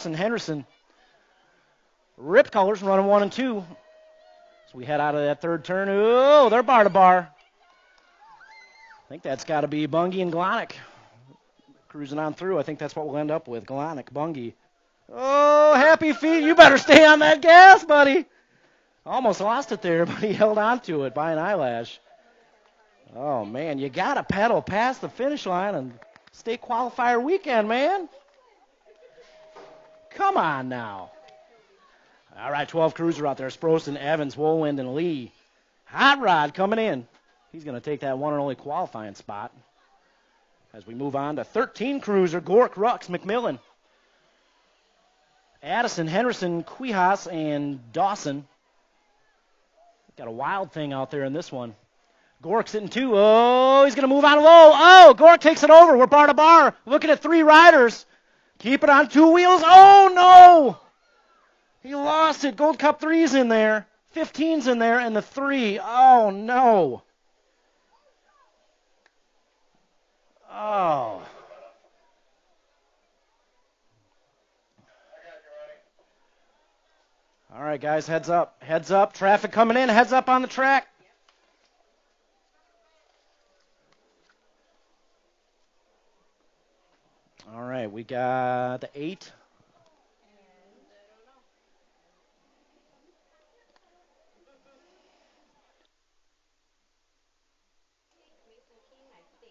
and Henderson. Rip colors running 1 and 2. So we head out of that third turn. Oh, they're bar to bar. I think that's got to be Bungie and Glonick. Cruising on through. I think that's what we'll end up with. Glonick, Bungie. Oh, happy feet. You better stay on that gas, buddy. Almost lost it there, but he held on to it by an eyelash. Oh, man, you got to pedal past the finish line and state qualifier weekend, man. Come on now. All right, 12 cruiser out there. Sproson, Evans, Woolwind, and Lee. Hot Rod coming in. He's going to take that one and only qualifying spot. As we move on to 13 cruiser, Gork, Rux, McMillan. Addison, Henderson, Quijas, and Dawson. Got a wild thing out there in this one. Gork's hitting 2. Oh, he's going to move on low. Oh, Gork takes it over. We're bar to bar. Looking at 3 riders. Keep it on 2 wheels. Oh, no. He lost it. Gold Cup 3's in there. 15's in there, and the 3. Oh, no. Oh. All right, guys, heads up. Heads up. Traffic coming in. Heads up on the track. All right, we got the 8.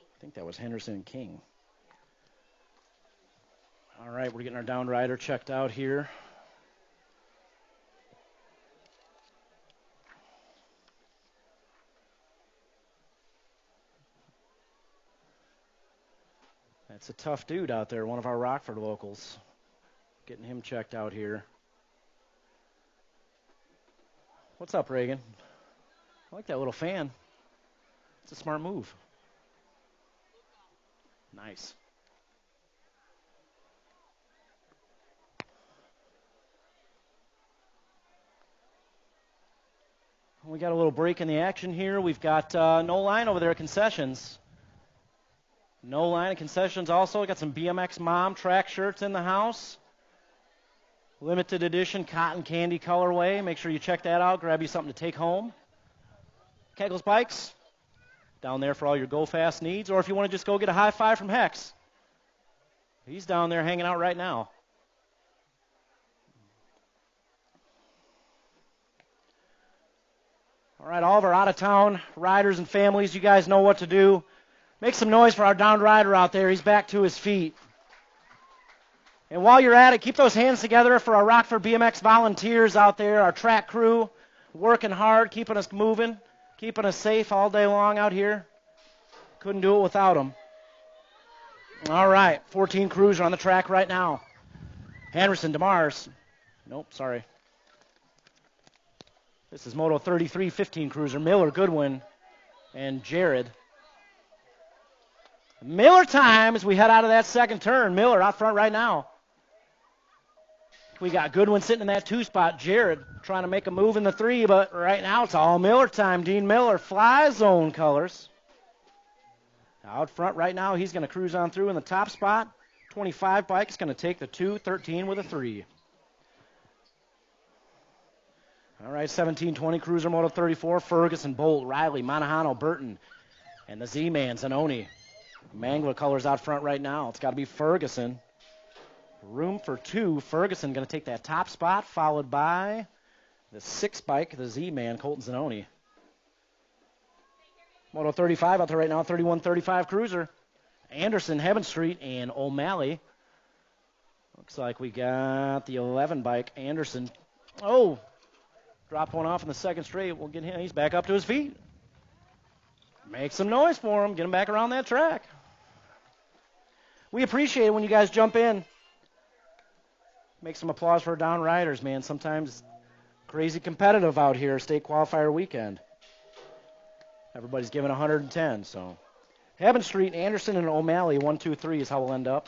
I think that was Henderson and King. All right, we're getting our down rider checked out here. That's a tough dude out there, one of our Rockford locals. Getting him checked out here. What's up, Reagan? I like that little fan. It's a smart move. Nice. We got a little break in the action here. We've got no line over there at concessions. No line at concessions also. We got some BMX Mom track shirts in the house. Limited edition cotton candy colorway. Make sure you check that out. Grab you something to take home. Keggles Bikes. Down there for all your go fast needs, or if you want to just go get a high five from Hex. He's down there hanging out right now. All right, all of our out-of-town riders and families, you guys know what to do. Make some noise for our downed rider out there. He's back to his feet. And while you're at it, keep those hands together for our Rockford BMX volunteers out there, our track crew, working hard, keeping us moving. Keeping us safe all day long out here. Couldn't do it without them. All right, 14 cruiser on the track right now. Henderson, DeMars. Nope, sorry. This is Moto 33, 15 cruiser. Miller, Goodwin, and Jared. Miller time as we head out of that second turn. Miller out front right now. We got Goodwin sitting in that 2 spot. Jared trying to make a move in the 3, but right now it's all Miller time. Dean Miller, Fly Zone colors. Out front right now, he's going to cruise on through in the top spot. 25 bike is going to take the 2, 13 with a 3. All right, 17-20 cruiser Moto 34. Ferguson, Bolt, Riley, Monahano, Burton, and the Z-Man, Zanoni. Mangler colors out front right now. It's got to be Ferguson. Room for 2. Ferguson going to take that top spot, followed by the 6 bike, the Z-Man, Colton Zanoni. Moto 35 out there right now, 31-35 cruiser. Anderson, Heaven Street, and O'Malley. Looks like we got the 11 bike, Anderson. Oh, dropped one off in the second straight. We'll get him. He's back up to his feet. Make some noise for him. Get him back around that track. We appreciate it when you guys jump in. Make some applause for our down riders, man. Sometimes crazy competitive out here, state qualifier weekend. Everybody's giving 110, so. Heaven Street, Anderson, and O'Malley, 1, 2, 3 is how we'll end up.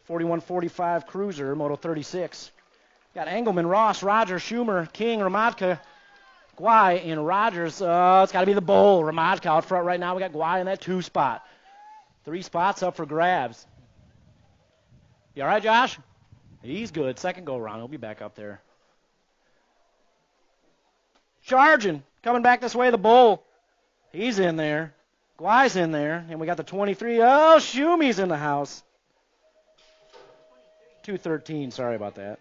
41-45 cruiser, Moto 36. Got Engelman, Ross, Rogers, Schumer, King, Ramadka, Guai, and Rogers. It's got to be the Bull. Ramadka out front right now. We got Guai in that 2 spot. 3 spots up for grabs. You all right, Josh? He's good. Second go around. He'll be back up there. Charging. Coming back this way, the bull. He's in there. Gwy's in there. And we got the 23. Oh, Shumi's in the house. 213. Sorry about that.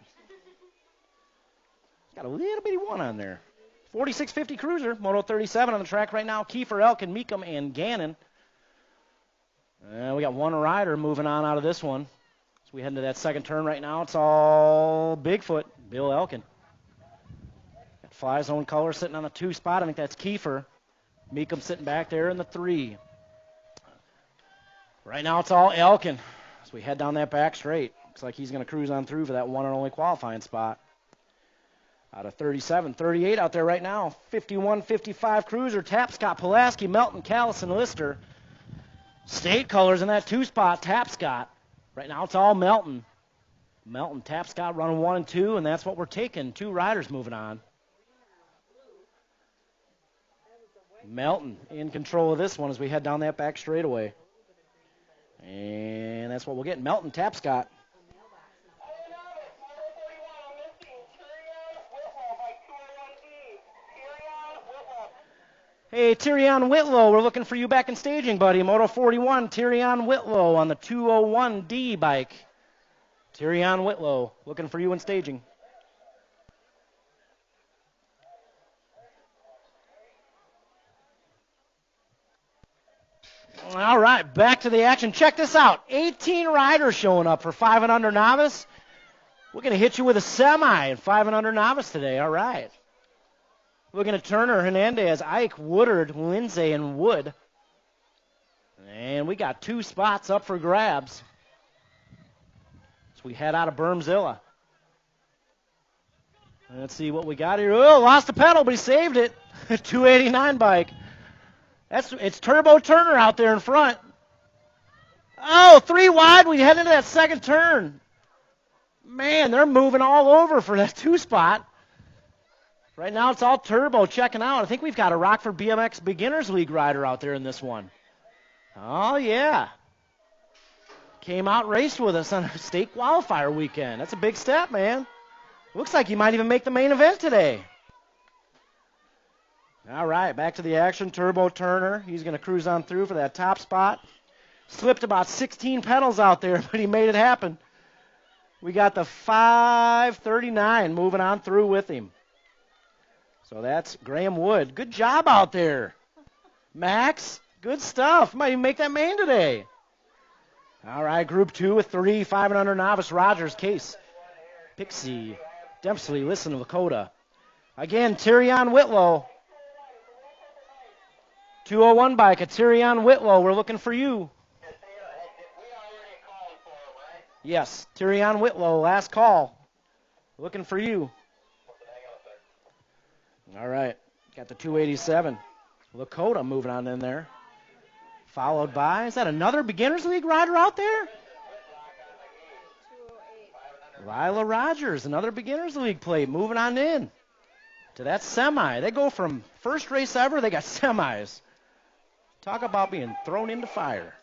Got a little bitty one on there. 4650 Cruiser. Moto 37 on the track right now. Kiefer, Elkin, Meekum, and Gannon. We got one rider moving on out of this one. So we head into that second turn right now. It's all Bigfoot, Bill Elkin. Got Fly Zone color sitting on the 2 spot. I think that's Kiefer. Meekum sitting back there in the 3. Right now it's all Elkin. So we head down that back straight. Looks like he's going to cruise on through for that one and only qualifying spot. Out of 37, 38 out there right now. 51, 55 Cruiser, Tapscott, Pulaski, Melton, Callis, and Lister. State colors in that 2 spot, Tapscott. Right now it's all Melton. Melton, Tapscott running 1 and 2, and that's what we're taking. 2 riders moving on. Melton in control of this one as we head down that back straightaway. And that's what we'll get. Melton, Tapscott. Hey, Tyrion Whitlow, we're looking for you back in staging, buddy. Moto 41, Tyrion Whitlow on the 201D bike. Tyrion Whitlow, looking for you in staging. All right, back to the action. Check this out. 18 riders showing up for 5 and under novice. We're going to hit you with a semi in 5 and under novice today. All right. Looking at Turner, Hernandez, Ike, Woodard, Lindsay, and Wood. And we got 2 spots up for grabs. So we head out of Bermzilla. Let's see what we got here. Oh, lost the pedal, but he saved it. 289 bike. It's Turbo Turner out there in front. Oh, 3 wide. We head into that second turn. Man, they're moving all over for that 2 spot. Right now it's all Turbo checking out. I think we've got a Rockford BMX Beginners League rider out there in this one. Oh, yeah. Came out and raced with us on a state qualifier weekend. That's a big step, man. Looks like he might even make the main event today. All right, back to the action. Turbo Turner. He's going to cruise on through for that top spot. Slipped about 16 pedals out there, but he made it happen. We got the 539 moving on through with him. So that's Graham Wood. Good job out there. Max, good stuff. Might even make that main today. All right, Group 2 with 3, 5 and under novice. Rogers, Case, Pixie, Dempsey, Listen, Lakota. Again, Tyrion Whitlow. 201 bike, a Tyrion Whitlow. We're looking for you. Yes, Tyrion Whitlow, last call. Looking for you. All right, got the 287. Lakota moving on in there. Followed by, is that another Beginners League rider out there? Lila Rogers, another Beginners League plate, moving on in to that semi. They go from first race ever, they got semis. Talk about being thrown into fire.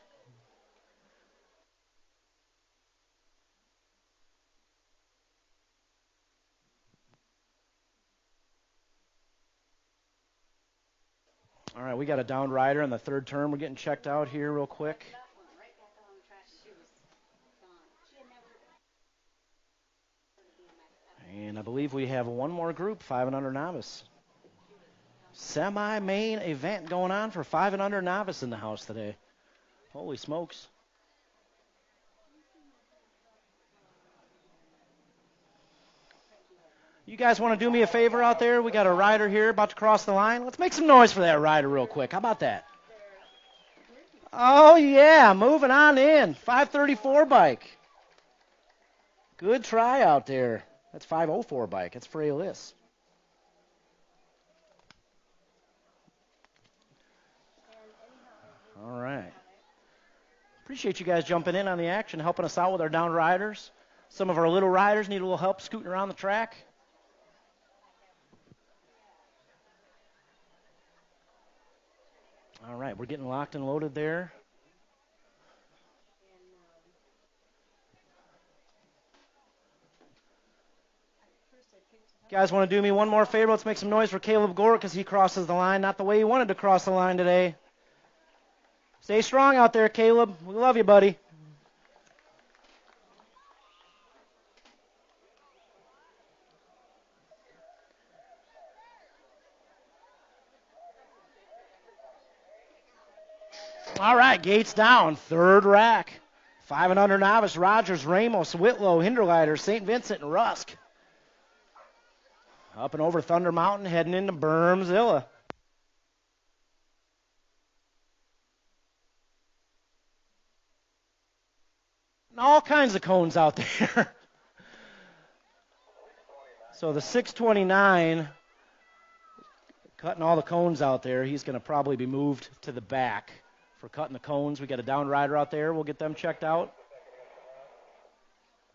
All right, we got a downed rider in the third turn. We're getting checked out here real quick. And I believe we have one more group, 5 and under novice. Semi-main event going on for 5 and under novice in the house today. Holy smokes. You guys want to do me a favor out there? We got a rider here about to cross the line. Let's make some noise for that rider real quick. How about that? Oh, yeah, moving on in. 534 bike. Good try out there. That's 504 bike. That's for Alice. All right. Appreciate you guys jumping in on the action, helping us out with our down riders. Some of our little riders need a little help scooting around the track. All right, we're getting locked and loaded there. You guys want to do me one more favor? Let's make some noise for Caleb Gore because he crosses the line. Not the way he wanted to cross the line today. Stay strong out there, Caleb. We love you, buddy. All right, Gates down. Third rack. 5 and under novice. Rogers, Ramos, Whitlow, Hinderleiter, St. Vincent, and Rusk. Up and over Thunder Mountain, heading into Bermzilla. All kinds of cones out there. So the 629, cutting all the cones out there, he's going to probably be moved to the back for cutting the cones. We got a down rider out there. We'll get them checked out.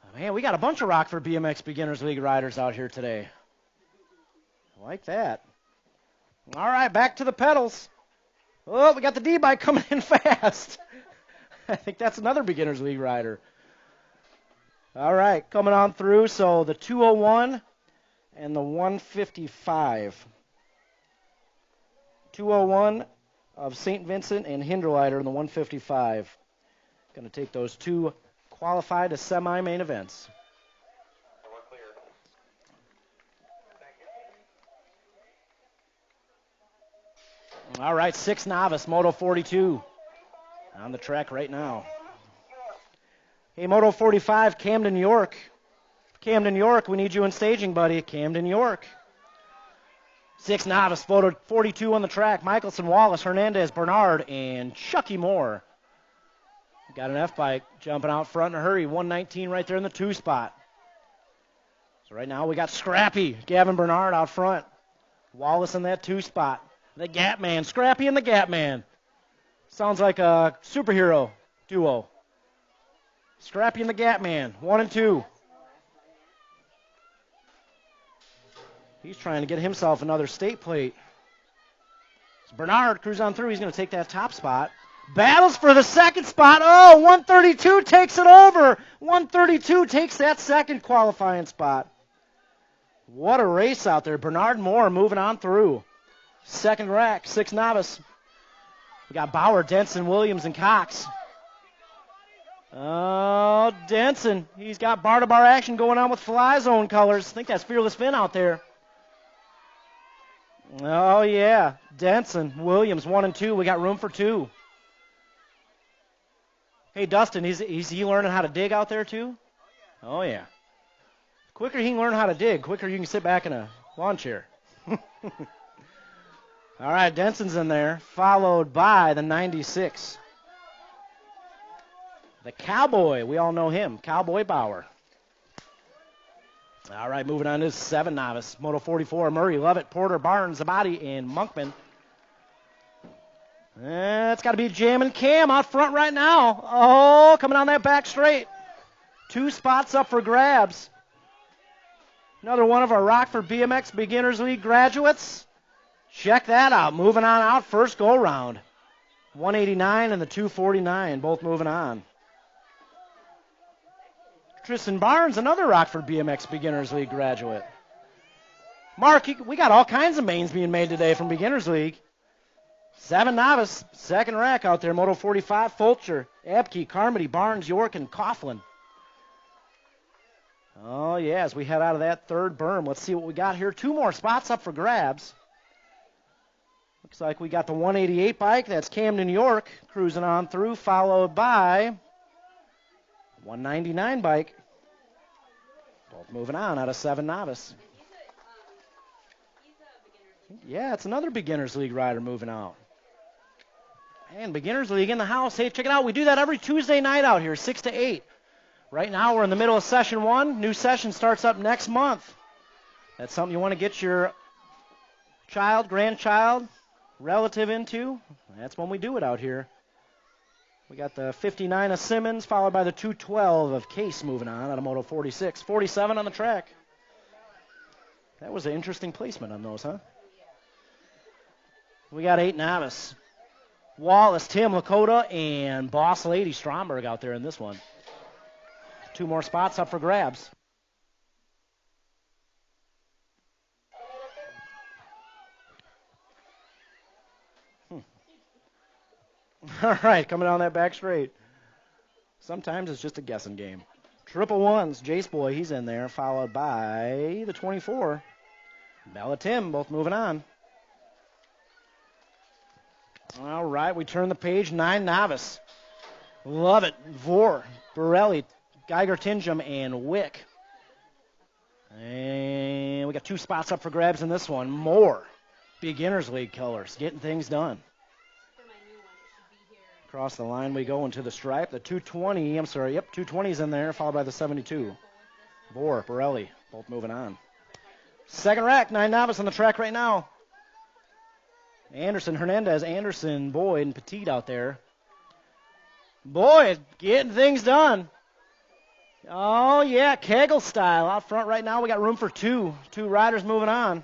Oh, man, we got a bunch of Rockford BMX Beginners League riders out here today. I like that. All right, back to the pedals. Oh, we got the D-bike coming in fast. I think that's another Beginners League rider. All right, coming on through. So the 201 and the 155. 201 of St. Vincent and Hinderleiter in the 155. Going to take those two qualified to semi-main events. All right, 6 novice, Moto 42 on the track right now. Hey, Moto 45, Camden York. Camden York, we need you in staging, buddy. Camden York. 6 novice, Moto 42 on the track. Michelson, Wallace, Hernandez, Bernard, and Chucky Moore. Got an F-bike jumping out front in a hurry. 119 right there in the 2 spot. So right now we got Scrappy, Gavin Bernard out front. Wallace in that 2 spot. The Gap Man, Scrappy and the Gap Man. Sounds like a superhero duo. Scrappy and the Gap Man, 1 and 2. He's trying to get himself another state plate. So Bernard cruises on through. He's going to take that top spot. Battles for the 2nd spot. Oh, 132 takes it over. 132 takes that 2nd qualifying spot. What a race out there. Bernard Moore moving on through. 2nd rack, 6 novice. We got Bauer, Denson, Williams, and Cox. Oh, Denson. He's got bar-to-bar action going on with Fly Zone colors. I think that's Fearless Finn out there. Oh, yeah. Denson, Williams, 1 and 2. We got room for 2. Hey, Dustin, is he learning how to dig out there, too? Oh, yeah. The quicker he can learn how to dig, quicker you can sit back in a lawn chair. All right, Denson's in there, followed by the 96. The Cowboy, we all know him, Cowboy Bauer. All right, moving on to 7 novice. Moto 44, Murray, Lovett, Porter, Barnes, Zabadi, and Monkman. It's got to be Jam and Cam out front right now. Oh, coming on that back straight. 2 spots up for grabs. Another one of our Rockford BMX Beginners League graduates. Check that out. Moving on out, first go round. 189 and the 249, both moving on. Tristan Barnes, another Rockford BMX Beginners League graduate. Mark, we got all kinds of mains being made today from Beginners League. 7 novice, 2nd rack out there. Moto 45, Fulcher, Abke, Carmody, Barnes, York, and Coughlin. Oh, yeah, as we head out of that 3rd berm, let's see what we got here. 2 more spots up for grabs. Looks like we got the 188 bike. That's Camden York cruising on through, followed by 199 bike. Both moving on out of 7 novice. Yeah, it's another Beginners League rider moving out. And Beginners League in the house. Hey, check it out. We do that every Tuesday night out here, 6 to 8. Right now we're in the middle of session 1. New session starts up next month. That's something you want to get your child, grandchild, relative into. That's when we do it out here. We got the 59 of Simmons, followed by the 212 of Case moving on out of Moto 46. 47 on the track. That was an interesting placement on those, huh? We got 8 novice. Wallace, Tim, Lakota, and Boss Lady Stromberg out there in this one. 2 more spots up for grabs. All right, coming down that back straight. Sometimes it's just a guessing game. Triple ones, Jace Boy, he's in there, followed by the 24. Bella Tim, both moving on. All right, we turn the page, 9 novice. Love it. Vore, Borelli, Geiger Tingham, and Wick. And we got 2 spots up for grabs in this one. More Beginners League colors, getting things done. Across the line we go into the stripe. The 220's in there, followed by the 72. Vore, Borelli, both moving on. Second rack, 9 novice on the track right now. Anderson, Hernandez, Anderson, Boyd, and Petit out there. Boyd getting things done. Oh, yeah, Kegel style. Out front right now, we got room for 2. 2 riders moving on.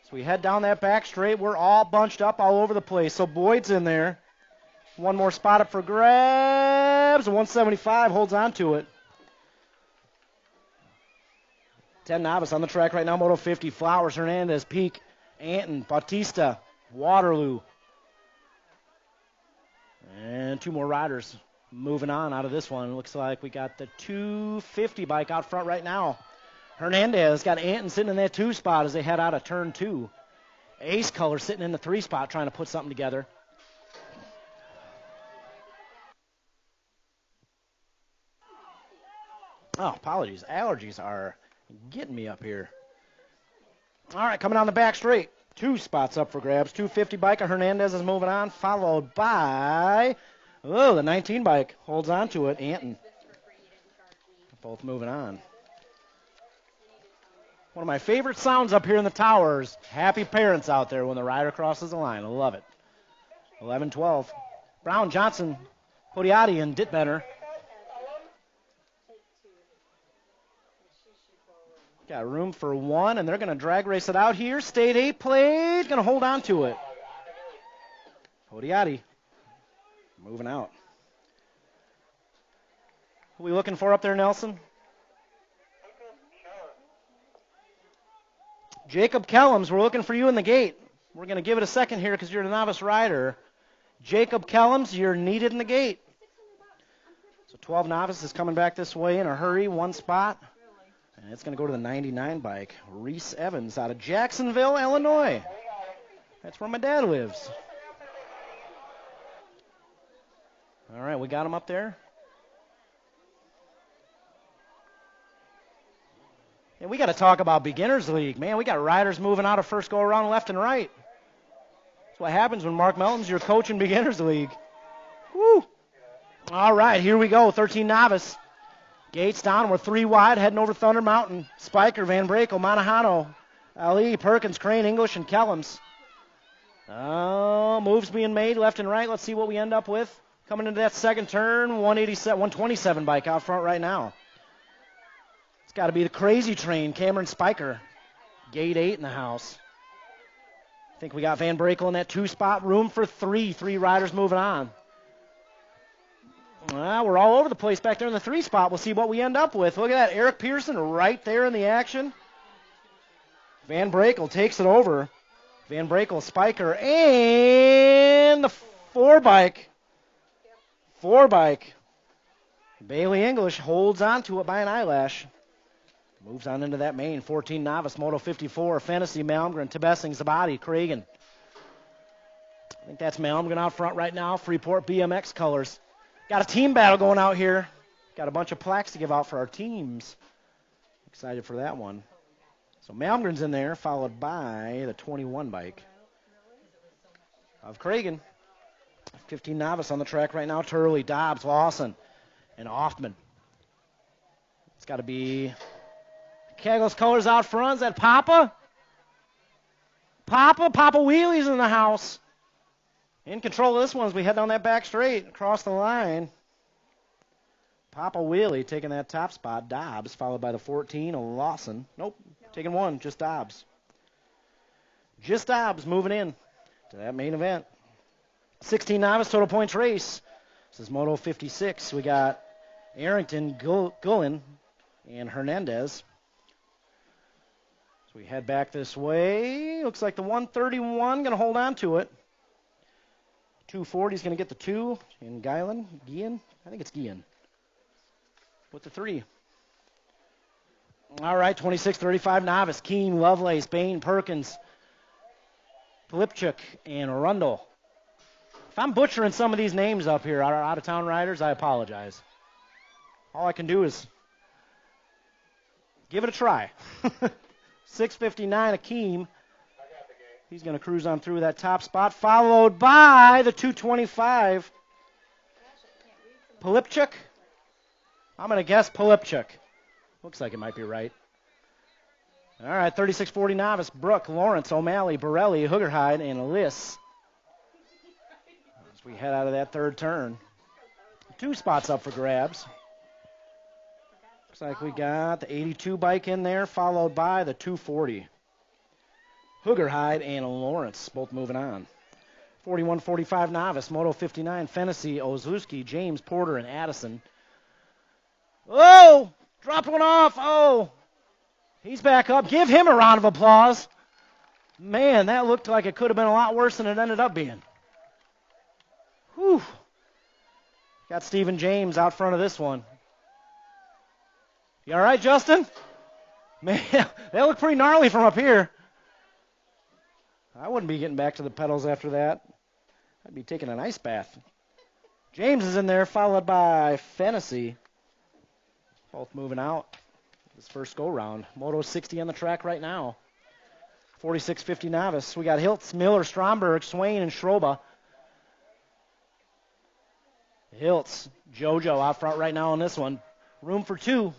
So we head down that back straight. We're all bunched up all over the place. So Boyd's in there. 1 more spot up for grabs. 175 holds on to it. 10 novice on the track right now. Moto 50, Flowers, Hernandez, Peak, Anton, Bautista, Waterloo. And 2 more riders moving on out of this one. Looks like we got the 250 bike out front right now. Hernandez got Anton sitting in that 2 spot as they head out of turn 2. Ace Color sitting in the 3 spot trying to put something together. Oh, apologies. Allergies are getting me up here. All right, coming down the back straight. 2 spots up for grabs. 250 bike of Hernandez is moving on, followed by, the 19 bike holds on to it. Anton. Both moving on. One of my favorite sounds up here in the towers. Happy parents out there when the rider crosses the line. I love it. 11-12. Brown, Johnson, Podiati, and Dittbetter. Got room for 1, and they're going to drag race it out here. State 8 plate, going to hold on to it. Podiati moving out. Who are we looking for up there, Nelson? Jacob Kellums, we're looking for you in the gate. We're going to give it a second here because you're the novice rider. Jacob Kellums, you're needed in the gate. So 12 novice is coming back this way in a hurry, 1 spot. And it's going to go to the 99 bike. Reese Evans out of Jacksonville, Illinois. That's where my dad lives. All right, we got him up there. And we got to talk about Beginners League. Man, we got riders moving out of first go-around left and right. That's what happens when Mark Melton's your coach in Beginners League. Woo! All right, here we go, 13 novice. Gates down, we're 3 wide, heading over Thunder Mountain. Spiker, Van Brakel, Manahano, Ali, Perkins, Crane, English, and Kellums. Oh, moves being made left and right. Let's see what we end up with. Coming into that second turn, 127 bike out front right now. It's got to be the Crazy Train, Cameron Spiker. Gate 8 in the house. I think we got Van Brakel in that 2 spot. Room for 3. 3 riders moving on. Well, we're all over the place back there in the 3 spot. We'll see what we end up with. Look at that. Eric Pearson right there in the action. Van Brakel takes it over. Van Brakel, Spiker, and the 4 bike. 4 bike. Bailey English holds on to it by an eyelash. Moves on into that main. 14 novice, Moto 54, Fantasy, Malmgren, Tebessing, Zabadi, Cragen. I think that's Malmgren out front right now. Freeport BMX colors. Got a team battle going out here. Got a bunch of plaques to give out for our teams. Excited for that one. So Malmgren's in there, followed by the 21 bike of Cragen. 15 novice on the track right now. Turley, Dobbs, Lawson, and Hoffman. It's got to be Kegel's colors out front. Is that Papa? Papa Wheelie's in the house. In control of this one as we head down that back straight across the line. Papa Wheelie taking that top spot. Dobbs followed by the 14, Lawson. Nope, taking 1, just Dobbs. Just Dobbs moving in to that main event. 16 novice total points race. This is Moto 56. We got Arrington, Gullen, and Hernandez. So we head back this way. Looks like the 131 going to hold on to it. 240 is going to get the 2. And Guian, I think it's Guian, with the 3. All right, 26-35 novice. Keen, Lovelace, Bain, Perkins, Polipchuk, and Rundle. If I'm butchering some of these names up here, our out-of-town riders, I apologize. All I can do is give it a try. 6:59 Akeem. He's going to cruise on through that top spot, followed by the 225. Polipchuk. I'm going to guess Polipchuk. Looks like it might be right. All right, 36-40 novice. Brooke, Lawrence, O'Malley, Borelli, Hoogerhide, and Liss. As we head out of that third turn. 2 spots up for grabs. Looks like we got the 82 bike in there, followed by the 240. Hoogerhide and Lawrence both moving on. 41-45 novice. Moto 59, Fennessy, Ozlowski, James, Porter, and Addison. Oh! Dropped one off. Oh! He's back up. Give him a round of applause. Man, that looked like it could have been a lot worse than it ended up being. Whew. Got Stephen James out front of this one. You all right, Justin? Man, they look pretty gnarly from up here. I wouldn't be getting back to the pedals after that. I'd be taking an ice bath. James is in there, followed by Fennessy. Both moving out this first go-round. Moto 60 on the track right now. 46-50 novice. We got Hiltz, Miller, Stromberg, Swain, and Schroba. Hiltz, JoJo out front right now on this one. Room for 2.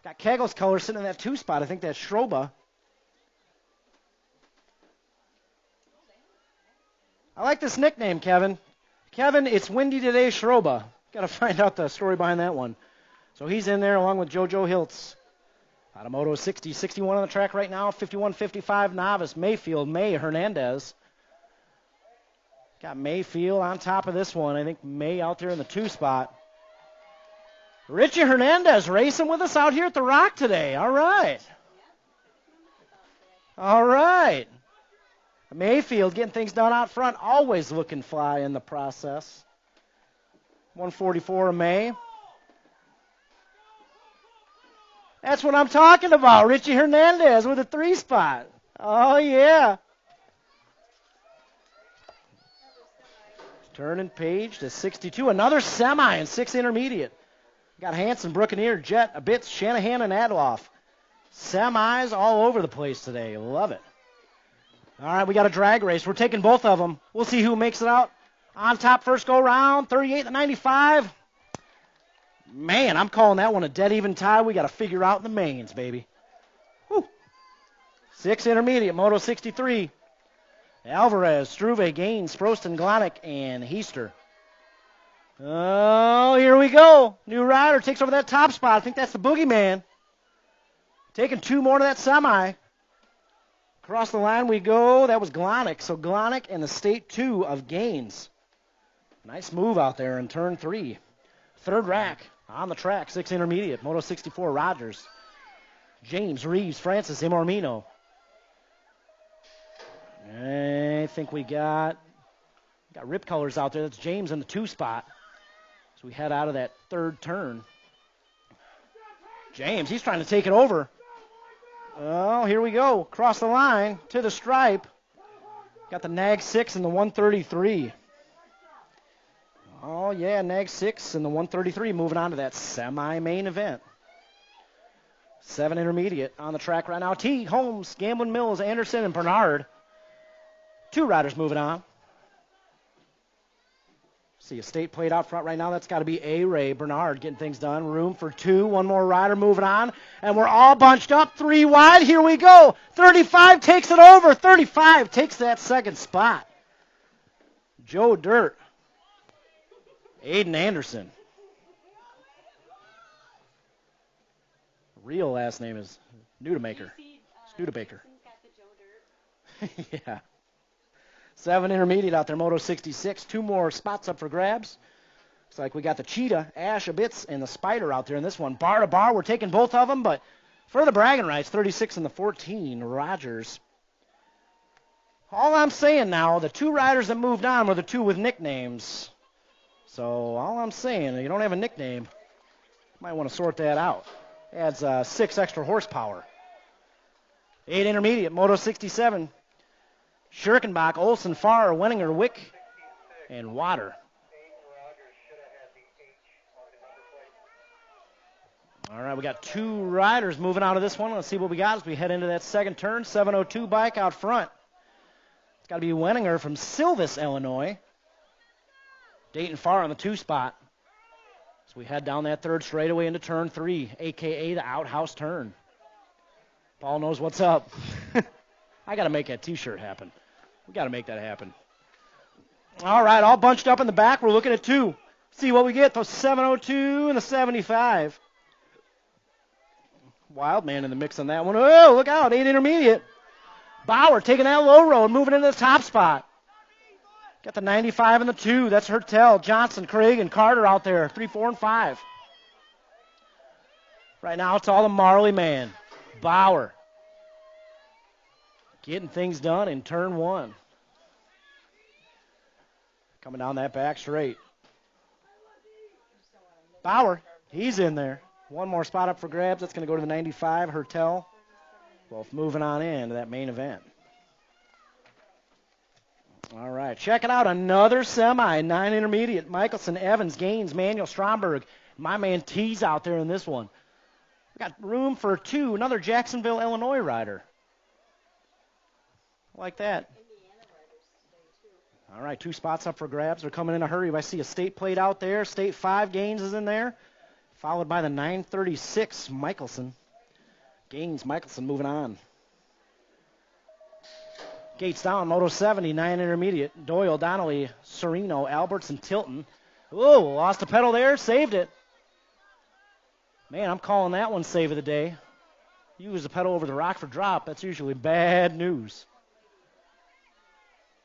Got Kegel's color sitting in that 2 spot. I think that's Schroba. I like this nickname, Kevin. Kevin, it's windy today, Schroba. Got to find out the story behind that one. So he's in there along with JoJo Hiltz. Out of Moto 60, 61 on the track right now. 51-55 novice. Mayfield, May, Hernandez. Got Mayfield on top of this one. I think May out there in the 2 spot. Richie Hernandez racing with us out here at the Rock today. All right. All right. Mayfield getting things done out front. Always looking fly in the process. 144 May. That's what I'm talking about. Richie Hernandez with a 3 spot. Oh, yeah. Turning page to 62. Another semi and 6 intermediate. Got Hanson, Brookanier, Jet, Abitz, Shanahan, and Adloff. Semis all over the place today. Love it. All right, we got a drag race. We're taking both of them. We'll see who makes it out on top first go round. 38-95. Man, I'm calling that one a dead even tie. We got to figure out the mains, baby. Whew. 6 intermediate, Moto 63. Alvarez, Struve, Gaines, Sproston, Glonick, and Heister. Oh, here we go. New rider takes over that top spot. I think that's the boogeyman. Taking 2 more to that semi. Across the line we go. That was Glonick. So Glonick and the state 2 of Gaines. Nice move out there in turn 3. Third rack on the track. 6 intermediate. Moto 64 Rogers. James, Reeves, Francis, Imormino. I think we got rip colors out there. That's James in the 2 spot. So we head out of that third turn. James, he's trying to take it over. Oh, here we go. Across the line to the stripe. Got the Nag 6 and the 133. Oh, yeah, Nag 6 and the 133 moving on to that semi-main event. 7 intermediate on the track right now. Teague, Holmes, Gamblin Mills, Anderson, and Bernard. 2 riders moving on. See a state plate out front right now. That's got to be A-Ray Bernard getting things done. Room for 2. One more rider moving on. And we're all bunched up. 3 wide. Here we go. 35 takes it over. 35 takes that second spot. Joe Dirt. Aiden Anderson. Real last name is Nudemaker. Studebaker. Yeah. 7 intermediate out there, Moto 66. 2 more spots up for grabs. Looks like we got the Cheetah, Ash, Abitz, and the Spider out there in this one. Bar to bar, we're taking both of them, but for the bragging rights, 36 and the 14, Rogers. All I'm saying now, the two riders that moved on were the two with nicknames. So all I'm saying, if you don't have a nickname, you might want to sort that out. Adds 6 extra horsepower. 8 intermediate, Moto 67. Schirkenbach, Olsen, Farr, Wenninger, Wick, and Water. All right, we got 2 riders moving out of this one. Let's see what we got as we head into that second turn. 702 bike out front. It's got to be Wenninger from Silvis, Illinois. Dayton Farr on the 2 spot. So we head down that third straightaway into turn 3, a.k.a. the outhouse turn. Paul knows what's up. I got to make that T-shirt happen. We got to make that happen. All right, all bunched up in the back. We're looking at 2. See what we get. The 702 and the 75. Wildman in the mix on that one. Oh, look out. 8 intermediate. Bauer taking that low road, moving into the top spot. Got the 95 and the 2. That's Hertel, Johnson, Craig, and Carter out there. 3, 4, and 5. Right now it's all the Marley man. Bauer. Getting things done in turn 1. Coming down that back straight. Bauer, he's in there. One more spot up for grabs. That's going to go to the 95, Hertel. Both moving on into that main event. All right, check it out. Another semi, 9 intermediate. Michelson, Evans, Gaines, Manuel, Stromberg. My man T's out there in this one. We got room for 2. Another Jacksonville, Illinois rider. Like that. All right, 2 spots up for grabs. They're coming in a hurry. I see a state plate out there. State 5, Gaines is in there. Followed by the 936, Michelson. Gaines, Michelson moving on. Gates down, Moto 70, 9 intermediate. Doyle, Donnelly, Sereno, Alberts, and Tilton. Oh, lost a pedal there, saved it. Man, I'm calling that one save of the day. Use the pedal over the Rockford drop. That's usually bad news.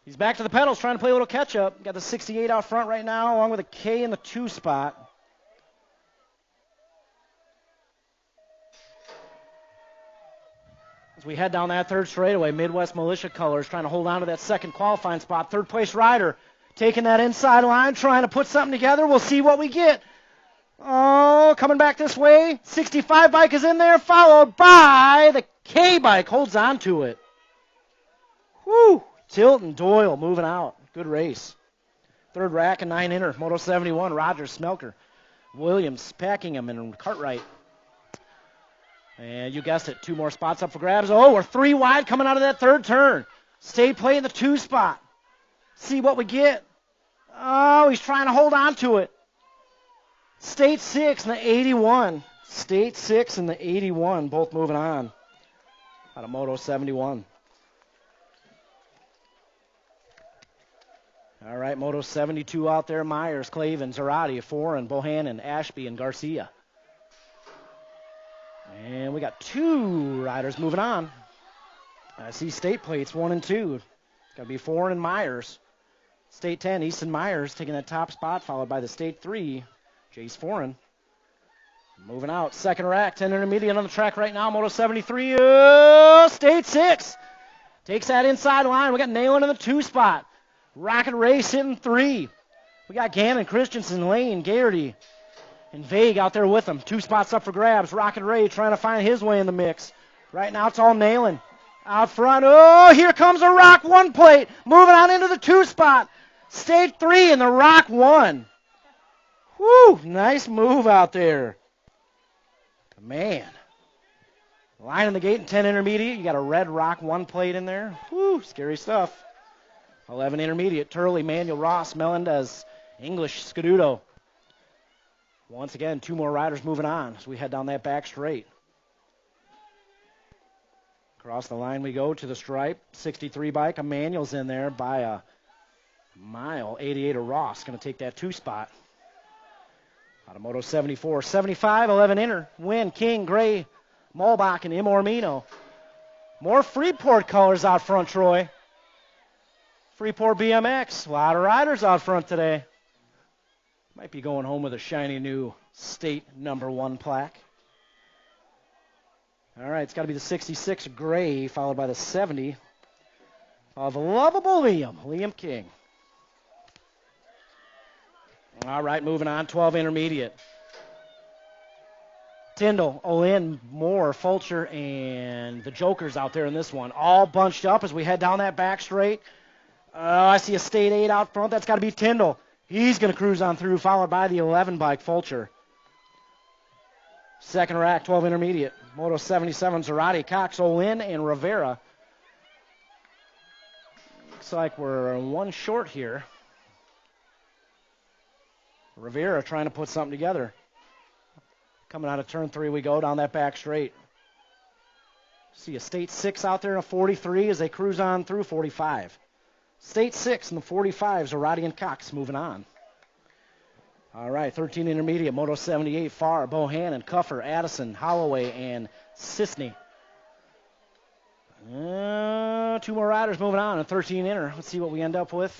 He's back to the pedals, trying to play a little catch-up. Got the 68 out front right now, along with a K in the 2 spot. As we head down that third straightaway, Midwest Militia colors trying to hold on to that second qualifying spot. Third place rider taking that inside line, trying to put something together. We'll see what we get. Oh, coming back this way. 65 bike is in there, followed by the K bike. Holds on to it. Whew. Tilton, Doyle moving out. Good race. Third rack and 9 inner. Moto 71, Rogers, Smelker, Williams, Packingham, and Cartwright. And you guessed it, 2 more spots up for grabs. Oh, we're 3 wide coming out of that third turn. State play in the 2 spot. See what we get. Oh, he's trying to hold on to it. State 6 and the 81. State 6 and the 81, both moving on. Out of Moto 71. All right, Moto 72 out there. Myers, Clavin, Zarate, Foran, Bohannon, Ashby, and Garcia. And we got 2 riders moving on. I see state plates 1 and 2. It's got to be Foran and Myers. State 10, Easton Myers taking that top spot, followed by the State 3, Jace Foran. Moving out, second rack, 10 intermediate on the track right now. Moto 73, State 6. Takes that inside line. We got Nayland in the 2 spot. Rocket Race hitting 3. We got Gannon, Christensen, Lane, Garrity, and Vague out there with them. 2 spots up for grabs. Rocket Ray trying to find his way in the mix. Right now it's all Nayland. Out front. Oh, here comes a Rock 1 plate. Moving on into the 2 spot. State 3 in the Rock 1. Whew, nice move out there. Man. Line in the gate and 10 intermediate. You got a red Rock 1 plate in there. Whew, scary stuff. 11 intermediate. Turley, Manuel, Ross, Melendez, English, Scaduto. Once again, 2 more riders moving on as we head down that back straight. Across the line we go to the stripe. 63 bike. Emmanuel's in there by a mile. 88 of Ross going to take that 2 spot. Out of Moto 74. 75, 11 inner. Win, King, Gray, Mulbach, and Imormino. More Freeport colors out front, Troy. Freeport BMX. A lot of riders out front today. Might be going home with a shiny new state number 1 plaque. All right, it's got to be the 66 Gray, followed by the 70. of lovable Liam King. All right, moving on, 12 intermediate. Tyndall, Olin, Moore, Fulcher, and the Jokers out there in this one. All bunched up as we head down that back straight. I see a State 8 out front. That's got to be Tyndall. He's going to cruise on through, followed by the 11 bike, Fulcher. Second rack, 12 intermediate. Moto 77, Zarate, Cox, Olin, and Rivera. Looks like we're one short here. Rivera trying to put something together. Coming out of turn 3 we go down that back straight. See a State 6 out there in a 43 as they cruise on through 45. State 6 in the 45s, Zarate and Cox moving on. All right, 13 intermediate, Moto 78, Farr, Bohannon, Cuffer, Addison, Holloway, and Sisney. 2 more riders moving on, and 13 inner. Let's see what we end up with.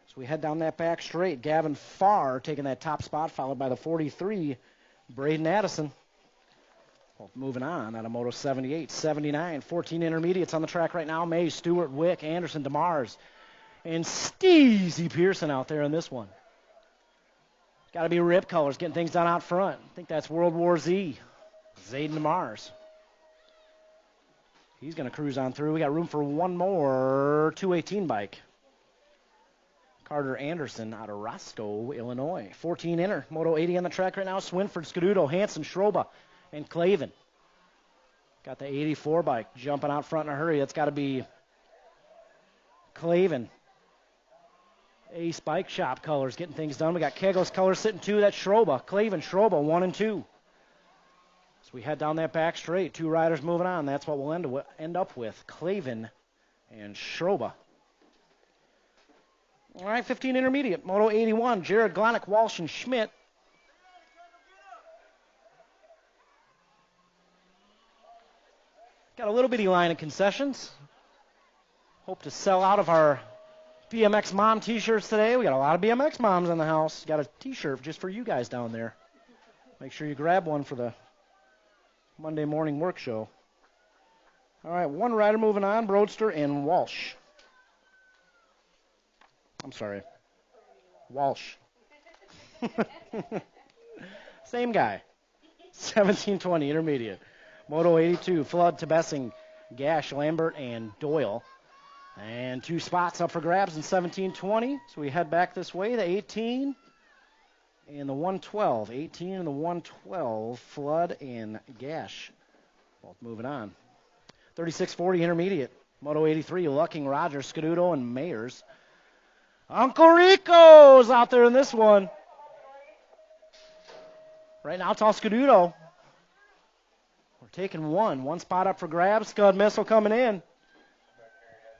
So we head down that back straight. Gavin Farr taking that top spot, followed by the 43, Braden Addison. Well, moving on out of Moto 78, 79, 14 intermediates on the track right now. May, Stewart, Wick, Anderson, DeMars, and Steezy Pearson out there in this one. Got to be Rip Colors, getting things done out front. I think that's World War Z. Zayden DeMars. He's going to cruise on through. We got room for one more 218 bike. Carter Anderson out of Roscoe, Illinois. 14 inner. Moto 80 on the track right now. Swinford, Scuduto, Hanson, Schroba, and Clavin. Got the 84 bike jumping out front in a hurry. That's got to be Clavin. Ace Bike Shop Colors getting things done. We got Kegels Colors sitting 2. That's Schroba. Clavin, Schroba, 1 and 2. So we head down that back straight. 2 riders moving on. That's what we'll end up with. Clavin and Schroba. All right, 15 intermediate. Moto 81, Jared Glonick, Walsh, and Schmidt. Got a little bitty line of concessions. Hope to sell out of our BMX Mom t-shirts today. We got a lot of BMX moms in the house. Got a t-shirt just for you guys down there. Make sure you grab one for the Monday morning work show. All right, 1 rider moving on, Broadster and Walsh. I'm sorry, Walsh. Same guy. 1720 intermediate. Moto 82, Flood, Tebessing, Gash, Lambert, and Doyle. And 2 spots up for grabs in 1720. So we head back this way, the 18 and the 112. 18 and the 112, Flood and Gash. Both moving on. 3640 intermediate. Moto 83, Lucking, Rogers, Scuduto, and Mayers. Uncle Rico's out there in this one. Right now, it's all Scuduto. We're taking one spot up for grabs. Scud Missile coming in.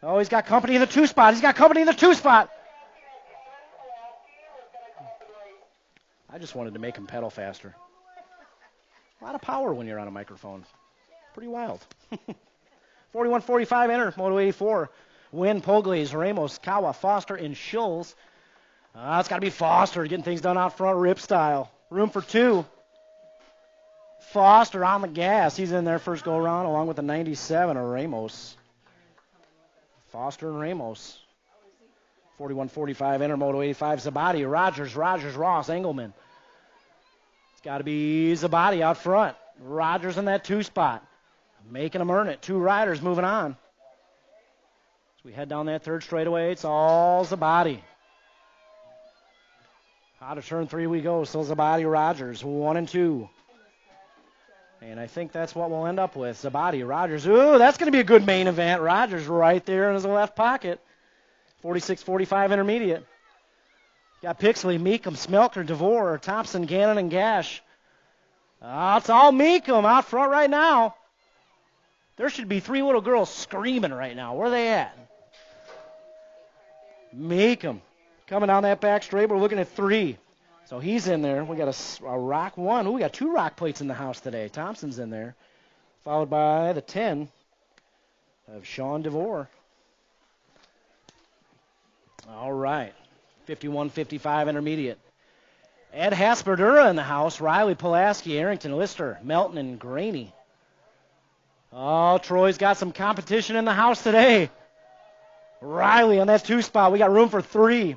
Oh, he's got company in the 2 spot. He's got company in the 2 spot. I just wanted to make him pedal faster. A lot of power when you're on a microphone. Pretty wild. 41-45 enter, Moto 84. Wynn, Poglaze, Ramos, Kawa, Foster, and Schulz. It's got to be Foster getting things done out front, Rip style. Room for 2. Foster on the gas. He's in there first go around along with the 97 of Ramos. Foster and Ramos. 41-45 enter, Moto 85. Zabadi, Rogers, Ross, Engelman. It's got to be Zabadi out front. Rogers in that 2 spot. Making them earn it. 2 riders moving on. We head down that 3rd straightaway. It's all Zabadi. Out of turn 3 we go. Still Zabadi, Rogers, 1 and 2. And I think that's what we'll end up with. Zabadi, Rogers. Ooh, that's going to be a good main event. Rogers right there in his left pocket. 46-45 intermediate. Got Pixley, Meekum, Smelker, DeVore, Thompson, Gannon, and Gash. It's all Meekum out front right now. There should be 3 little girls screaming right now. Where are they at? Meekum coming down that back straight. We're looking at 3. So he's in there. We got a rock 1. Ooh, we got 2 rock plates in the house today. Thompson's in there. Followed by the 10 of Sean DeVore. All right. 51-55 intermediate. Ed Hasperdura in the house. Riley, Pulaski, Arrington, Lister, Melton, and Graney. Oh, Troy's got some competition in the house today. Riley on that 2 spot. We got room for 3.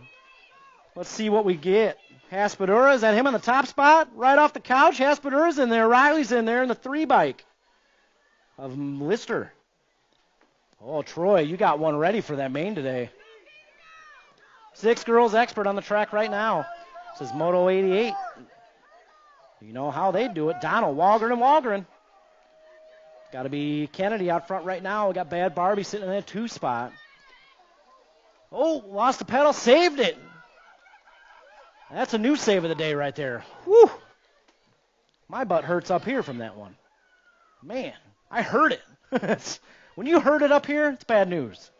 Let's see what we get. Haspadura, is that him on the top spot? Right off the couch. Haspadura's in there. Riley's in there in the 3 bike of Lister. Oh, Troy, you got one ready for that main today. 6 girls expert on the track right now. This is Moto 88. You know how they do it. Donald, Walgren, and Walgren. Got to be Kennedy out front right now. We got Bad Barbie sitting in that 2 spot. Oh, lost the pedal, saved it. That's a new save of the day right there. Whew. My butt hurts up here from that one. Man, I heard it. When you heard it up here, it's bad news.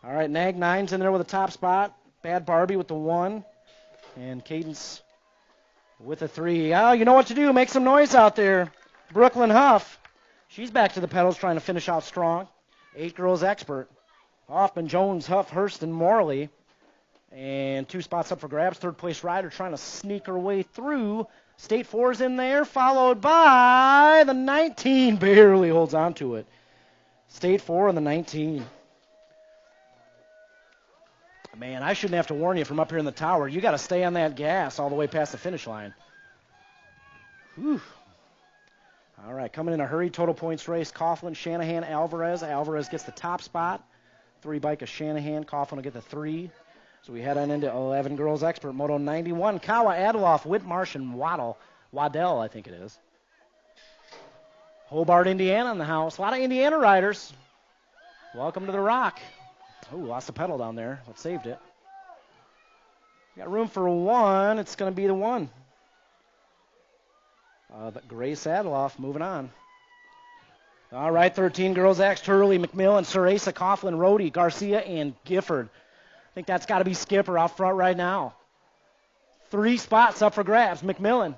All right, Nag 9's in there with a top spot. Bad Barbie with the 1. And Cadence with a 3. Oh, you know what to do. Make some noise out there. Brooklyn Huff. She's back to the pedals trying to finish out strong. 8 girls expert. Hoffman, Jones, Huff, Hurst, and Morley. And 2 spots up for grabs. 3rd place rider trying to sneak her way through. State 4's in there, followed by the 19. Barely holds on to it. State 4 and the 19. Man, I shouldn't have to warn you from up here in the tower. You got to stay on that gas all the way past the finish line. Whew. All right, coming in a hurry, total points race. Coughlin, Shanahan, Alvarez. Alvarez gets the top spot. 3 bike of Shanahan. Coughlin will get the 3. So we head on into 11 girls expert. Moto 91. Kawa, Adeloff, Whitmarsh, and Waddell, I think it is. Hobart, Indiana in the house. A lot of Indiana riders. Welcome to the Rock. Oh, lost the pedal down there, but saved it. Got room for 1. It's going to be the 1. But Grace Adeloff moving on. All right, 13 girls X, Turley, McMillan, Ceresa, Coughlin, Rohde, Garcia, and Gifford. I think that's got to be Skipper out front right now. 3 spots up for grabs. McMillan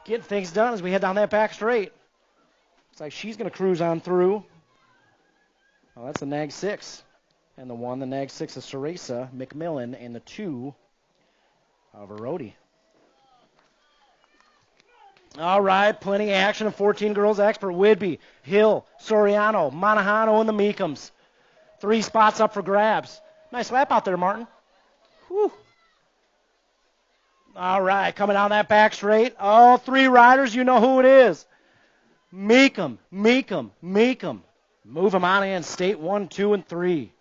getting things done as we head down that back straight. Looks like she's going to cruise on through. Oh, that's the Nag 6. And the 1, the Nag 6 is Ceresa, McMillan, and the 2 of Rohde. All right, plenty of action of 14 girls expert. Whidbey, Hill, Soriano, Monahano, and the Meekums. 3 spots up for grabs. Nice lap out there, Martin. Whew. All right, coming down that back straight. All 3 riders, you know who it is. Meekum. Move them on in. State 1, 2, and 3.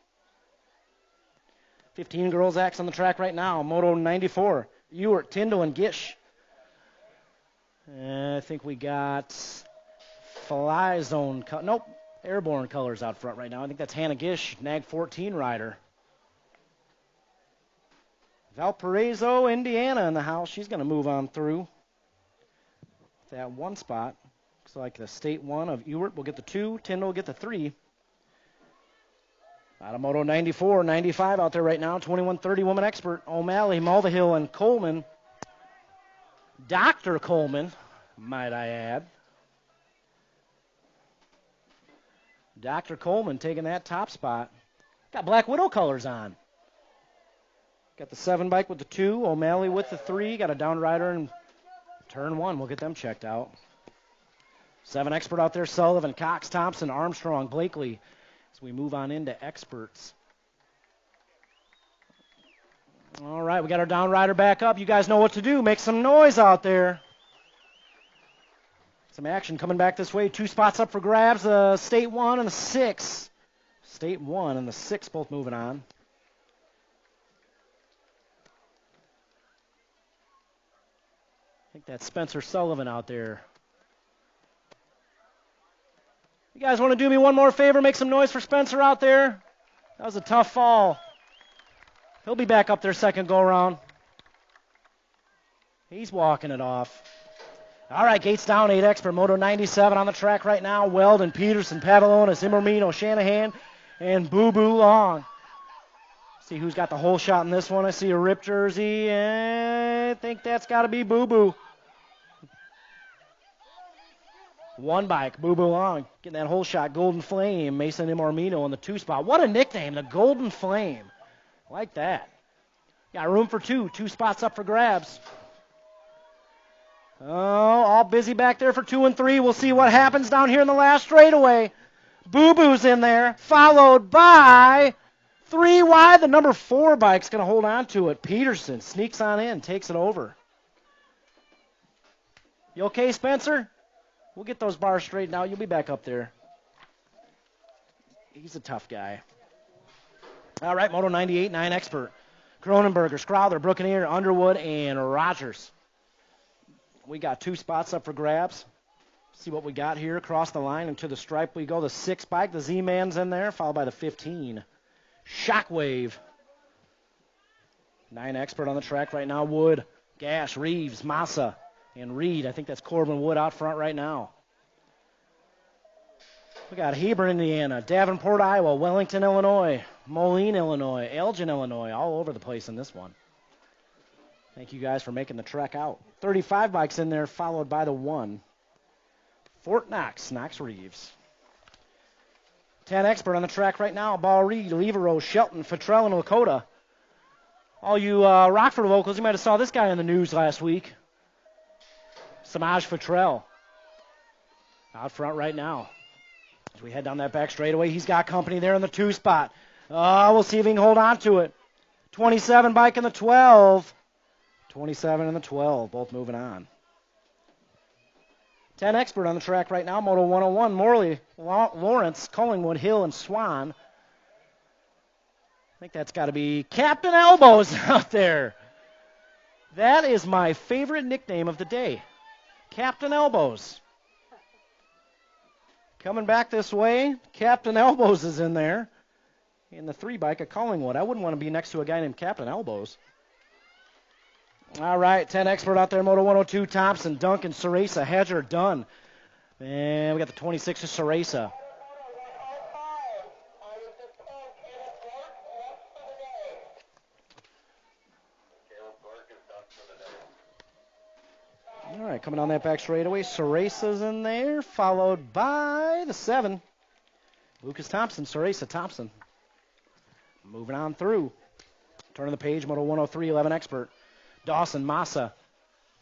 15 girls X on the track right now. Moto 94. Ewart, Tyndall, and Gish. I think we got Fly Zone. Nope. Airborne colors out front right now. I think that's Hannah Gish, Nag 14 rider. Valparaiso, Indiana in the house. She's going to move on through. That 1 spot. Looks like the State 1 of Ewart will get the 2. Tyndall will get the 3. Out of Moto 94, 95 out there right now. 2130 woman expert. O'Malley, Mulvihill, and Coleman. Dr. Coleman, might I add. Dr. Coleman taking that top spot. Got Black Widow colors on. Got the 7 bike with the 2. O'Malley with the 3. Got a down rider in turn 1. We'll get them checked out. 7 expert out there. Sullivan, Cox, Thompson, Armstrong, Blakely. As we move on into experts. All right, we got our down rider back up. You guys know what to do. Make some noise out there. Some action coming back this way. 2 spots up for grabs. State 1 and the 6. State 1 and the 6 both moving on. I think that's Spencer Sullivan out there. You guys want to do me one more favor? Make some noise for Spencer out there. That was a tough fall. He'll be back up there second go-around. He's walking it off. All right, gates down, 8 expert. Moto 97 on the track right now. Weldon, Peterson, Pavalonis, Immermino, Shanahan, and Boo Boo Long. See who's got the whole shot in this one. I see a ripped jersey, and I think that's got to be Boo Boo. 1 bike, Boo Boo Long, getting that whole shot. Golden Flame, Mason Immermino in the 2 spot. What a nickname, the Golden Flame. Like that. Got room for 2. 2 spots up for grabs. Oh, all busy back there for 2 and 3. We'll see what happens down here in the last straightaway. Boo Boo's in there, followed by 3 wide. The number 4 bike's going to hold on to it. Peterson sneaks on in, takes it over. You okay, Spencer? We'll get those bars straightened out. You'll be back up there. He's a tough guy. All right, Moto 98, 9 expert. Cronenberger, Scrowther, Brookeneer, Underwood, and Rogers. We got 2 spots up for grabs. See what we got here. Across the line and to the stripe we go. The 6 bike, the Z-Man's in there, followed by the 15. Shockwave. 9 expert on the track right now. Wood, Gash, Reeves, Massa, and Reed. I think that's Corbin Wood out front right now. We got Heber, Indiana, Davenport, Iowa, Wellington, Illinois, Moline, Illinois, Elgin, Illinois, all over the place in this one. Thank you guys for making the trek out. 35 bikes in there, followed by the 1. Fort Knox, Knox Reeves. 10 expert on the track right now. Ball Reed, Levero, Shelton, Futrell, and Lakota. All you Rockford locals, you might have saw this guy in the news last week. Samaj Futrell. Out front right now. As we head down that back straightaway, he's got company there in the 2 spot. We'll see if he can hold on to it. 27 bike in the 12. 27 and the 12, both moving on. 10 expert on the track right now. Moto 101, Morley, Lawrence, Collingwood, Hill, and Swan. I think that's got to be Captain Elbows out there. That is my favorite nickname of the day. Captain Elbows. Coming back this way, Captain Elbows is in there. In the 3 bike of Collingwood. I wouldn't want to be next to a guy named Captain Elbows. All right, 10 expert out there, Moto 102, Thompson, Duncan, Ceresa, Hedger, Dunn. And we got the 26 of Ceresa. All right, coming on that back straightaway, Ceresa's in there, followed by the 7. Lucas Thompson, Ceresa, Thompson. Moving on through. Turn of the page, Moto 103, 11 expert. Dawson, Massa,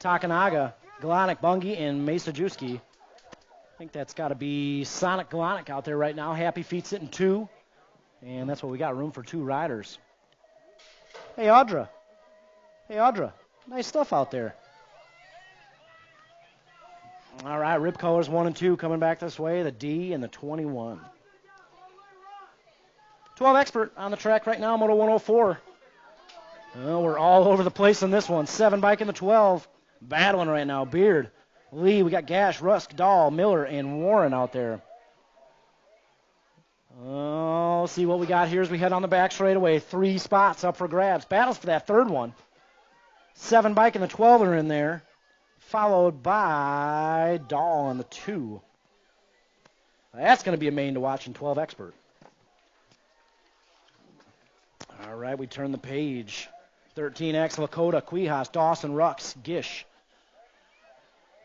Takanaga, Galonic, Bungie, and Masajewski. I think that's got to be Sonic Galonic out there right now. Happy Feet sitting 2. And that's what we got, room for 2 riders. Hey, Audra. Hey, Audra. Nice stuff out there. All right, rib colors 1 and 2 coming back this way. The D and the 21. 12 expert on the track right now, Moto 104. Well, we're all over the place in this one. 7 bike in the 12. Battling right now. Beard, Lee, we got Gash, Rusk, Dahl, Miller, and Warren out there. Oh, see what we got here as we head on the back straightaway. 3 spots up for grabs. Battles for that 3rd one. 7 bike in the 12 are in there. Followed by Dahl on the 2. That's going to be a main to watch in 12 expert. All right, we turn the page. 13X, Lakota, Quijas, Dawson, Rux, Gish.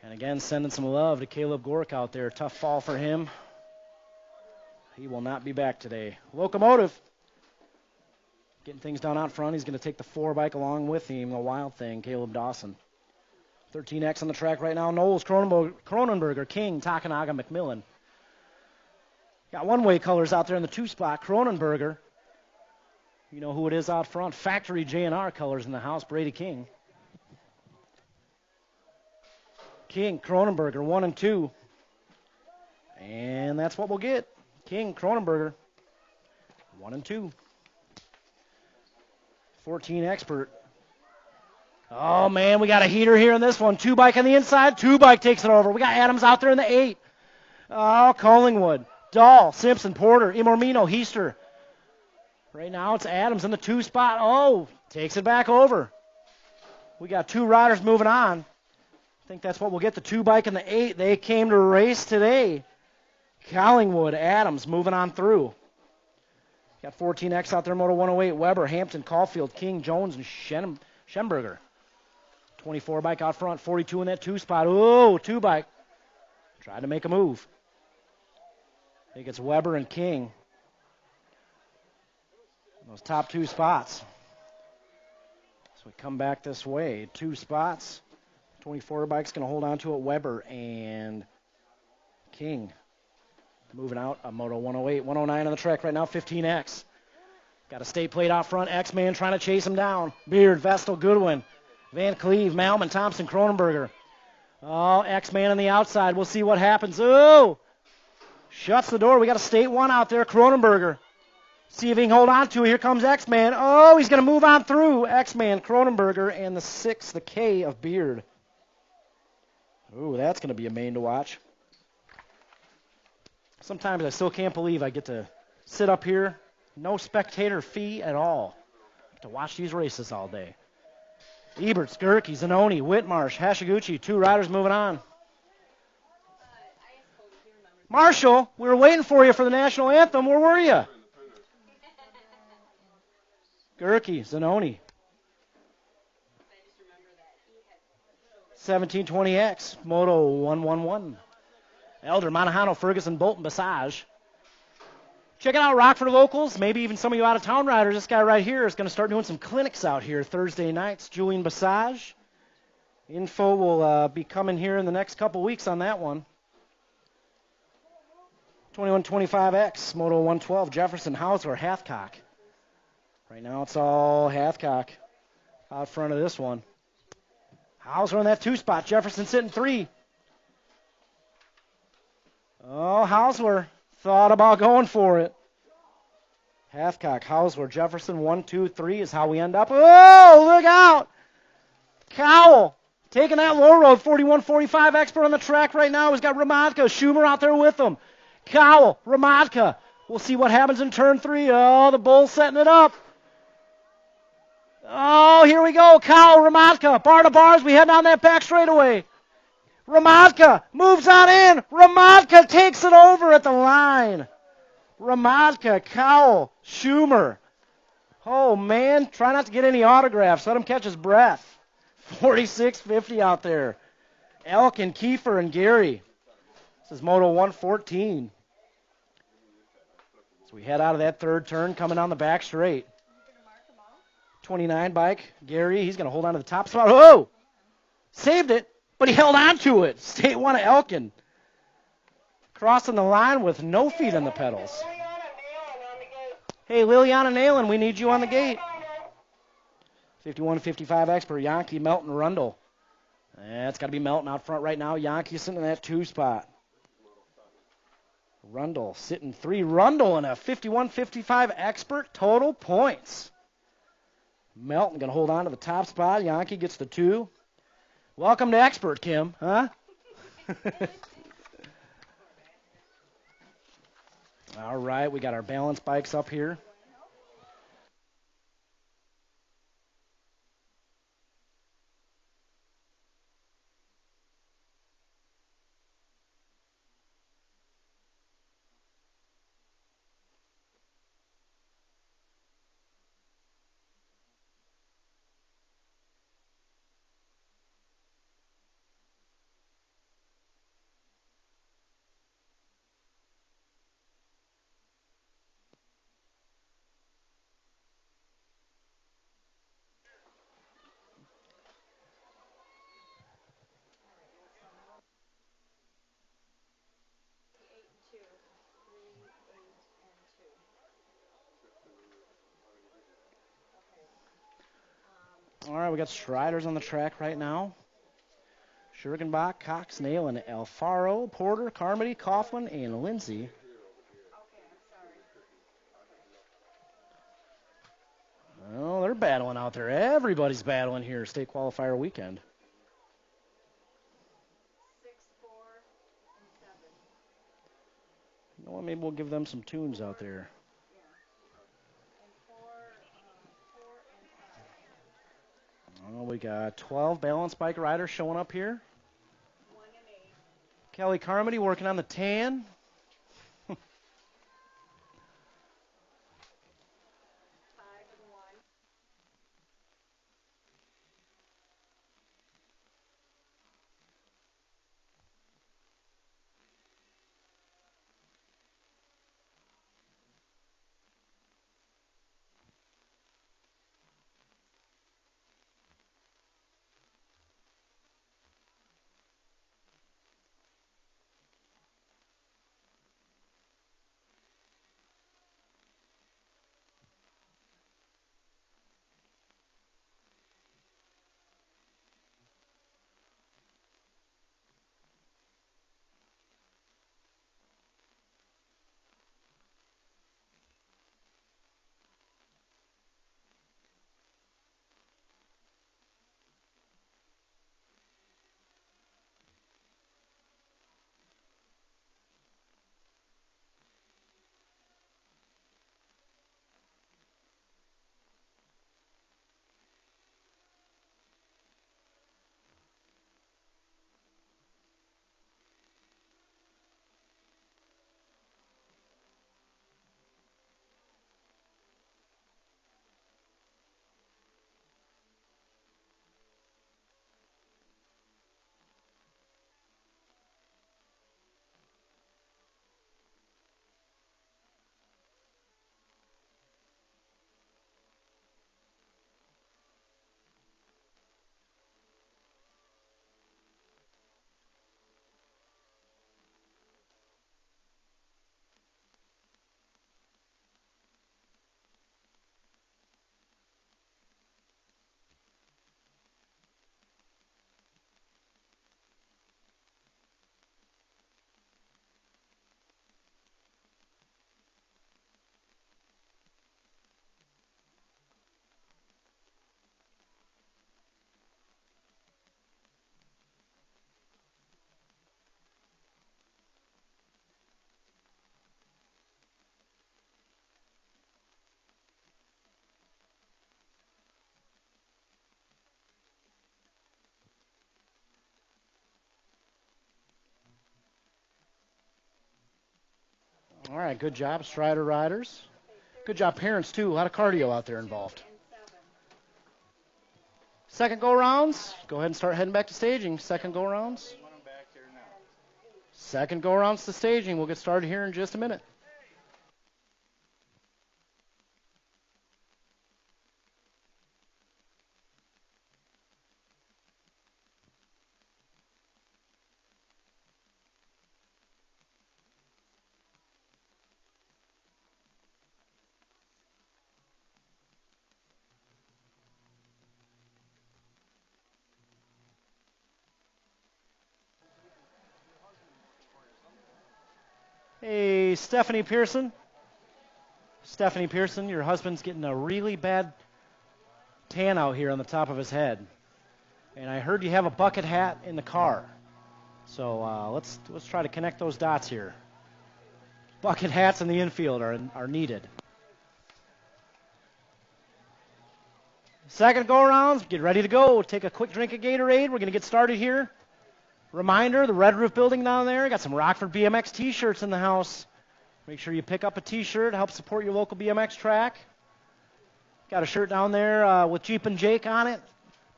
And again, sending some love to Caleb Gork out there. Tough fall for him. He will not be back today. Locomotive. Getting things done out front. He's going to take the 4 bike along with him. The wild thing, Caleb Dawson. 13X on the track right now. Knowles, Cronenberger, King, Takanaga, McMillan. Got one-way colors out there in the 2 spot. Cronenberger. You know who it is out front. Factory J&R colors in the house. Brady King. King, Cronenberger, 1 and 2. And that's what we'll get. King, Cronenberger, 1 and 2. 14 expert. Oh, man, we got a heater here in this one. 2 bike on the inside. 2 bike takes it over. We got Adams out there in the 8. Oh, Collingwood, Dahl, Simpson, Porter, Imormino, Heister. Right now it's Adams in the 2 spot. Oh, takes it back over. We got 2 riders moving on. I think that's what we'll get. The 2 bike and the 8. They came to race today. Collingwood, Adams moving on through. Got 14X out there, Moto 108. Weber, Hampton, Caulfield, King, Jones, and Schemberger. 24 bike out front. 42 in that 2 spot. Oh, 2 bike. Tried to make a move. I think it's Weber and King. Those top 2 spots. So we come back this way. 2 spots. 24 bike's going to hold on to it. Weber and King. Moving out a Moto 108. 109 on the track right now. 15X. Got a state plate out front. X-Man trying to chase him down. Beard, Vestal, Goodwin, Van Cleve, Malman, Thompson, Cronenberger. Oh, X-Man on the outside. We'll see what happens. Oh! Shuts the door. We got a state one out there. Cronenberger. See if he can hold on to it. Here comes X-Man. Oh, he's going to move on through. X-Man, Cronenberger, and the 6, the K of Beard. Ooh, that's going to be a main to watch. Sometimes I still can't believe I get to sit up here, no spectator fee at all, to watch these races all day. Eberts, Gerke, Zanoni, Whitmarsh, Hashiguchi, 2 riders moving on. Marshall, we were waiting for you for the national anthem. Where were you? Gerke, Zanoni. 1720X, Moto 111. Elder, Monahano, Ferguson, Bolton, Basage. Checking out Rockford locals, maybe even some of you out-of-town riders. This guy right here is going to start doing some clinics out here Thursday nights. Julian Basage. Info will be coming here in the next couple weeks on that one. 2125X, Moto 112, Jefferson, Hausler, Hathcock. Right now it's all Hathcock out front of this one. Hausler in that 2 spot. Jefferson sitting 3. Oh, Hausler thought about going for it. Hathcock, Hausler, Jefferson, 1, 2, 3 is how we end up. Oh, look out! Cowell taking that low road. 41-45 expert on the track right now. He's got Ramadka, Schumer out there with him. Cowell, Ramadka. We'll see what happens in turn 3. Oh, the bull setting it up. Oh, here we go. Cowell, Ramadka. Bar to bars. We head down that back straightaway. Ramadka moves on in. Ramadka takes it over at the line. Ramadka, Cowell, Schumer. Oh, man. Try not to get any autographs. Let him catch his breath. 46-50 out there. Elkin, Kiefer, and Gary. This is Moto 114. So we head out of that 3rd turn, coming down the back straight. 29 bike, Gary, he's going to hold on to the top spot. Oh! Saved it, but he held on to it. State 1 of Elkin. Crossing the line with no feet on the pedals. Hey, Liliana Nalen, we need you on the gate. 51-55 expert, Yankee, Melton, Rundle. It's got to be Melton out front right now. Yankee sitting in that 2 spot. Rundle sitting 3. Rundle in a 51-55 expert total points. Melton going to hold on to the top spot. Yankee gets the 2. Welcome to expert, Kim, huh? All right, we got our balance bikes up here. All right, we got Striders on the track right now. Schurgenbach, Cox, Nalen, Alfaro, Porter, Carmody, Coughlin, and Lindsay. Oh, they're battling out there. Everybody's battling here, state qualifier weekend. 6, 4, and 7. You know what? Maybe we'll give them some tunes out there. Yeah. And 4, 4 and 5. Oh, we got 12 balance bike riders showing up here. 1 and 8. Kelly Carmody working on the tan. 5 and 1. All right, good job, Strider riders. Good job, parents, too. A lot of cardio out there involved. Second go-rounds. Go ahead and start heading back to staging. Second go-rounds. Second go-rounds to staging. We'll get started here in just a minute. Hey, Stephanie Pearson. Stephanie Pearson, your husband's getting a really bad tan out here on the top of his head. And I heard you have a bucket hat in the car. So let's try to connect those dots here. Bucket hats in the infield are needed. Second go-arounds, get ready to go. Take a quick drink of Gatorade. We're going to get started here. Reminder, the Red Roof building down there, got some Rockford BMX t-shirts in the house. Make sure you pick up a t-shirt, help support your local BMX track. Got a shirt down there with Jeep and Jake on it.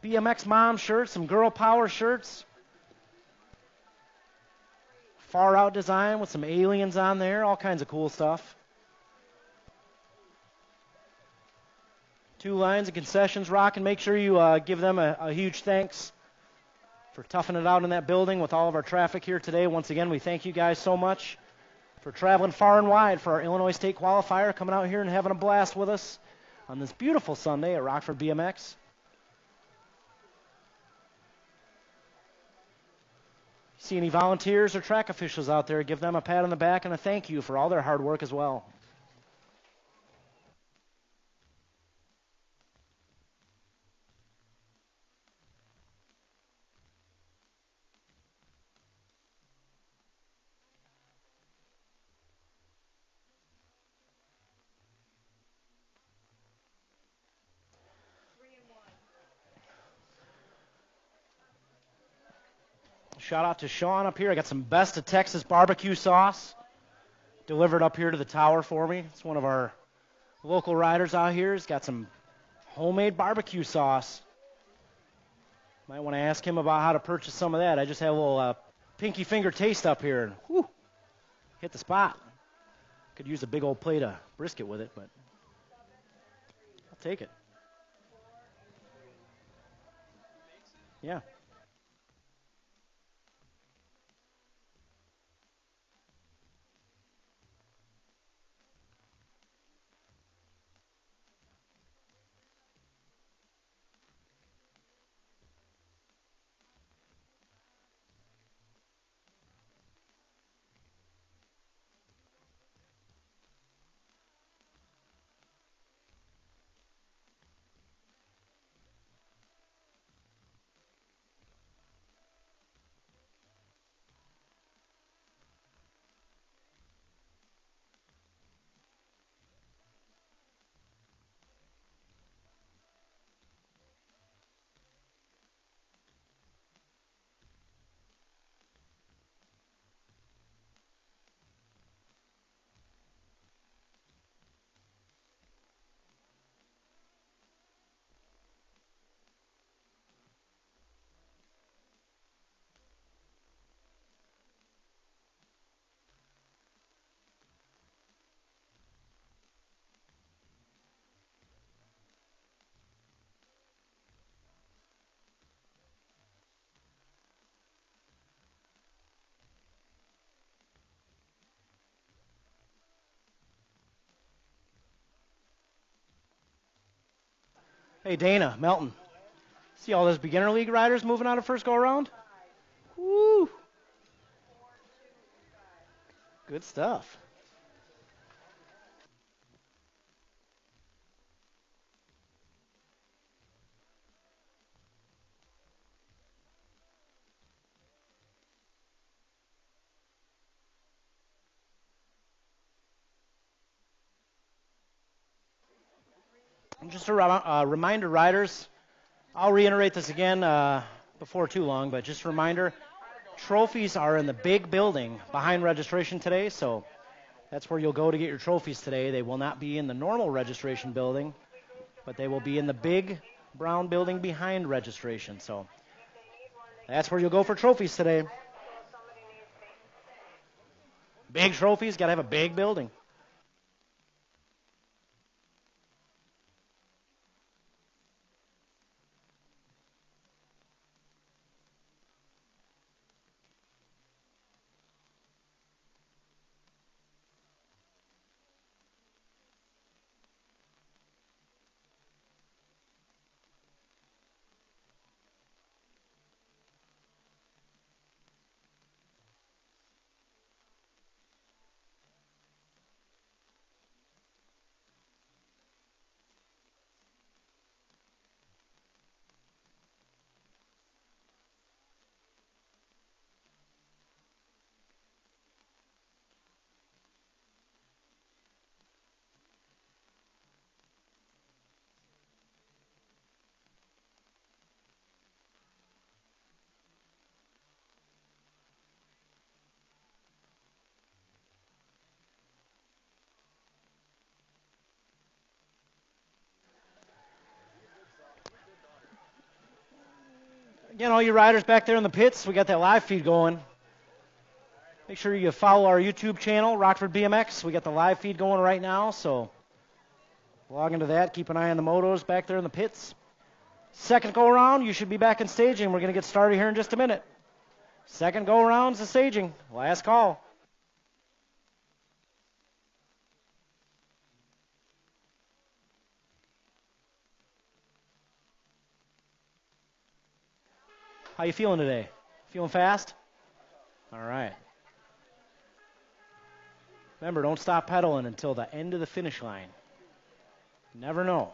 BMX mom shirts, some girl power shirts. Far out design with some aliens on there, all kinds of cool stuff. 2 lines of concessions rocking. Make sure you give them a huge thanks for toughing it out in that building with all of our traffic here today. Once again, we thank you guys so much for traveling far and wide for our Illinois State qualifier, coming out here and having a blast with us on this beautiful Sunday at Rockford BMX. See any volunteers or track officials out there, give them a pat on the back and a thank you for all their hard work as well. Shout out to Sean up here. I got some Best of Texas barbecue sauce delivered up here to the tower for me. It's one of our local riders out here. He's got some homemade barbecue sauce. Might want to ask him about how to purchase some of that. I just had a little pinky finger taste up here. And, whew, hit the spot. Could use a big old plate of brisket with it, but I'll take it. Yeah. Hey, Dana, Melton. See all those beginner league riders moving out of first go around? Woo! Good stuff. And just a reminder, riders, I'll reiterate this again before too long, but just a reminder, trophies are in the big building behind registration today, so That's where you'll go to get your trophies today. They will not be in the normal registration building, but they will be in the big brown building behind registration. So that's where you'll go for trophies today. Big trophies, got to have a big building. Again, all you riders back there in the pits, we got that live feed going. Make sure you follow our YouTube channel, Rockford BMX. We got the live feed going right now, so log into that. Keep an eye on the motos back there in the pits. Second go around, you should be back in staging. We're going to get started here in just a minute. Second go around's the staging. Last call. How you feeling today? Feeling fast? All right. Remember, don't stop pedaling until the end of the finish line. Never know.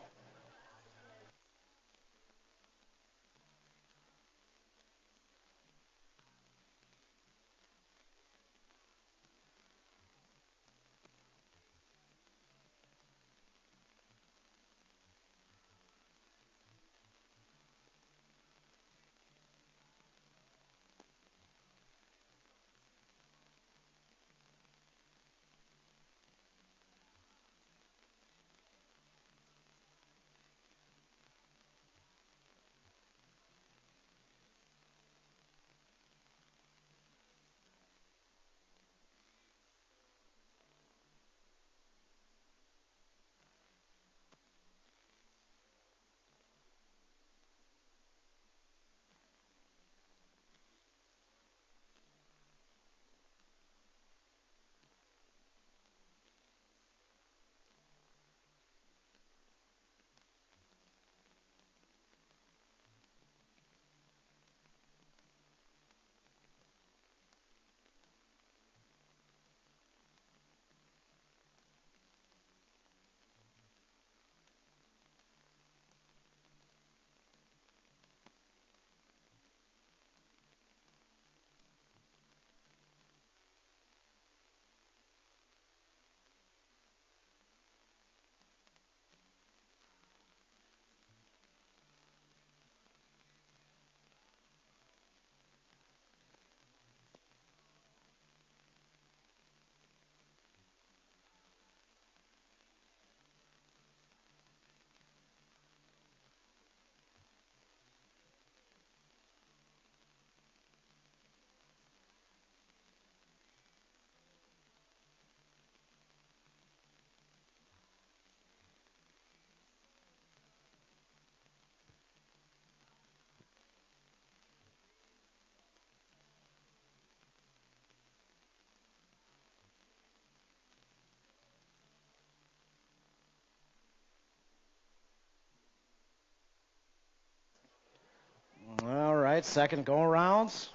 All right, second go arounds.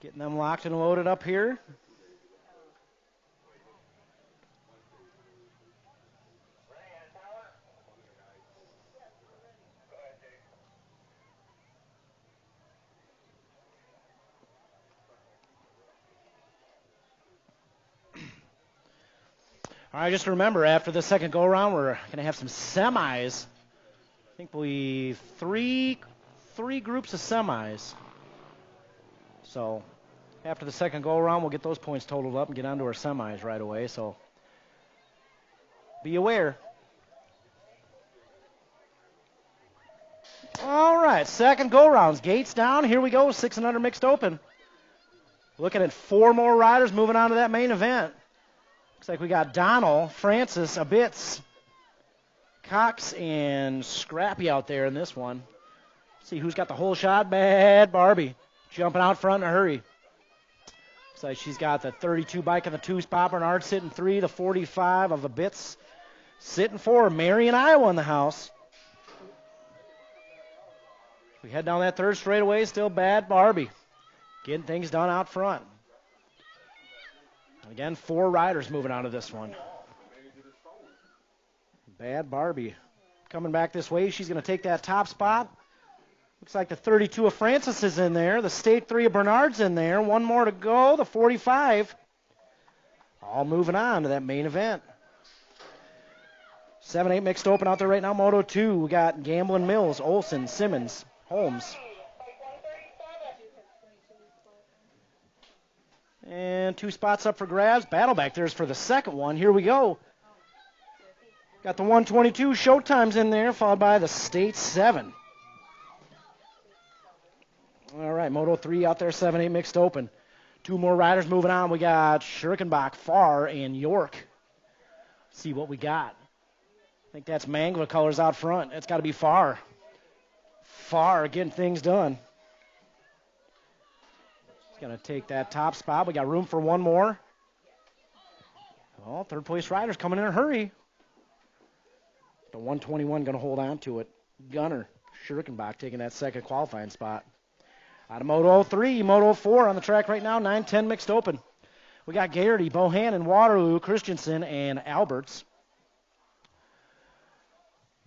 Getting them locked and loaded up here. All right, just remember, after the second go-around, we're going to have some semis. I think we three groups of semis. So after the second go-around, we'll get those points totaled up and get on to our semis right away. So be aware. All right, second go-rounds. Gates down. Here we go, 6 and under mixed open. Looking at 4 more riders moving on to that main event. Looks like we got Donald, Francis, Abitz, Cox, and Scrappy out there in this one. See who's got the whole shot. Bad Barbie jumping out front in a hurry. Looks like she's got the 32 bike in the 2 spot. Bernard sitting 3, the 45 of Abitz sitting 4. Marion, Iowa in the house. We head down that third straightaway, still Bad Barbie. Getting things done out front. And again, 4 riders moving out of this one. Bad Barbie coming back this way. She's going to take that top spot. Looks like the 32 of Francis is in there. The State 3 of Bernard's in there. 1 more to go. The 45. All moving on to that main event. 7-8 mixed open out there right now. Moto 2. We got Gamblin, Mills, Olson, Simmons, Holmes. And 2 spots up for grabs. Battle back there's for the second one. Here we go. Got the 122 Showtime's in there, followed by the State 7. All right, Moto 3 out there, 7-8 mixed open. 2 more riders moving on. We got Schirkenbach, Farr, and York. See what we got. I think that's Mangler colors out front. It's got to be Farr. Farr getting things done. He's going to take that top spot. We got room for 1 more. Oh, third place riders coming in a hurry. The 121 going to hold on to it. Gunner Schirkenbach taking that second qualifying spot. Out of Moto 3, Moto 4 on the track right now, 9-10 mixed open. We got Garrity, Bohannon, Waterloo, Christensen, and Alberts.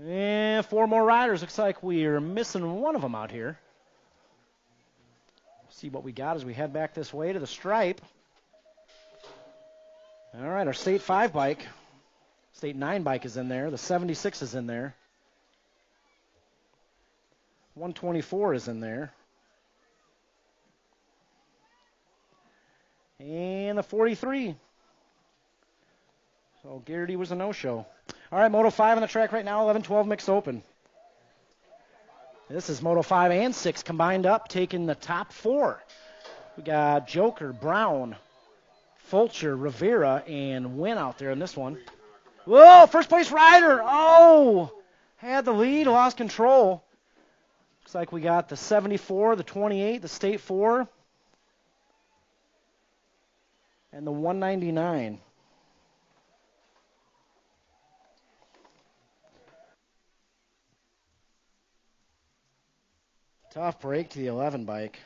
And 4 more riders. Looks like we're missing one of them out here. See what we got as we head back this way to the stripe. All right, our State 5 bike. State 9 bike is in there. The 76 is in there. 124 is in there. And the 43. So Garrity was a no-show. All right, Moto 5 on the track right now, 11-12 mixed open. This is Moto 5 and 6 combined up, taking the top 4. We got Joker, Brown, Fulcher, Rivera, and Wynn out there in this one. Whoa, first place rider. Oh, had the lead, lost control. Looks like we got the 74, the 28, the State 4, and the 199. Tough break to the 11 bike.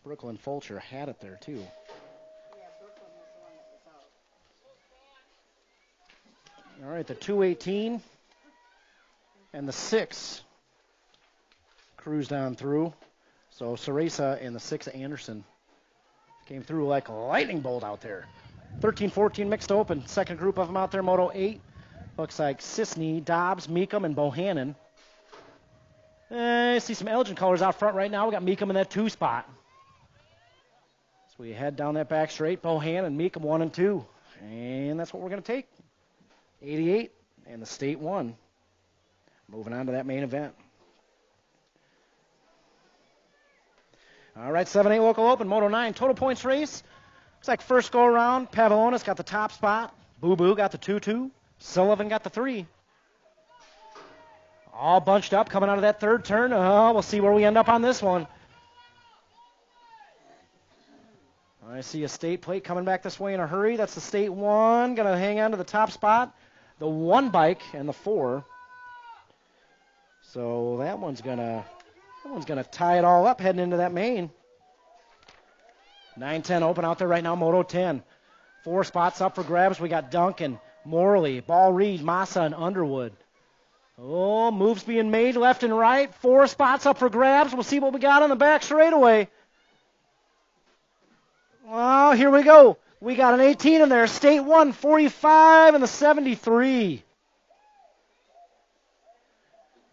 Brooklyn Fulcher had it there too. All right, the 218 and the 6 cruised on through. So Ceresa and the 6 Anderson came through like a lightning bolt out there. 13-14 mixed open. Second group of them out there, Moto 8. Looks like Sisney, Dobbs, Meekum, and Bohannon. I see some Elgin colors out front right now. We got Meekum in that 2 spot. So we head down that back straight. Bohannon, Meekum 1 and 2. And that's what we're going to take. 88 and the State 1. Moving on to that main event. All right, 7-8 local open, Moto 9. Total points race. Looks like first go around, Pavilonis got the top spot. Boo Boo got the 2-2. Sullivan got the 3. All bunched up coming out of that third turn. Oh, we'll see where we end up on this one. I see a State plate coming back this way in a hurry. That's the State 1. Going to hang on to the top spot. The 1 bike and the 4. So that one's gonna tie it all up heading into that main. 9-10 open out there right now, Moto 10. 4 spots up for grabs. We got Duncan, Morley, Ball Reed, Massa, and Underwood. Oh, moves being made left and right. 4 spots up for grabs. We'll see what we got on the back straightaway. Well, here we go. We got an 18 in there. State 1, 45, and the 73.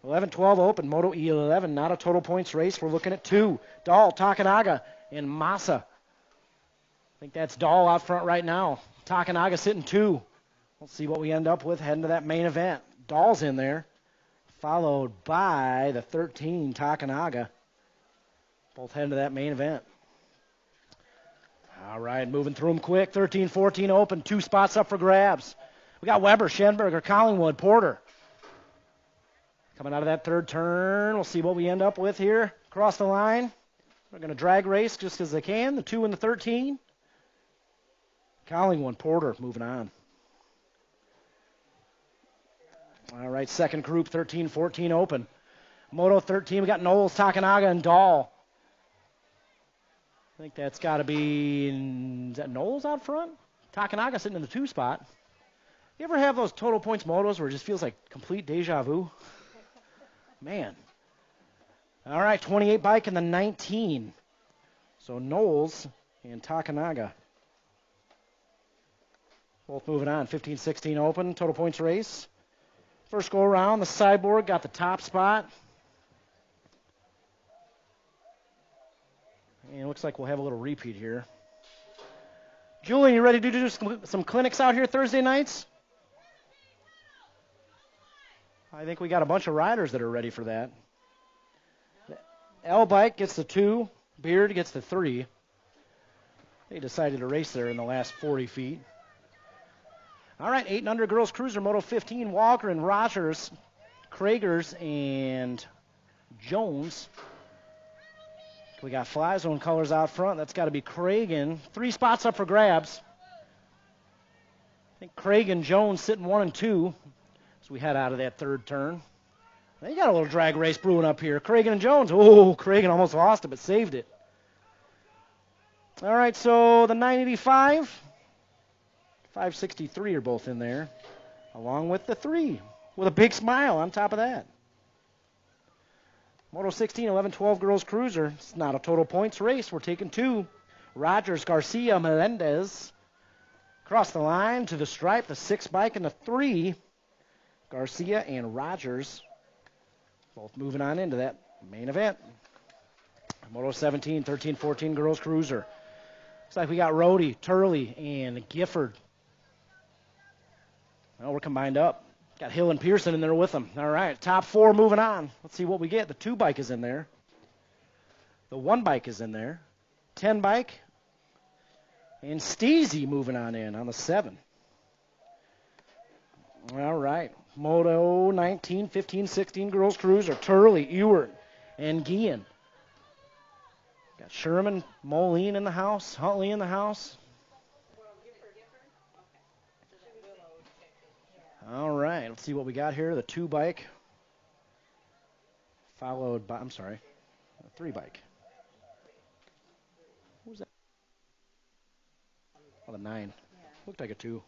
11-12 open. Moto 11, not a total points race. We're looking at 2. Dahl, Takanaga, and Massa. think that's Dahl out front right now. Takanaga sitting 2. We'll see what we end up with heading to that main event. Dahl's in there, followed by the 13, Takanaga. Both heading to that main event. All right, moving through them quick. 13-14 open. 2 spots up for grabs. We got Weber, Schenberger, Collingwood, Porter. Coming out of that third turn, we'll see what we end up with here. Across the line. We're going to drag race just as they can. The 2 and the 13. Collingwood, Porter moving on. All right, second group, 13-14 open. Moto 13, we got Knowles, Takanaga, and Dahl. I think that's got to be, is that Knowles out front? Takanaga sitting in the 2 spot. You ever have those total points motos where it just feels like complete deja vu? Man. All right, 28 bike and the 19. So Knowles and Takanaga. Both moving on. 15-16 open, total points race. First go around, the Cyborg got the top spot. And it looks like we'll have a little repeat here. Julian, you ready to do some clinics out here Thursday nights? I think we got a bunch of riders that are ready for that. L-Bike gets the 2. Beard gets the 3. They decided to race there in the last 40 feet. All right, 8 and under girls cruiser, Moto 15, Walker and Rogers, Kragers and Jones. We got Fly Zone colors out front. That's got to be Cragen. 3 spots up for grabs. I think Cragen, Jones sitting 1 and 2 as we head out of that third turn. They got a little drag race brewing up here. Cragen and Jones. Oh, Cragen almost lost it, but saved it. All right, so the 985, 563 are both in there, along with the 3, with a big smile on top of that. Moto 16, 11, 12 girls cruiser. It's not a total points race. We're taking 2. Rogers, Garcia, Melendez. Across the line to the stripe, the 6 bike and the 3. Garcia and Rogers. Both moving on into that main event. Moto 17, 13, 14 girls cruiser. Looks like we got Rhodey, Turley, and Gifford. Well, we're combined up. Got Hill and Pearson in there with them. All right, top 4 moving on. Let's see what we get. The 2 bike is in there. The 1 bike is in there. 10 bike. And Steezy moving on in on the 7. All right. Moto 19, 15, 16 girls cruiser. Turley, Ewart, and Guillen. Got Sherman, Moline in the house. Huntley in the house. All right, let's see what we got here. The 2 bike, followed by, I'm sorry, the 3 bike. What was that? Oh, the 9. Looked like a 2.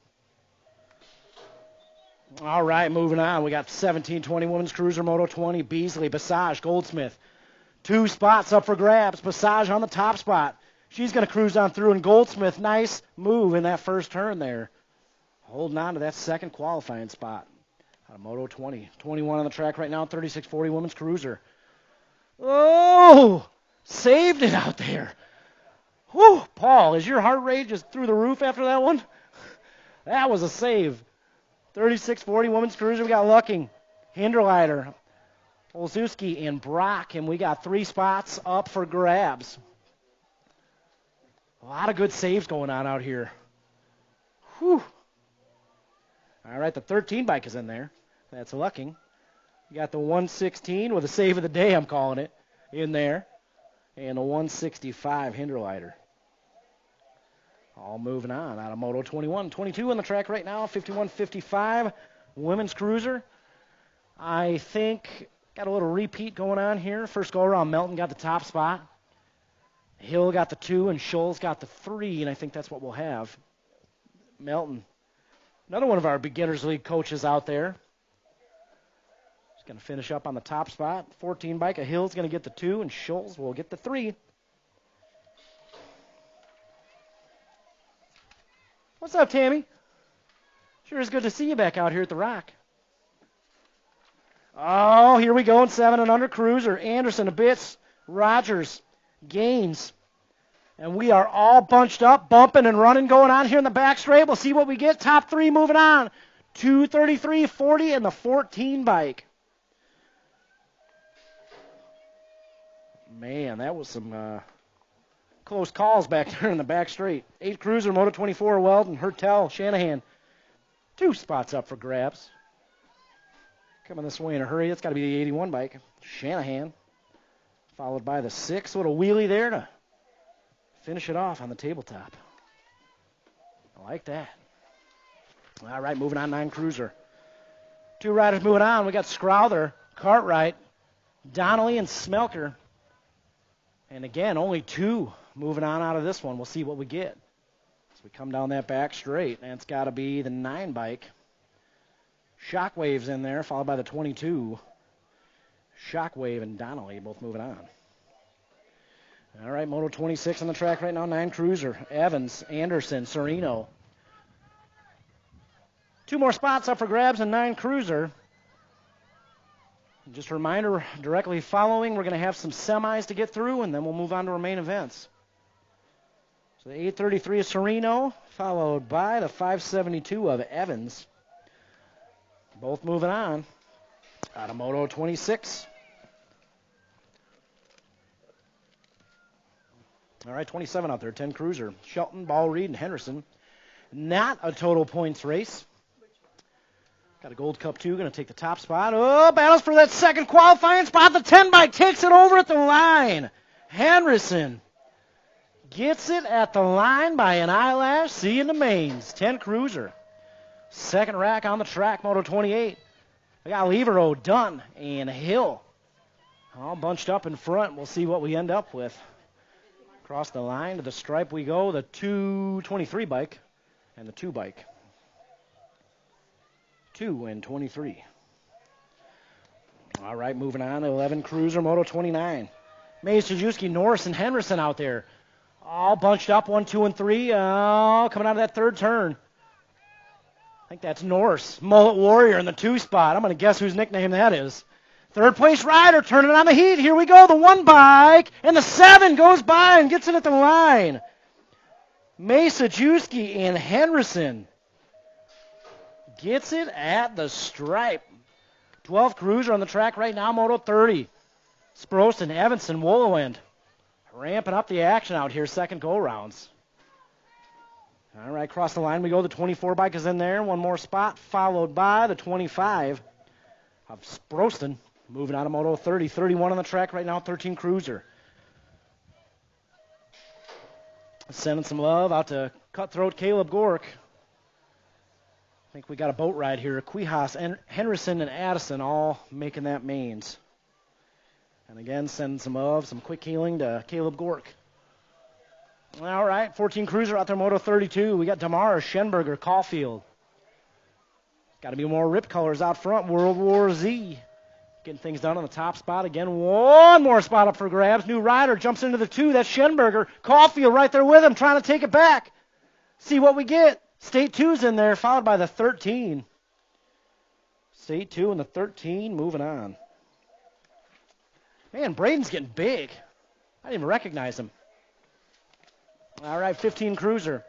All right, moving on. We got 17-20 women's cruiser, Moto 20, Beasley, Basage, Goldsmith. 2 spots up for grabs. Basage on the top spot. She's going to cruise on through, and Goldsmith, nice move in that first turn there. Holding on to that second qualifying spot out of Moto 20. 21 on the track right now, 36-40 women's cruiser. Oh, saved it out there. Whew, Paul, is your heart rate just through the roof after that one? That was a save. 36-40 women's cruiser. We got Lucking, Hinderleiter, Olszewski, and Brock, and we got 3 spots up for grabs. A lot of good saves going on out here. Whew. All right, the 13 bike is in there. That's Lucking. You got the 116 with a save of the day, I'm calling it, in there. And the 165 Hinderleiter. All moving on out of Moto 21. 22 on the track right now, 51-55 women's cruiser. I think got a little repeat going on here. First go around, Melton got the top spot. Hill got the 2, and Scholes got the 3, and I think that's what we'll have. Melton. Another one of our beginners league coaches out there. He's going to finish up on the top spot. 14 bike. A Hill's going to get the 2, and Scholes will get the 3. What's up, Tammy? Sure is good to see you back out here at the Rock. Oh, here we go in 7 and under cruiser. Anderson, Abitz, Rogers, Gaines, And we are all bunched up, bumping and running going on here in the back straight. We'll see what we get. Top three moving on. 233, 40, and the 14 bike. Man, that was some close calls back there in the back straight. 8 Cruiser, Moto 24, Weldon, Hertel, Shanahan. 2 spots up for grabs. Coming this way in a hurry. It's got to be the 81 bike. Shanahan. Followed by the 6. Little wheelie there to finish it off on the tabletop. I like that. All right, moving on, 9 Cruiser. 2 riders moving on. We got Scrowther, Cartwright, Donnelly, and Smelker. And again, only 2 moving on out of this one. We'll see what we get. So we come down that back straight, and it's got to be the 9 bike. Shockwave's in there, followed by the 22. Shockwave and Donnelly both moving on. All right, Moto 26 on the track right now, 9 Cruiser. Evans, Anderson, Sereno. 2 more spots up for grabs in 9 Cruiser. Just a reminder, directly following, we're going to have some semis to get through, and then we'll move on to our main events. So the 833 is Sereno, followed by the 572 of Evans. Both moving on out of Moto 26. All right, 27 out there, 10 Cruiser. Shelton, Ball, Reed, and Henderson. Not a total points race. Got a Gold Cup 2, going to take the top spot. Oh, battles for that second qualifying spot. The 10 bike takes it over at the line. Henderson gets it at the line by an eyelash. See you in the mains. 10 Cruiser. Second rack on the track, Moto 28. We got Levero, Dunn, and Hill. All bunched up in front. We'll see what we end up with. Across the line to the stripe we go, the 223 bike and the 2 bike. 2 and 23. All right, moving on to 11 Cruiser, Moto 29. Mays, Sajewski, Norris, and Henderson out there. All bunched up, 1, 2, and 3. Oh, coming out of that third turn. I think that's Norris. Mullet Warrior in the 2 spot. I'm going to guess whose nickname that is. Third place rider turning on the heat. Here we go. The 1 bike. And the 7 goes by and gets it at the line. Sajewski and Henderson gets it at the stripe. 12 Cruiser on the track right now, Moto 30. Sproston, Evanson, Woolowend. Ramping up the action out here, second go-rounds. All right, across the line we go. The 24 bike is in there. 1 more spot, followed by the 25 of Sproston. Moving on to Moto 30. 31 on the track right now, 13 Cruiser. Sending some love out to Cutthroat Caleb Gork. I think we got a boat ride here. Quijas, and Henderson, and Addison all making that mains. And again, sending some love, some quick healing to Caleb Gork. All right, 14 Cruiser out there, Moto 32. We got Damar, Schenberger, Caulfield. Got to be more rip colors out front. World War Z. Getting things done on the top spot. Again, 1 more spot up for grabs. New rider jumps into the 2. That's Schenberger. Caulfield right there with him, trying to take it back. See what we get. State 2's in there, followed by the 13. State 2 and the 13 moving on. Man, Braden's getting big. I didn't even recognize him. All right, 15 Cruiser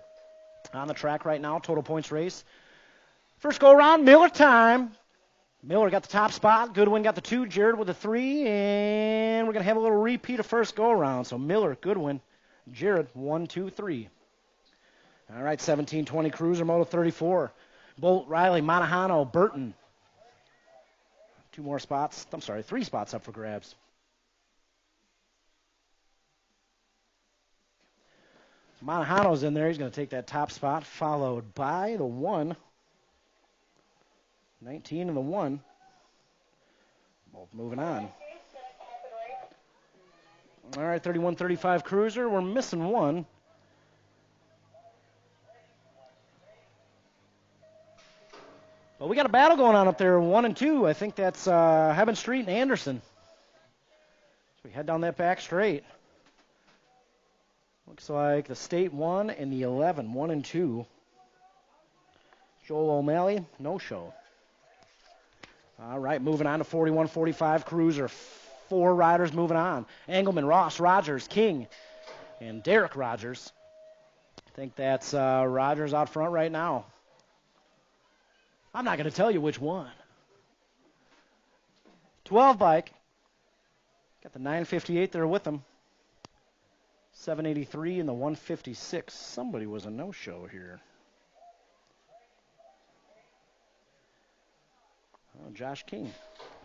on the track right now, total points race. First go around, Miller time. Miller got the top spot. Goodwin got the 2. Jared with the 3. And we're going to have a little repeat of first go around. So Miller, Goodwin, Jared, 1, 2, 3. All right, 17-20 Cruiser, Moto 34. Bolt, Riley, Monahano, Burton. 2 more spots. I'm sorry, 3 spots up for grabs. Monahano's in there. He's going to take that top spot, followed by the 1. 19 and the 1. Both moving on. All right, 31-35 Cruiser. We're missing 1. But we got a battle going on up there, 1 and 2. I think that's Heaven Street and Anderson. So we head down that back straight. Looks like the State 1 and the 11, 1 and 2. Joel O'Malley, no show. All right, moving on to 41-45 Cruiser. 4 riders moving on. Engelman, Ross, Rogers, King, and Derek Rogers. I think that's Rogers out front right now. I'm not going to tell you which one. 12 bike. Got the 958 there with them. 783 and the 156. Somebody was a no-show here. Oh, Josh King.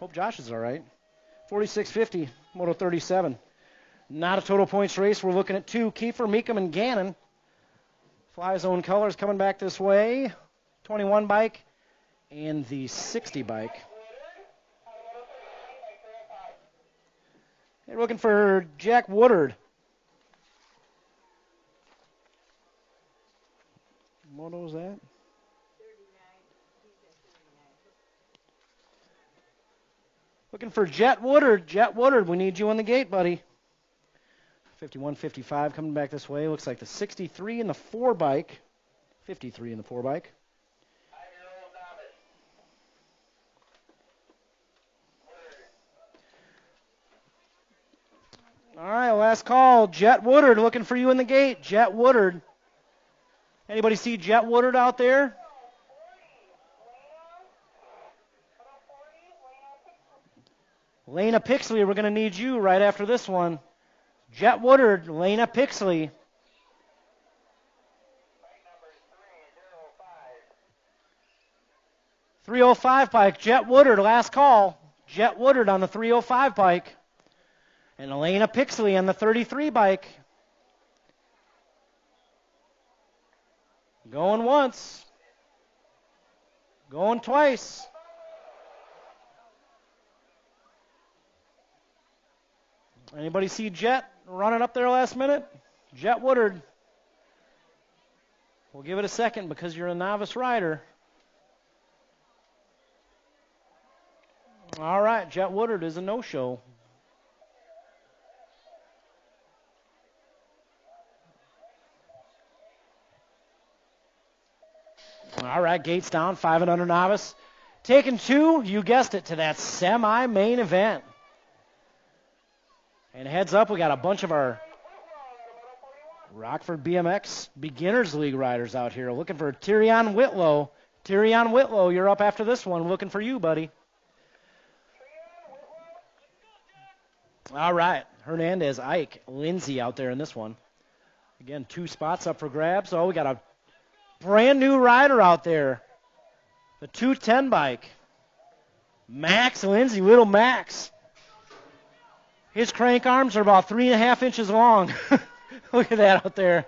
Hope Josh is all right. 4650, Moto 37. Not a total points race. We're looking at two. Kiefer, Meekum, and Gannon. Fly Zone colors coming back this way. 21 bike and the 60 bike. They're looking for Jack Woodard. What was that? 39. He's at 39. Looking for Jet Woodard. Jet Woodard, we need you on the gate, buddy. 51-55 coming back this way. Looks like the 63 and the 4 bike. 53 and the 4 bike. All right, last call. Jet Woodard looking for you in the gate. Jet Woodard. Anybody see Jet Woodard out there? Lena Pixley, we're going to need you right after this one. Jet Woodard, Lena Pixley. .305 bike, Jet Woodard, last call. Jet Woodard on the 305 bike. And Elena Pixley on the 33 bike. Going once. Going twice. Anybody see Jet running up there last minute? Jet Woodard. We'll give it a second because you're a novice rider. All right, Jet Woodard is a no-show. All right, gates down, 5 and under novice. Taking two, you guessed it, to that semi-main event. And heads up, we got a bunch of our Rockford BMX Beginners League riders out here looking for Tyrion Whitlow. Tyrion Whitlow, you're up after this one. Looking for you, buddy. All right, Hernandez, Ike, Lindsay out there in this one. Again, 2 spots up for grabs. Oh, we got a brand new rider out there. The 210 bike. Max Lindsay, little Max. His crank arms are about 3.5 inches long. Look at that out there.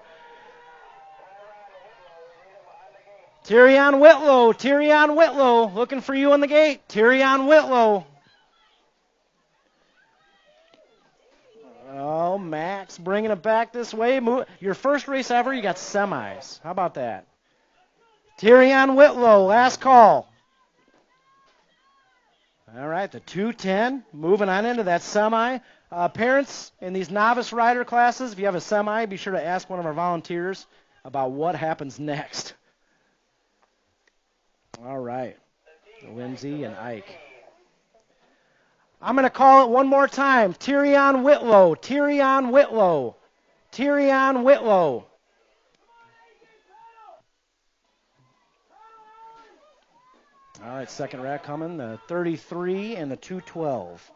Tyrion Whitlow, looking for you on the gate. Tyrion Whitlow. Oh, Max bringing it back this way. Your first race ever, you got semis. How about that? Tyrion Whitlow, last call. All right, the 210, moving on into that semi. Parents in these novice rider classes, if you have a semi, be sure to ask one of our volunteers about what happens next. All right, Lindsay and Ike. I'm going to call it one more time. Tyrion Whitlow. All right, second rack coming, the 33 and the 212.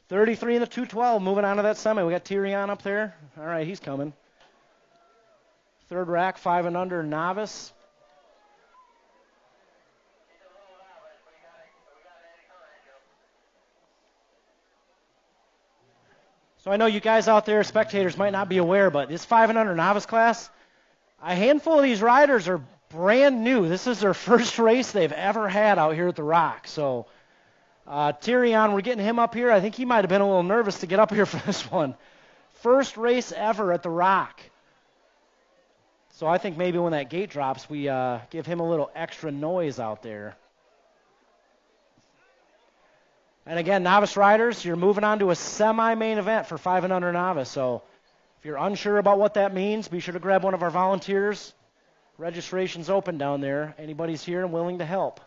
33 and the 212 moving on to that semi. We got Tyrion up there. All right, he's coming. Third rack, 5 and under, novice. So I know you guys out there, spectators, might not be aware, but this 5 and under novice class, a handful of these riders are brand new. This is their first race they've ever had out here at the Rock. So Tyrion, we're getting him up here. I think he might have been a little nervous to get up here for this one. First race ever at the Rock. So I think maybe when that gate drops, we give him a little extra noise out there. And again, novice riders, you're moving on to a semi-main event for 5 and under novice. So if you're unsure about what that means, be sure to grab one of our volunteers. Registration's open down there. Anybody's here and willing to help.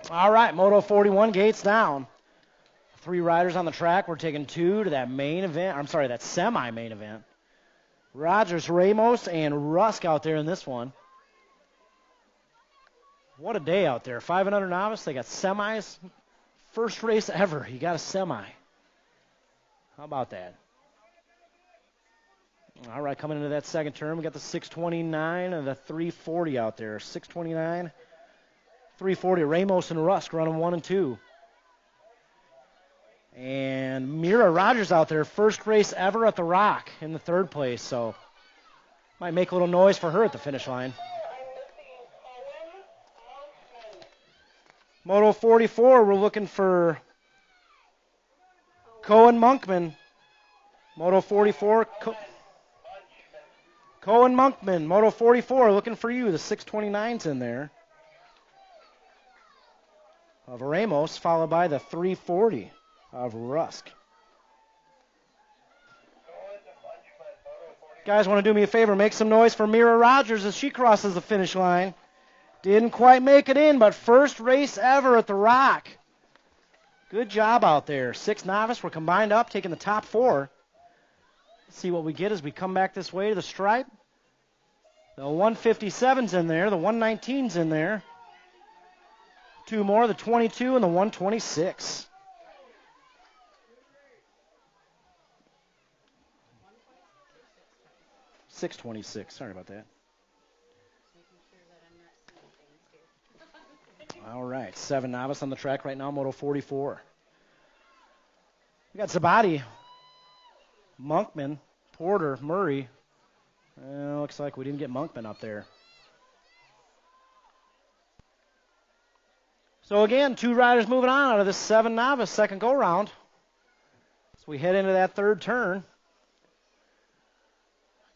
All right, Moto 41 gates down. 3 riders on the track. We're taking 2 to that main event. I'm sorry, that semi-main event. Rogers, Ramos, and Rusk out there in this one. What a day out there. 500 novice. They got semis. First race ever. You got a semi. How about that? All right, coming into that second turn, we got the 629 and the 340 out there. 629, 340. Ramos and Rusk running 1 and 2. And Mira Rogers out there, first race ever at the Rock in the 3rd place. So might make a little noise for her at the finish line. Moto 44, we're looking for Cohen Monkman. Moto 44, Cohen Monkman. Moto 44, looking for you. The 629's in there. Of Ramos, followed by the 340 of Rusk. Guys, want to do me a favor? Make some noise for Mira Rogers as she crosses the finish line. Didn't quite make it in, but first race ever at the Rock. Good job out there. 6 novice. We're combined up, taking the top 4. Let's see what we get as we come back this way to the stripe. The 157's in there. The 119's in there. 2 more, the 22 and the 126. $6.26. Sorry about that. All right, 7 novice on the track right now, Moto 44. We got Zabadi, Monkman, Porter, Murray. Looks like we didn't get Monkman up there. So again, 2 riders moving on out of this 7 novice second go round. So we head into that 3rd turn.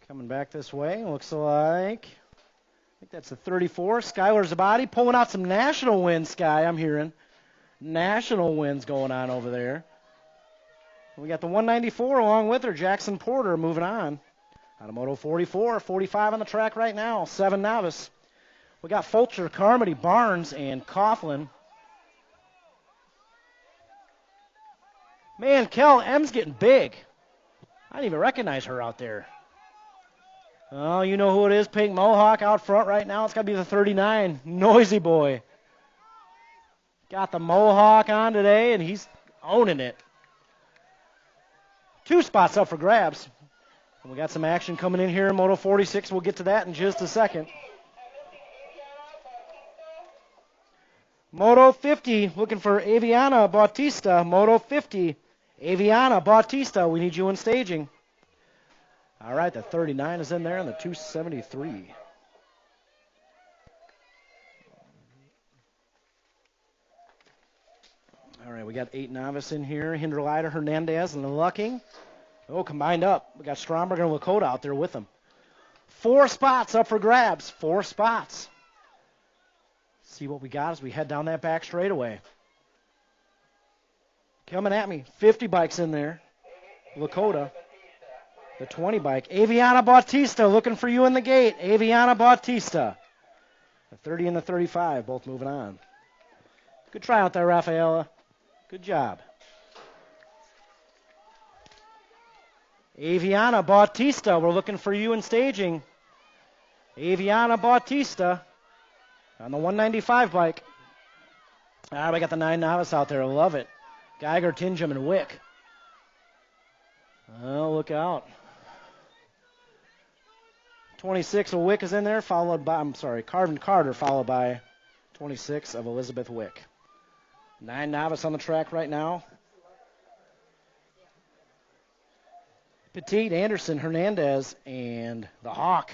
Coming back this way, looks like, I think that's the 34. Skylar Zabadi pulling out some national wins, Sky, I'm hearing. National wins going on over there. We got the 194 along with her, Jackson Porter, moving on. Out of Moto 44, 45 on the track right now, 7 novice. We got Fulcher, Carmody, Barnes, and Coughlin. Man, Kel M's getting big. I didn't even recognize her out there. Oh, you know who it is, Pink Mohawk out front right now. It's got to be the 39, Noisy Boy. Got the Mohawk on today, and he's owning it. 2 spots up for grabs. And we got some action coming in here in Moto 46. We'll get to that in just a second. Moto 50, looking for Aviana Bautista. Moto 50, Aviana Bautista. We need you in staging. All right, the 39 is in there and the 273. All right, we got 8 novice in here. Hinderleiter, Hernandez, and Lucking. Oh, combined up. We got Stromberg and Lakota out there with them. 4 spots up for grabs. 4 spots. See what we got as we head down that back straightaway. Coming at me. 50 bikes in there. Lakota. The 20 bike. Aviana Bautista looking for you in the gate. Aviana Bautista. The 30 and the 35 both moving on. Good try out there, Rafaela. Good job. Aviana Bautista, we're looking for you in staging. Aviana Bautista on the 195 bike. All right, we got the 9 novice out there. Love it. Geiger, Tingham, and Wick. Oh, look out. 26 of Wick is in there, followed by, Carvin Carter, followed by 26 of Elizabeth Wick. 9 novice on the track right now. Petit, Anderson, Hernandez, and the Hawk.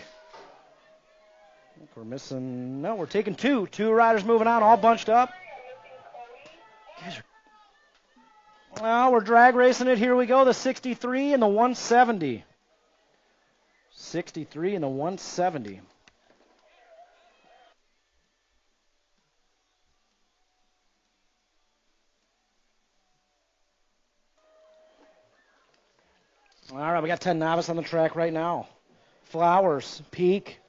I think we're missing, no, we're taking 2. 2 riders moving on, all bunched up. Well, we're drag racing it. Here we go, the 63 and the 170. 63 and the 170. All right, we got 10 novice on the track right now. Flowers, Peak,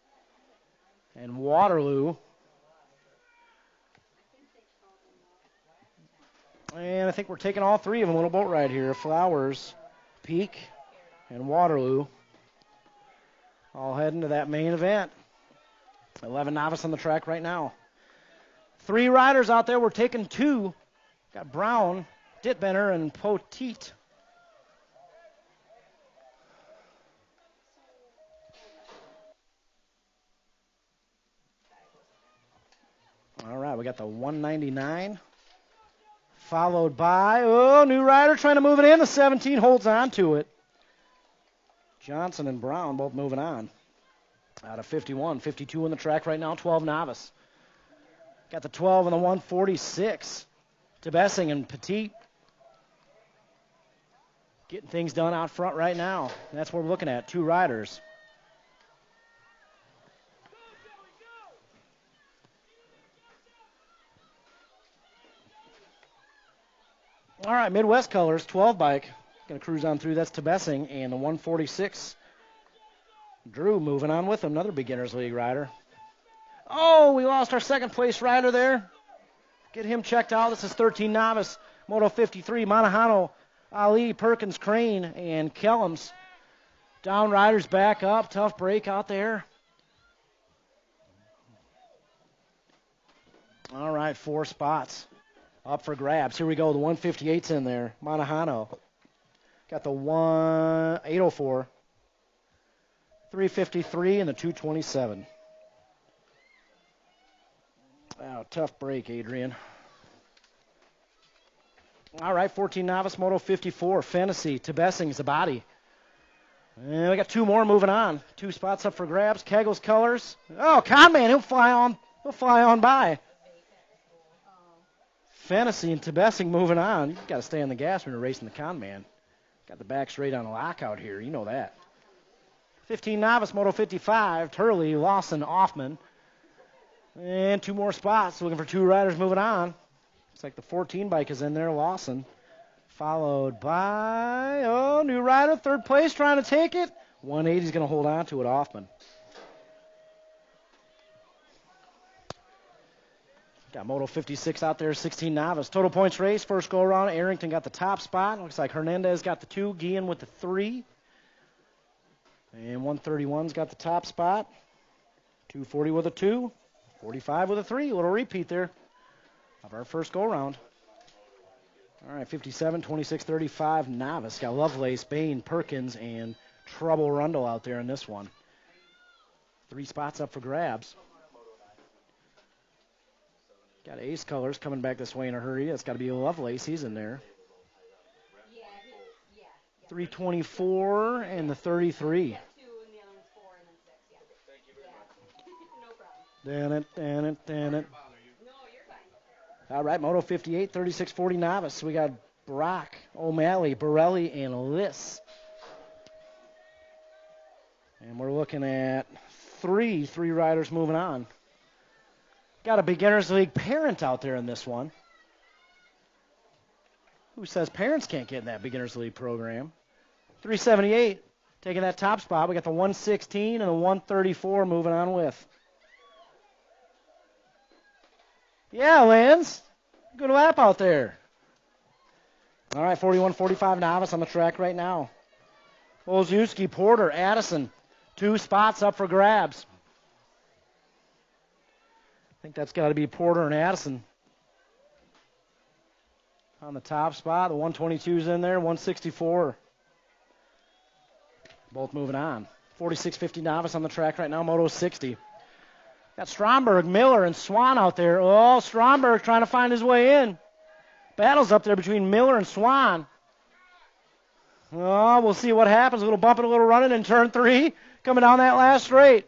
and Waterloo. And I think we're taking all three of them a little boat ride here. Flowers, Peak, and Waterloo. All heading to that main event. 11 novice on the track right now. 3 riders out there. We're taking 2. Got Brown, Ditbender, and Poteet. All right, we got the 199. Followed by, new rider trying to move it in. The 17 holds on to it. Johnson and Brown both moving on. Out of 51, 52 on the track right now, 12 novice. Got the 12 and the 146. Tebessing and Petit getting things done out front right now. That's what we're looking at, 2 riders. All right, Midwest Colors, 12 bike. Going to cruise on through. That's Tebessing and the 146. Drew moving on with him, another Beginners League rider. Oh, we lost our second place rider there. Get him checked out. This is 13 novice, Moto 53, Monahano, Ali, Perkins, Crane, and Kellums. Down riders back up. Tough break out there. All right, 4 spots up for grabs. Here we go. The 158's in there. Monahano. Got the 804. 353 and the 227. Wow, tough break, Adrian. All right, 14 novice, Moto 54, Fantasy, Tebessing, Zabati. And we got 2 more moving on. 2 spots up for grabs. Kegel's Colors. Oh, Conman, he'll fly on by. Fantasy and Tebessing moving on. You've got to stay on the gas when you're racing the Conman. Got the back straight on a lockout here. You know that. 15 novice, Moto 55, Turley, Lawson, Hoffman. And 2 more spots. Looking for 2 riders moving on. Looks like the 14 bike is in there, Lawson. Followed by, new rider, 3rd place, trying to take it. 180's going to hold on to it, Hoffman. Got Moto 56 out there, 16 novice. Total points race, first go around. Arrington got the top spot. Looks like Hernandez got the 2, Guillen with the 3. And 131's got the top spot. 240 with a 2. 45 with a 3. A little repeat there of our first go-around. All right, 57, 26, 35 novice. Got Lovelace, Bain, Perkins, and Trouble Rundle out there in this one. 3 spots up for grabs. Got Ace Colors coming back this way in a hurry. That's got to be Lovelace. He's in there. 324 and the 33. Dan it. All right, Moto 58, 3640 novice. We got Brock, O'Malley, Borelli, and Liss. And we're looking at three riders moving on. Got a Beginners League parent out there in this one. Who says parents can't get in that Beginners League program? 378, taking that top spot. We got the 116 and the 134 moving on with. Yeah, Lance. Good lap out there. All right, 41-45 novice on the track right now. Olszewski, Porter, Addison. 2 spots up for grabs. I think that's got to be Porter and Addison. On the top spot, the 122's in there, 164. Both moving on. 46-50 novice on the track right now, Moto 60. Got Stromberg, Miller, and Swan out there. Oh, Stromberg trying to find his way in. Battles up there between Miller and Swan. Oh, we'll see what happens. A little bumping, a little running in turn 3. Coming down that last straight.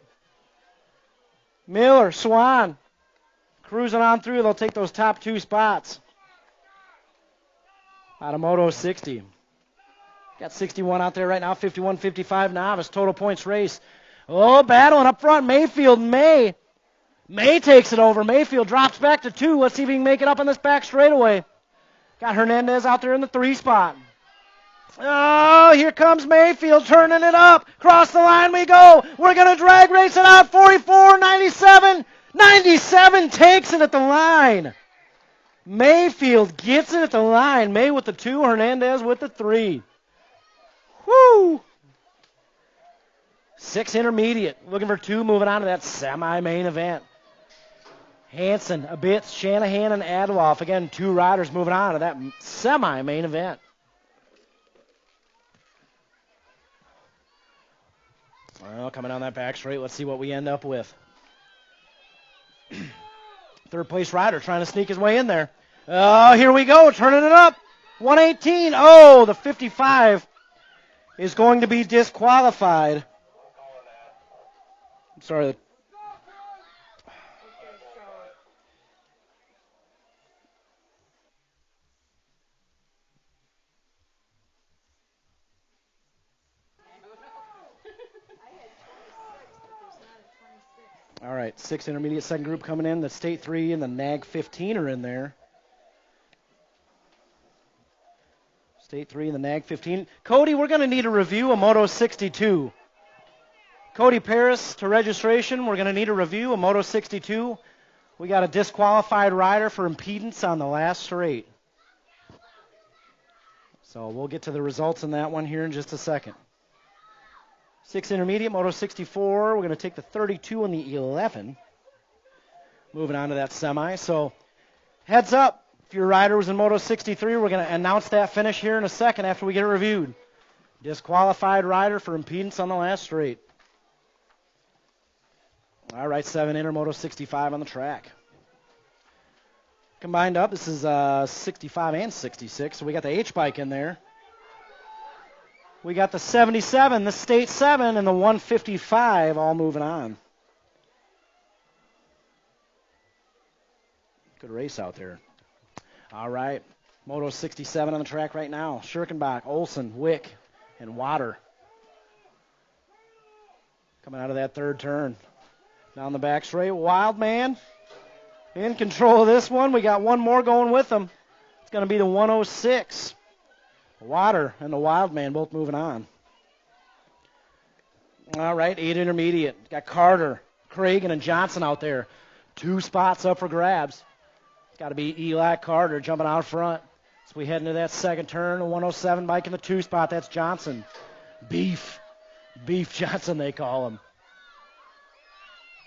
Miller, Swan. Cruising on through. They'll take those top 2 spots. Out of Moto 60. Got 61 out there right now. 51-55 novice. Total points race. Oh, battling up front. Mayfield, May takes it over. Mayfield drops back to 2. Let's see if he can make it up on this back straightaway. Got Hernandez out there in the 3 spot. Oh, here comes Mayfield turning it up. Across the line we go. We're going to drag race it out. 44-97. 97 takes it at the line. Mayfield gets it at the line. May with the 2, Hernandez with the 3. Woo! 6 intermediate. Looking for 2, moving on to that semi-main event. Hanson, Abitz, Shanahan, and Adloff. Again, 2 riders moving on to that semi-main event. Well, coming down that back straight, let's see what we end up with. Third place rider trying to sneak his way in there. Oh, here we go, turning it up. 118. Oh, the 55 is going to be disqualified. I'm sorry. All right, 6 intermediate second group coming in. The State 3 and the NAG 15 are in there. State 3 and the NAG 15. Cody, we're going to need a review of Moto 62. Cody Paris to registration. We're going to need a review of Moto 62. We got a disqualified rider for impedance on the last straight. So we'll get to the results in that one here in just a second. 6 intermediate, Moto 64. We're going to take the 32 and the 11. Moving on to that semi. So heads up, if your rider was in Moto 63, we're going to announce that finish here in a second after we get it reviewed. Disqualified rider for impedance on the last straight. All right, 7 inner, Moto 65 on the track. Combined up, this is 65 and 66, so we got the H-bike in there. We got the 77, the State 7, and the 155 all moving on. Good race out there. All right, Moto 67 on the track right now. Schirkenbach, Olsen, Wick, and Water. Coming out of that third turn. Down the back straight, Wildman in control of this one. We got one more going with him. It's going to be the 106. Water and the Wildman both moving on. All right, 8 intermediate. Got Carter, Cragen, and Johnson out there. 2 spots up for grabs. It's got to be Eli Carter jumping out front. So we head into that second turn. The 107 bike in the 2 spot. That's Johnson. Beef Johnson, they call him.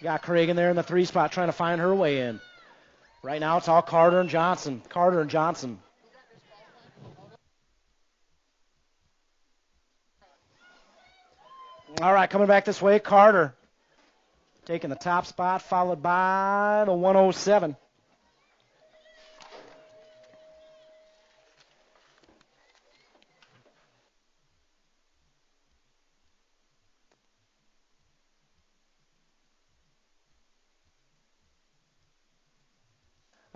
Got Cragen there in the 3 spot trying to find her way in. Right now it's all Carter and Johnson. All right, coming back this way, Carter taking the top spot, followed by the 107.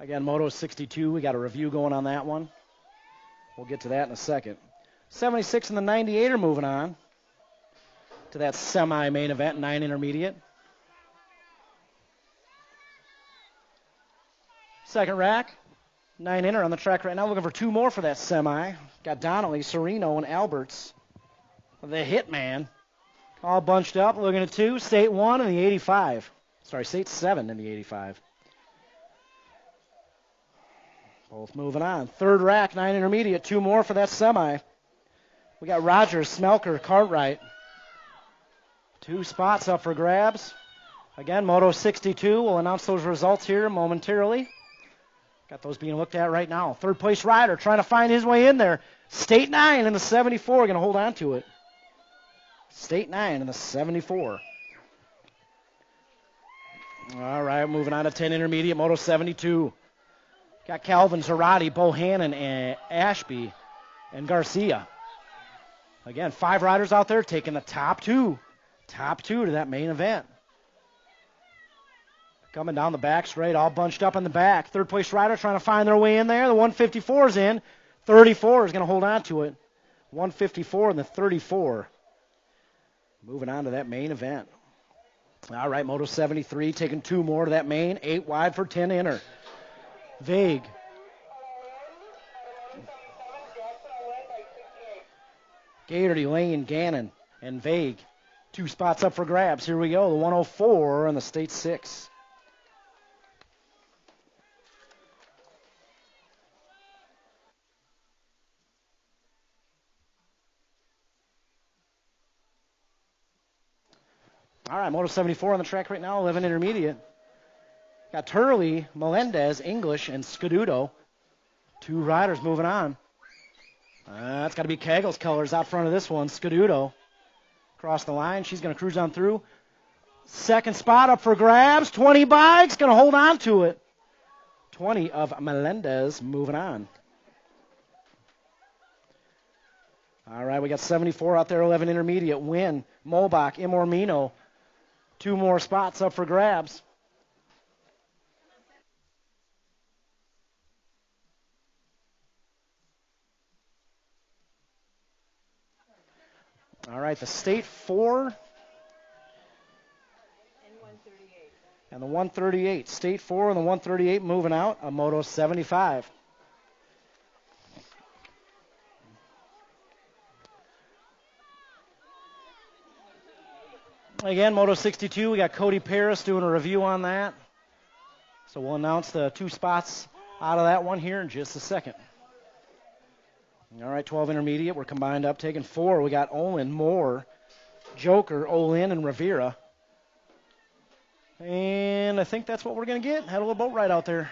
Again, Moto 62, we got a review going on that one. We'll get to that in a second. 76 and the 98 are moving on to that semi-main event, 9 intermediate. Second rack, 9 inner on the track right now. Looking for 2 more for that semi. Got Donnelly, Sereno, and Alberts. The Hitman. All bunched up, looking at 2. State 1 and the 85. Sorry, State 7 and the 85. Both moving on. Third rack, 9 intermediate. 2 more for that semi. We got Rogers, Smelker, Cartwright. 2 spots up for grabs. Again, Moto 62. We'll announce those results here momentarily. Got those being looked at right now. Third place rider trying to find his way in there. State 9 in the 74. Going to hold on to it. State 9 in the 74. All right, moving on to 10 intermediate, Moto 72. Got Calvin, Zarate, Bohannon, and Ashby, and Garcia. Again, 5 riders out there taking the top 2. Top 2 to that main event. Coming down the back straight, all bunched up in the back. Third place rider trying to find their way in there. The 154 is in. 34 is going to hold on to it. 154 and the 34. Moving on to that main event. All right, Moto 73 taking 2 more to that main. 8 wide for 10 inner. Vague. Gatorty, Lane, Gannon, and Vague. 2 spots up for grabs. Here we go. The 104 and the State 6. All right, Moto 74 on the track right now, 11 intermediate. Got Turley, Melendez, English, and Scaduto. 2 riders moving on. That's got to be Kegel's colors out front of this one. Scaduto across the line. She's going to cruise on through. Second spot up for grabs. 20 bikes. Going to hold on to it. 20 of Melendez moving on. All right, we got 74 out there, 11 intermediate. Win, Molbach, Imormino. 2 more spots up for grabs. All right, the State 4 and the 138. State 4 and the 138 moving out. A Moto 75. Again, Moto 62, we got Cody Paris doing a review on that. So we'll announce the 2 spots out of that one here in just a second. All right, 12 intermediate. We're combined up, taking 4. We got Olin, Moore, Joker, Olin, and Rivera. And I think that's what we're going to get. Had a little boat ride out there.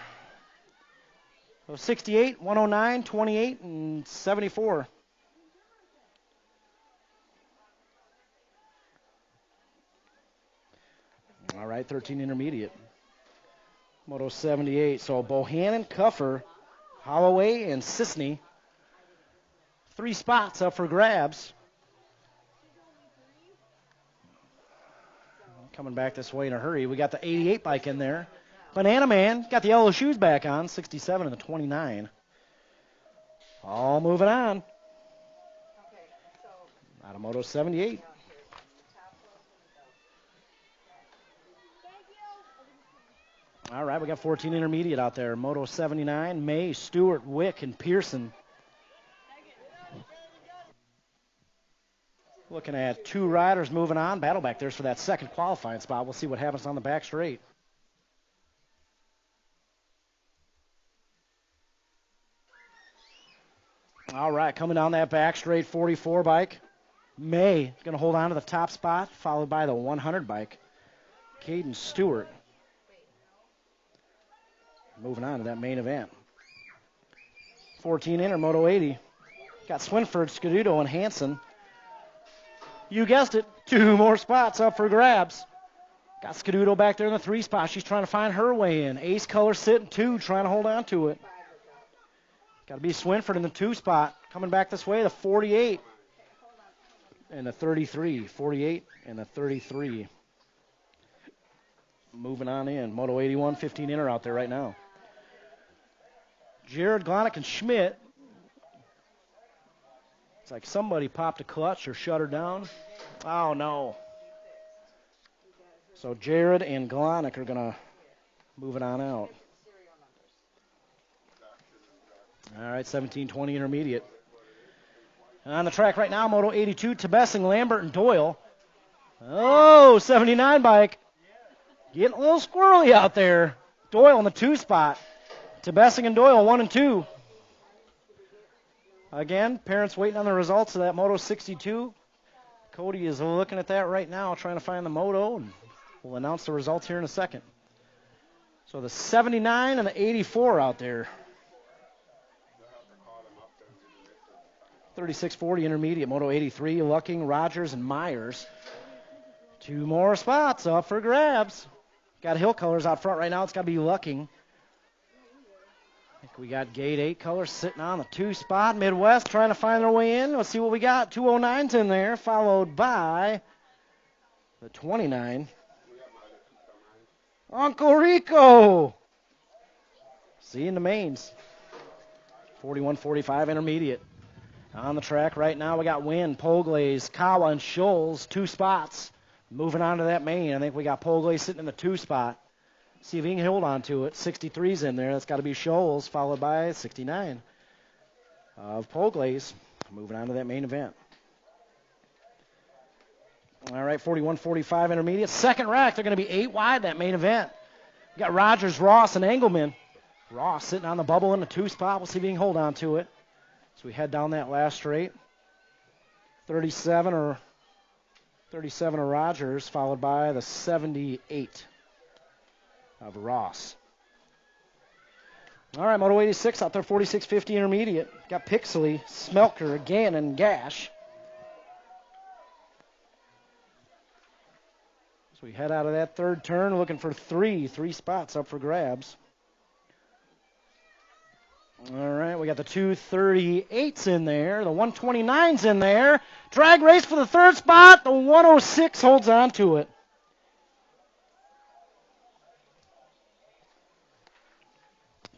So 68, 109, 28, and 74. All right, 13 intermediate. Moto 78. So Bohannon, Cuffer, Holloway, and Sisney. 3 spots up for grabs. Coming back this way in a hurry. We got the 88 bike in there. Banana Man got the yellow shoes back on. 67 and the 29. All moving on. Out of Moto 78. All right, we got 14 intermediate out there. Moto 79, May, Stewart, Wick, and Pearson. Looking at 2 riders moving on. Battle back there's for that second qualifying spot. We'll see what happens on the back straight. All right, coming down that back straight, 44 bike. May going to hold on to the top spot, followed by the 100 bike. Caden Stewart. Moving on to that main event. 14 inner, Moto 80. Got Swinford, Scaduto, and Hansen. You guessed it, 2 more spots up for grabs. Got Scaduto back there in the 3 spot. She's trying to find her way in. Ace color sitting 2, trying to hold on to it. Got to be Swinford in the 2 spot. Coming back this way, the 48 and the 33. 48 and the 33. Moving on in. Moto 81, 15 inner out there right now. Jared, Glonick, and Schmidt. It's like somebody popped a clutch or shut her down. Oh, no. So Jared and Glonick are going to move it on out. All right, 17-20 intermediate. On the track right now, Moto 82, Tebessing, Lambert, and Doyle. Oh, 79 bike. Getting a little squirrely out there. Doyle in the 2 spot. Tebessing and Doyle, 1 and 2. Again, parents waiting on the results of that Moto 62. Cody is looking at that right now, trying to find the moto, and we'll announce the results here in a second. So the 79 and the 84 out there. 36-40 intermediate, Moto 83, Lucking, Rogers, and Myers. 2 more spots up for grabs. Got Hill colors out front right now. It's got to be Lucking. I think we got Gate 8 colors sitting on the 2 spot. Midwest trying to find their way in. Let's see what we got. 209's in there, followed by the 29. Uncle Rico. Seeing the mains. 41-45 intermediate. On the track right now, we got Wynn, Poglaze, Kawa, and Scholes. 2 spots. Moving on to that main. I think we got Poglaze sitting in the 2 spot. See if he can hold on to it. 63's in there. That's got to be Scholes, followed by 69 of Poglaze. Moving on to that main event. All right, 41-45 intermediate. Second rack, they're going to be 8 wide, that main event. We got Rogers, Ross, and Engelman. Ross sitting on the bubble in the 2 spot. We'll see if he can hold on to it. So we head down that last straight. 37 or 37 of Rogers, followed by the 78 of Ross. All right, Moto 86 out there, 46.50 intermediate. Got Pixley, Smelker, Gann, and Gash. So we head out of that third turn looking for three spots up for grabs. All right, we got the 238s in there, the 129s in there. Drag race for the third spot. The 106 holds on to it.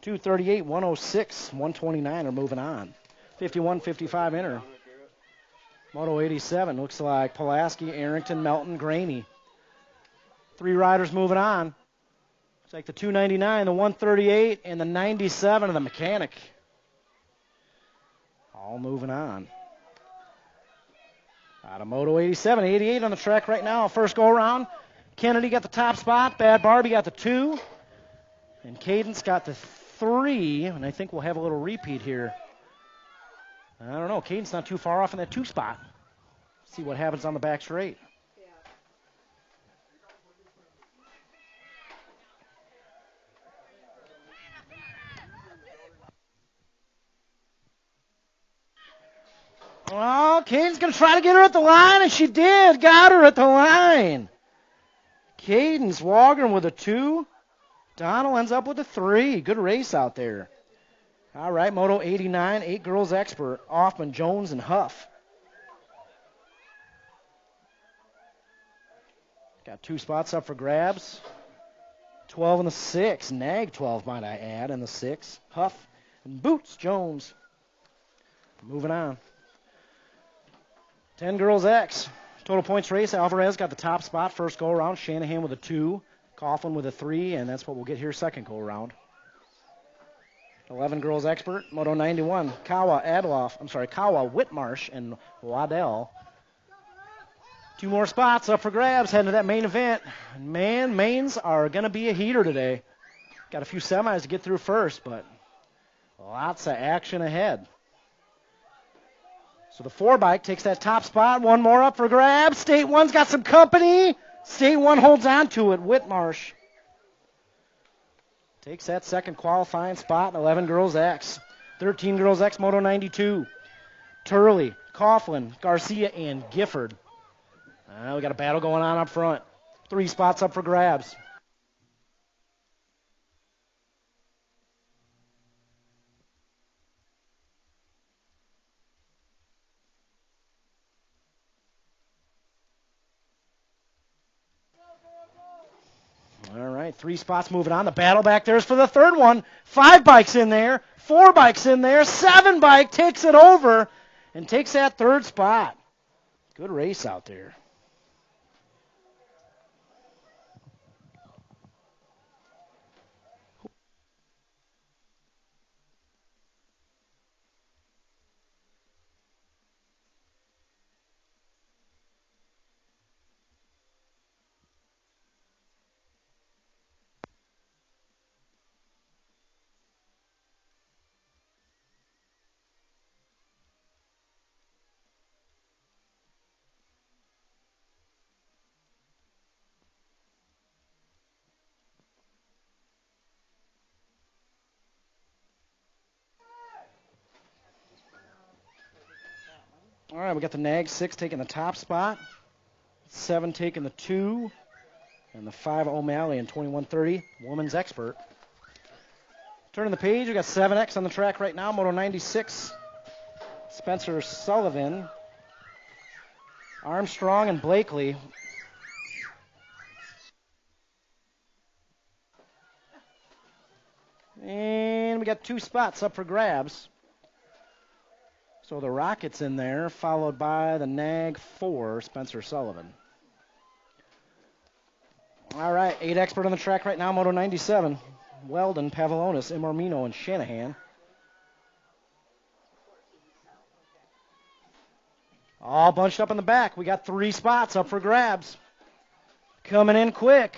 .238, 106, 129 are moving on. 51, 55 inner. Moto 87 looks like Pulaski, Arrington, Melton, Graney. Three riders moving on. Looks like the 299, the 138, and the 97 of the Mechanic. All moving on. Out of Moto 87, 88 on the track right now. First go around. Kennedy got the top spot. Bad Barbie got the 2. And Cadence got the 3. And I think we'll have a little repeat here. I don't know. Cadence not too far off in that 2 spot. See what happens on the back straight. Oh, Cadence going to try to get her at the line, and she did. Got her at the line. Cadence Wagner with a 2. Donald ends up with a 3. Good race out there. All right, Moto 89, 8 girls expert. Hoffman, Jones, and Huff. Got 2 spots up for grabs. 12 and the 6. Nag 12, might I add, and the 6. Huff and Boots Jones. Moving on. 10 girls X. Total points race. Alvarez got the top spot first go around. Shanahan with a 2. Coughlin with a 3, and that's what we'll get here second go around. 11 girls expert. Moto 91. Kawa Whitmarsh and Waddell. 2 more spots up for grabs heading to that main event. Man, mains are going to be a heater today. Got a few semis to get through first, but lots of action ahead. So the 4 bike takes that top spot. 1 more up for grabs. State 1's got some company. State 1 holds on to it. Whitmarsh takes that second qualifying spot in 11 girls X. 13 girls X, Moto 92. Turley, Coughlin, Garcia, and Gifford. We got a battle going on up front. 3 spots up for grabs. All right, 3 spots moving on. The battle back there is for the third one. 5 bikes in there, 4 bikes in there, 7 bike takes it over and takes that third spot. Good race out there. All right, we got the Nag 6 taking the top spot, 7 taking the 2, and the 5 O'Malley in 2130, woman's expert. Turning the page, we got 7X on the track right now, Moto 96, Spencer Sullivan, Armstrong, and Blakely. And we got 2 spots up for grabs. So the Rockets in there, followed by the Nag 4, Spencer Sullivan. All right, 8 expert on the track right now, Moto 97. Weldon, Pavlonis, Imormino, and Shanahan. All bunched up in the back. We got 3 spots up for grabs. Coming in quick.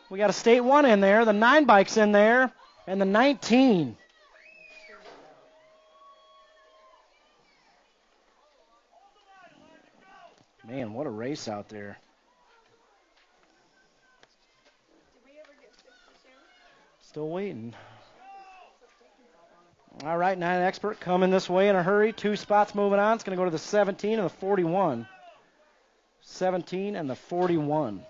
We got a State 1 in there, the 9 bike's in there, and the 19. Man, what a race out there. Did we ever get 62? Still waiting. All right, 9 expert coming this way in a hurry. 2 spots moving on. It's going to go to the 17 and the 41. 17 and the 41.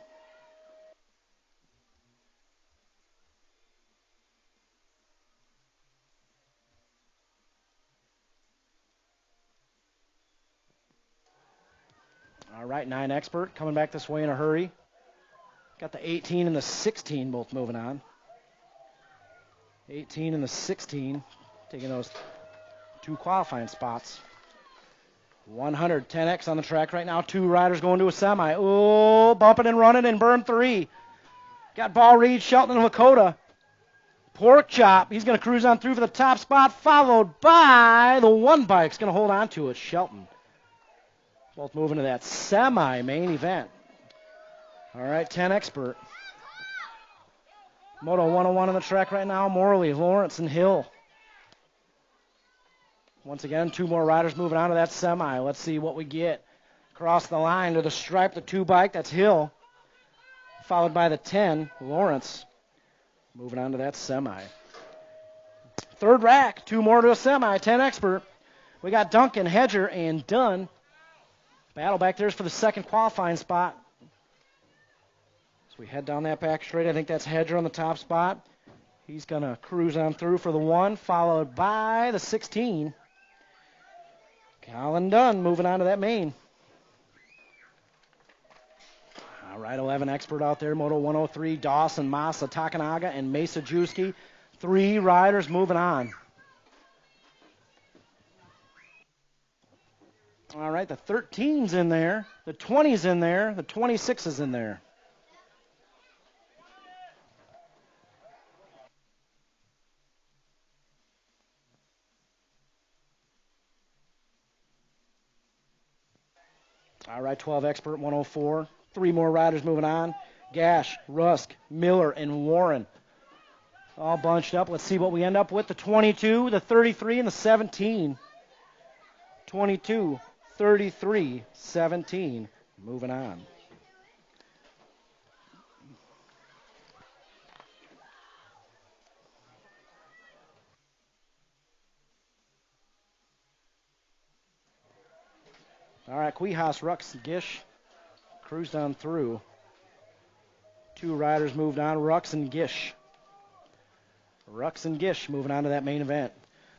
All right, 9 expert coming back this way in a hurry. Got the 18 and the 16 both moving on. 18 and the 16 taking those 2 qualifying spots. 110X on the track right now. 2 riders going to a semi. Oh, bumping and running in berm 3. Got Ball Reed, Shelton, and Lakota. Pork Chop, he's going to cruise on through for the top spot, followed by the 1 bike's going to hold on to it, Shelton. Both moving to that semi-main event. All right, 10 expert. Moto 101 on the track right now. Morley, Lawrence, and Hill. Once again, 2 more riders moving on to that semi. Let's see what we get. Across the line to the stripe, the 2 bike, that's Hill. Followed by the 10, Lawrence. Moving on to that semi. 3rd rack, 2 more to a semi, 10 expert. We got Duncan, Hedger, and Dunn. Battle back there for the 2nd qualifying spot. We head down that back straight. I think that's Hedger on the top spot. He's going to cruise on through for the 1, followed by the 16. Colin Dunn moving on to that main. All right, 11 expert out there. Moto 103, Dawson, Masa, Takanaga, and Mesa Juski. 3 riders moving on. All right, the 13's in there. The 20's in there. The 26 is in there. All right, 12 expert, 104. 3 more riders moving on. Gash, Rusk, Miller, and Warren. All bunched up. Let's see what we end up with. The 22, the 33, and the 17. 22, 33, 17. Moving on. All right, Quijos, Rux, Gish cruised on through. 2 riders moved on, Rux and Gish. Rux and Gish moving on to that main event.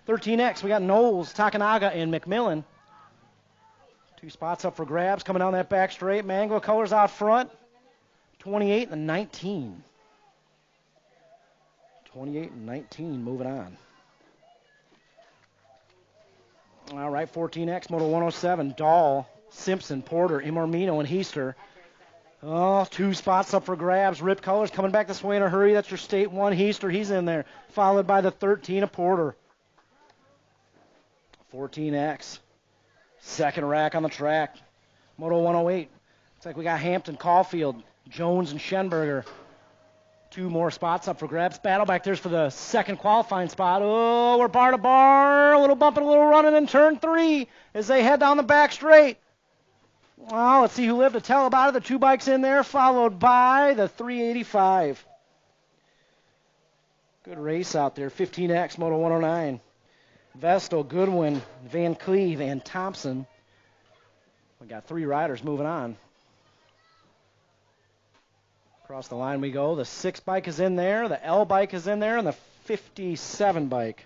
13X, we got Knowles, Takanaga, and McMillan. 2 spots up for grabs coming down that back straight. Mango colors out front. 28 and 19. 28 and 19 moving on. All right, 14X, Moto 107, Dahl, Simpson, Porter, Imormino, and Heister. Oh, 2 spots up for grabs. Rip Colors coming back this way in a hurry. That's your state 1, Heister. He's in there. Followed by the 13 of Porter. 14X. 2nd rack on the track. Moto 108. Looks like we got Hampton, Caulfield, Jones, and Schenberger. 2 more spots up for grabs. Battle back there's for the 2nd qualifying spot. Oh, we're bar to bar. A little bumping, a little running in turn 3 as they head down the back straight. Well, let's see who lived to tell about it. The 2 bikes in there, followed by the 385. Good race out there. 15X, Moto 109. Vestal, Goodwin, Van Cleve, and Thompson. We got 3 riders moving on. Across the line we go. The 6 bike is in there. The L bike is in there, and the 57 bike.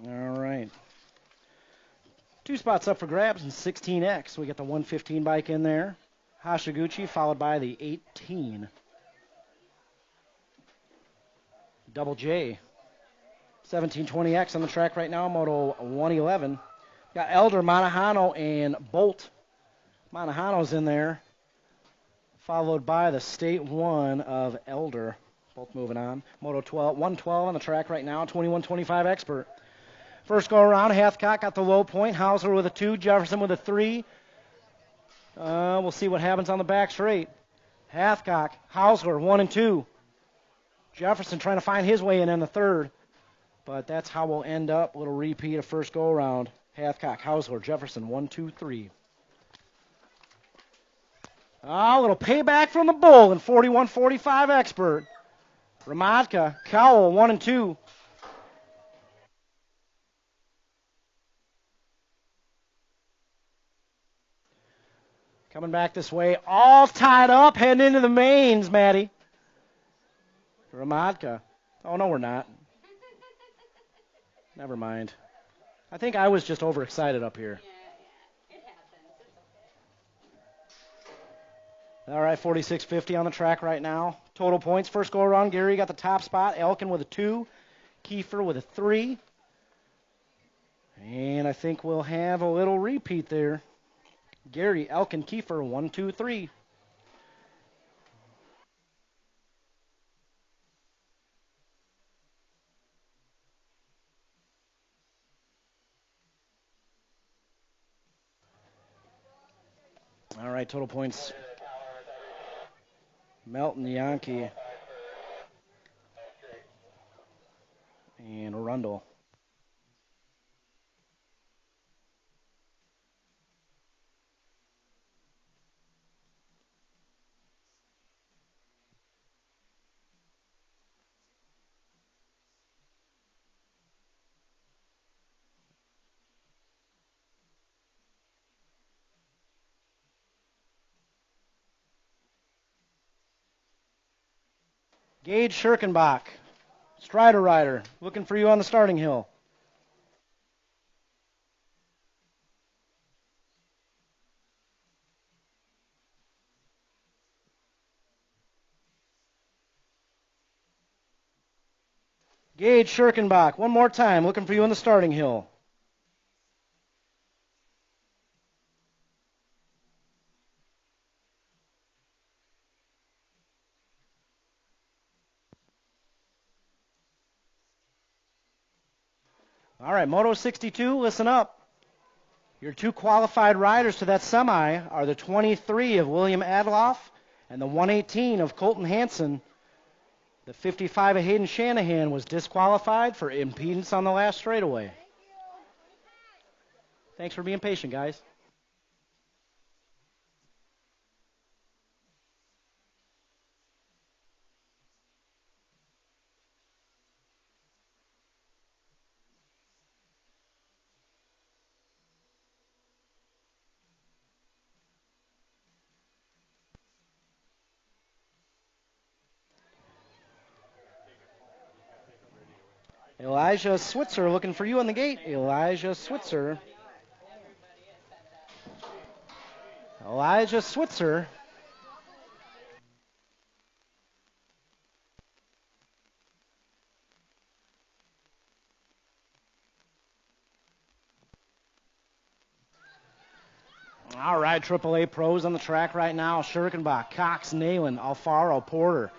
All right. 2 spots up for grabs in 16X. We got the 115 bike in there. Hashiguchi followed by the 18. Double J. 1720X on the track right now, Moto 111. Got Elder, Manahano, and Bolt. Manahano's in there. Followed by the State 1 of Elder. Both moving on. Moto 112 on the track right now, 2125 expert. First go around, Hathcock got the low point. Hausler with a 2, Jefferson with a 3. We'll see what happens on the back straight. Hathcock, Hausler, 1 and 2. Jefferson trying to find his way in the third. But that's how we'll end up. A little repeat of first go around. Hathcock, Hausler, Jefferson, 1, 2, 3. A little payback from the bull and 41-45 expert. Ramadka, Cowell, 1 and 2. Coming back this way, all tied up, heading into the mains, Maddie. Ramadka. Oh, no, we're not. Never mind. I think I was just overexcited up here. Yeah, it happens. It's okay. All right, 46-50 on the track right now. Total points, first go around, Gary got the top spot. Elkin with a 2. Kiefer with a 3. And I think we'll have a little repeat there. Gary, Elkin, Kiefer, 1, 2, 3. All right, total points. Melton, Yankee, and Rundle. Gage Schirkenbach, Strider Rider, looking for you on the starting hill. Gage Schirkenbach, one more time, looking for you on the starting hill. All right, Moto 62, listen up. Your 2 qualified riders to that semi are the 23 of William Adloff and the 118 of Colton Hansen. The 55 of Hayden Shanahan was disqualified for impedance on the last straightaway. Thanks for being patient, guys. Elijah Switzer looking for you on the gate. Elijah Switzer. Elijah Switzer. All right, AAA pros on the track right now. Schirkenbach, Cox, Nalen, Alfaro, Porter,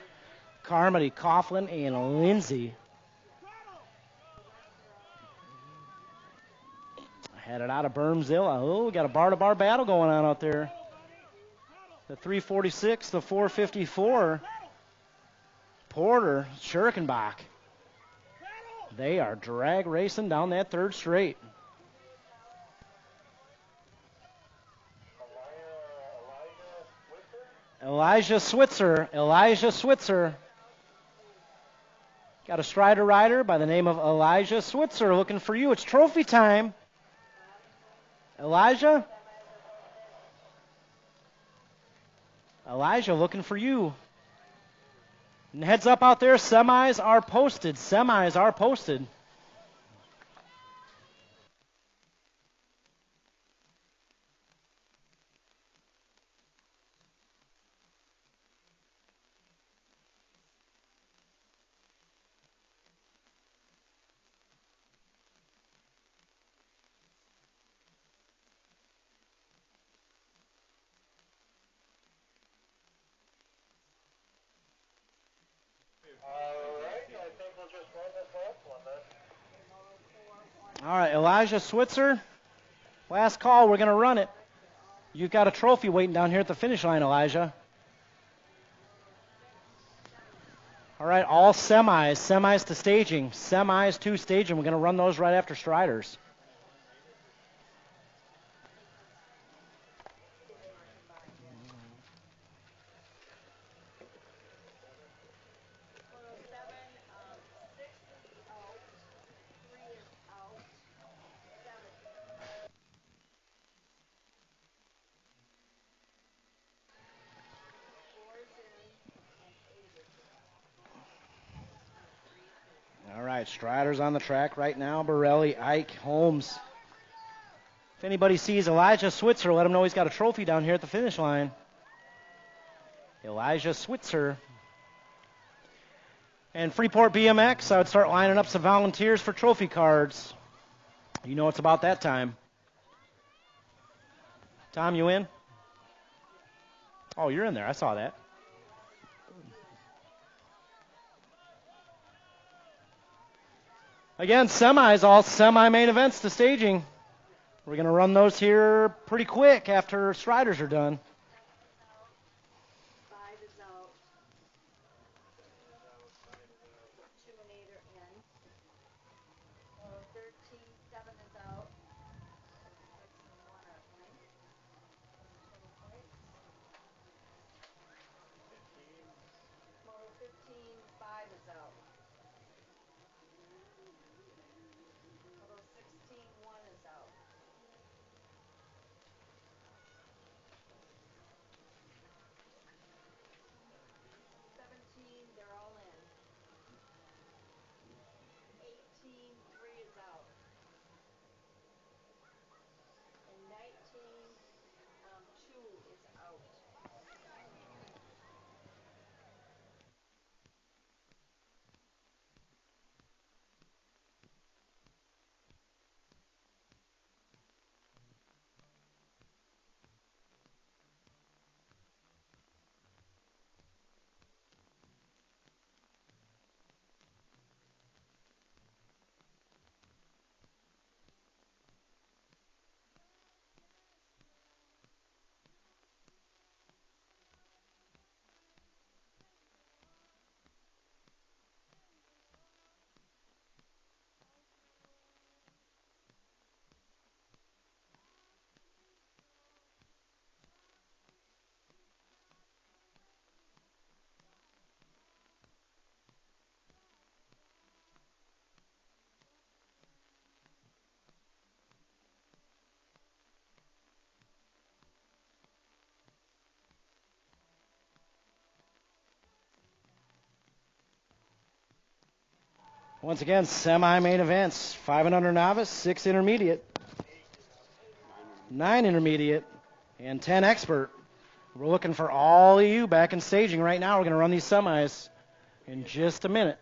Carmody, Coughlin, and Lindsay. Headed out of Bermzilla. Oh, we got a bar-to-bar battle going on out there. The 346, the 454. Porter, Schirkenbach. They are drag racing down that third straight. Elijah Switzer. Elijah Switzer. Got a Strider rider by the name of Elijah Switzer looking for you. It's trophy time. Elijah? Elijah looking for you. And heads up out there, semis are posted. Semis are posted. All right, I think we'll just run this last one then. All right, Elijah Switzer. Last call. We're going to run it. You've got a trophy waiting down here at the finish line, Elijah. All right, all semis. Semis to staging. Semis to staging. We're going to run those right after Striders. All right, Striders on the track right now. Borelli, Ike, Holmes. If anybody sees Elijah Switzer, let him know he's got a trophy down here at the finish line. Elijah Switzer. And Freeport BMX, I would start lining up some volunteers for trophy cards. You know it's about that time. Tom, you in? Oh, you're in there. I saw that. Again, semis, all semi-main events to staging. We're going to run those here pretty quick after Striders are done. Once again, semi-main events. 5 and under novice, 6 intermediate, 9 intermediate, and 10 expert. We're looking for all of you back in staging right now. We're going to run these semis in just a minute.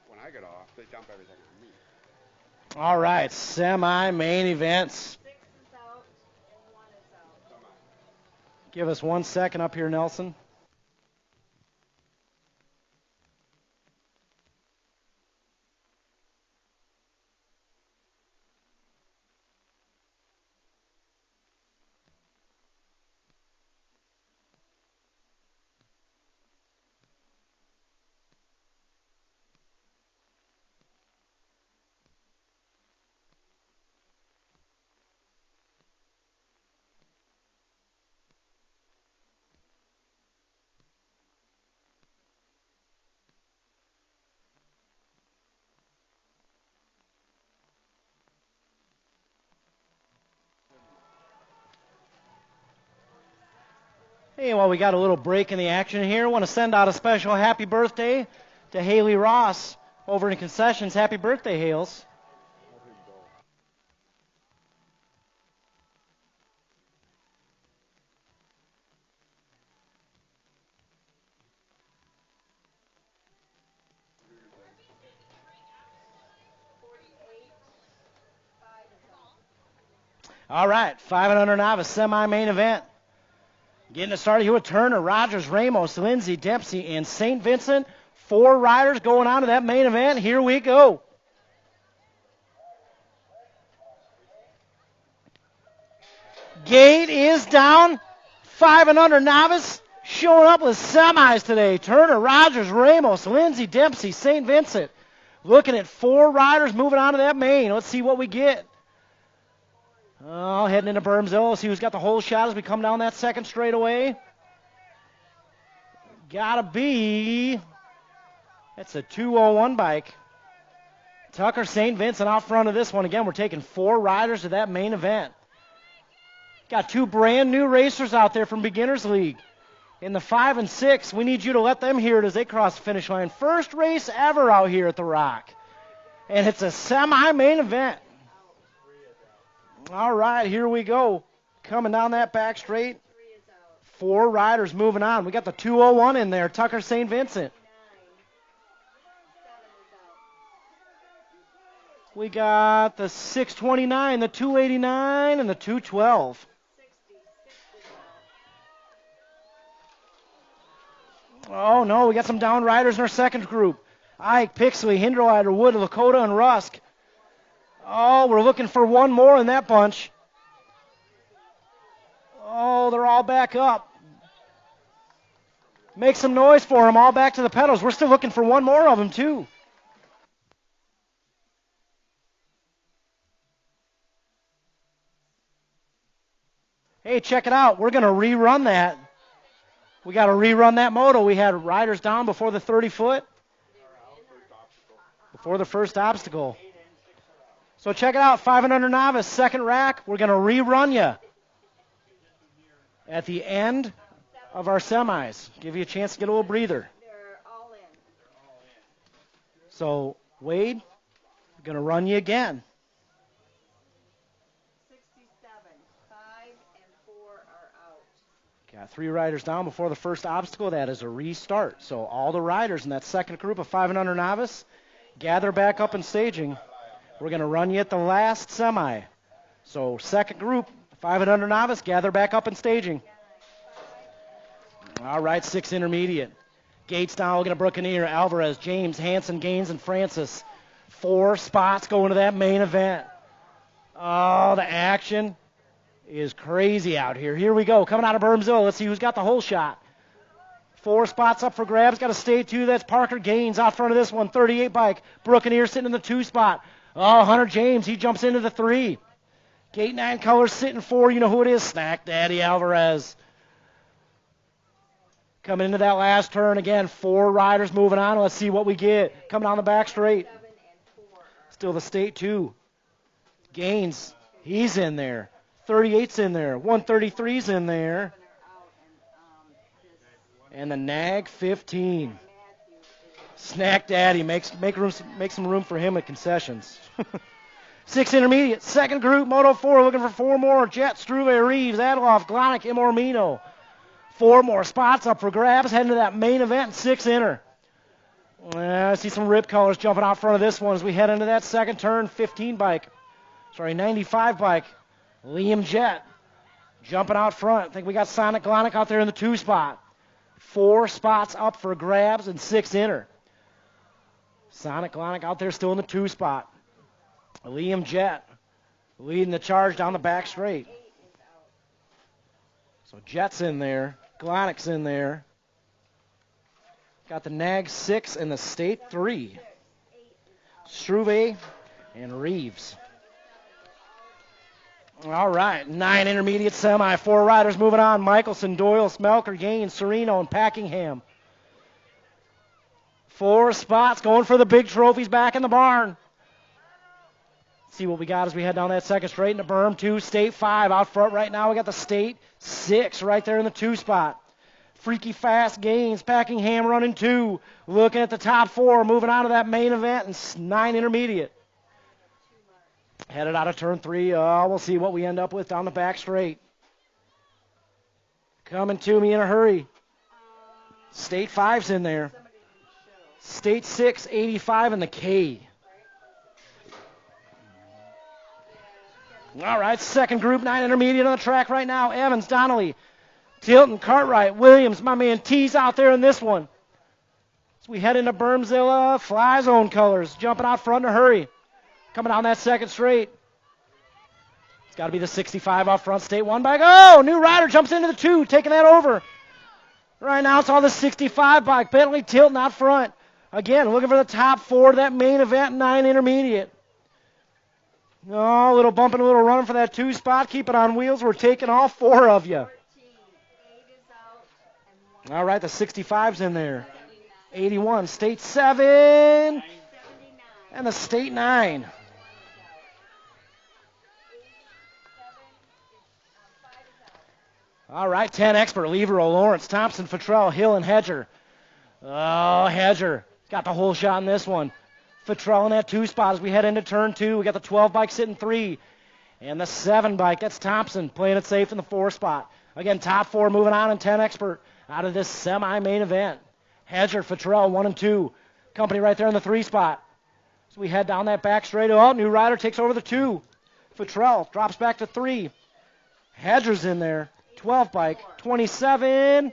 When I get off, they dump everything on me. All right, semi-main events. Give us 1 second up here, Nelson. Hey, well, we got a little break in the action here. Want to send out a special happy birthday to Haley Ross over in concessions. Happy birthday, Hales. All right, 500 novice semi-main event. Getting it started here with Turner, Rogers, Ramos, Lindsay, Dempsey, and St. Vincent. 4 riders going on to that main event. Here we go. Gate is down. 5 and under novice showing up with semis today. Turner, Rogers, Ramos, Lindsay, Dempsey, St. Vincent. Looking at 4 riders moving on to that main. Let's see what we get. Oh, heading into Bermsville. Let's see who's got the whole shot as we come down that second straightaway. Gotta be. That's a 201 bike. Tucker St. Vincent out front of this one. Again, we're taking 4 riders to that main event. Got 2 brand new racers out there from Beginners League. In the 5 and 6, we need you to let them hear it as they cross the finish line. First race ever out here at the Rock. And it's a semi-main event. All right, here we go. Coming down that back straight. 4 riders moving on. We got the 201 in there, Tucker St. Vincent. We got the 629, the 289, and the 212. Oh, no, we got some down riders in our second group. Ike, Pixley, Hinderlider, Wood, Lakota, and Rusk. Oh, we're looking for one more in that bunch. Oh, they're all back up. Make some noise for them, all back to the pedals. We're still looking for one more of them, too. Hey, check it out. We're going to rerun that. We got to rerun that moto. We had riders down before the 30-foot. Before the first obstacle. So check it out. 5 and under novice, second rack. We're going to rerun you at the end of our semis. Give you a chance to get a little breather. They're all in. So, Wade, we're going to run you again. 67. 5 and 4 are out. Got 3 riders down before the first obstacle. That is a restart. So all the riders in that second group of 5 and under novice gather back up in staging. We're going to run you at the last semi. So second group, 5 and under novice, gather back up in staging. All right, 6 intermediate. Gates down, looking at Buccaneer, Alvarez, James, Hanson, Gaines, and Francis. 4 spots going to that main event. Oh, the action is crazy out here. Here we go, coming out of Bermsville. Let's see who's got the whole shot. 4 spots up for grabs. Got to stay 2. That's Parker Gaines out front of this one. 38 bike. Buccaneer sitting in the 2 spot. Oh, Hunter James, he jumps into the 3. Gate 9 colors sitting 4. You know who it is. Snack Daddy Alvarez. Coming into that last turn again. 4 riders moving on. Let's see what we get. Coming down the back straight. 7 and 4. Still the state 2. Gaines, he's in there. 38's in there. 133's in there. And the Nag 15. Snack Daddy, make some room for him at concessions. 6 intermediate, second group, Moto 4, looking for 4 more. Jet, Struve, Reeves, Adloff, Glonick, Imormino. 4 more spots up for grabs, heading to that main event, 6 inner. I see some rip colors jumping out front of this one as we head into that second turn, 95 bike. Liam Jet jumping out front. I think we got Sonic Glonick out there in the 2 spot. 4 spots up for grabs and 6 inner. Sonic Glonick out there still in the 2 spot. Liam Jet leading the charge down the back straight. So Jet's in there. Glonick's in there. Got the Nag 6 and the State 3. Struve and Reeves. All right, 9 intermediate semi. 4 riders moving on. Michelson, Doyle, Smelker, Gaines, Sereno, and Packingham. 4 spots going for the big trophies back in the barn. See what we got as we head down that second straight into berm. 2, State 5 out front right now. We got the State 6 right there in the 2 spot. Freaky fast gains. Packingham running 2. Looking at the top 4. Moving on to that main event and 9 intermediate. Headed out of turn 3. We'll see what we end up with down the back straight. Coming to me in a hurry. State 5's in there. State 6, 85 in the K. All right, second group, 9 intermediate on the track right now. Evans, Donnelly, Tilton, Cartwright, Williams, my man T's out there in this one. As we head into Bermzilla, Fly Zone colors, jumping out front in a hurry. Coming down that second straight. It's got to be the 65 off front, State 1 bike. Oh, new rider jumps into the 2, taking that over. Right now it's on the 65 bike. Bentley Tilton out front. Again, looking for the top 4 of that main event, 9 intermediate. Oh, a little bumping, a little running for that 2 spot. Keep it on wheels. We're taking all 4 of you. All right, the 65's in there. 81, State 7, and the State 9. All right, 10 expert, Levero, Lawrence, Thompson, Futrell, Hill, and Hedger. Oh, Hedger got the whole shot in this one. Futrell in that 2 spot as we head into turn 2. We got the 12 bike sitting 3. And the 7 bike, that's Thompson, playing it safe in the 4 spot. Again, top 4 moving on in 10 expert out of this semi-main event. Hedger, Futrell, 1 and 2. Company right there in the 3 spot. So we head down that back straight. Oh, new rider takes over the 2. Futrell drops back to 3. Hedger's in there. 12 bike, 27.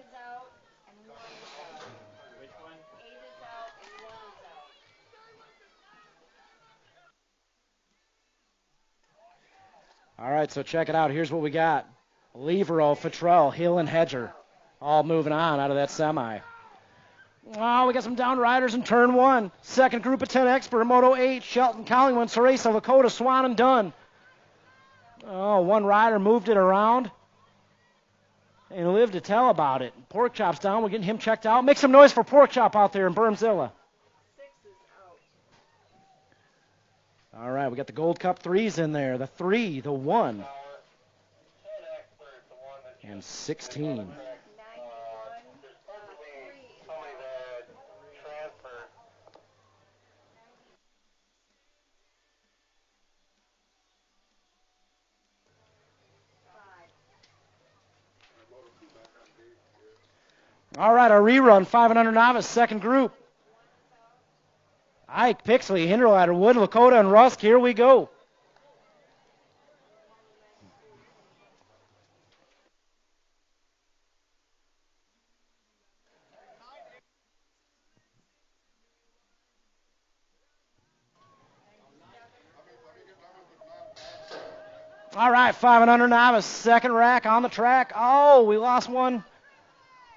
All right, so check it out. Here's what we got. Levero, Futrell, Hill, and Hedger all moving on out of that semi. Oh, we got some down riders in turn 1. Second group of 10 expert, Moto 8, Shelton, Collingwood, Ceresa, Lakota, Swan, and Dunn. Oh, one rider moved it around and lived to tell about it. Pork Chop's down. We're getting him checked out. Make some noise for Pork Chop out there in Bermzilla. All right, we got the Gold Cup 3s in there. The 3, the 1, and 16. All right, our rerun, 500 novice, second group. Ike, Pixley, Hinderlader, Wood, Lakota, and Rusk. Here we go. All right, 500 novice, second rack on the track. Oh, we lost one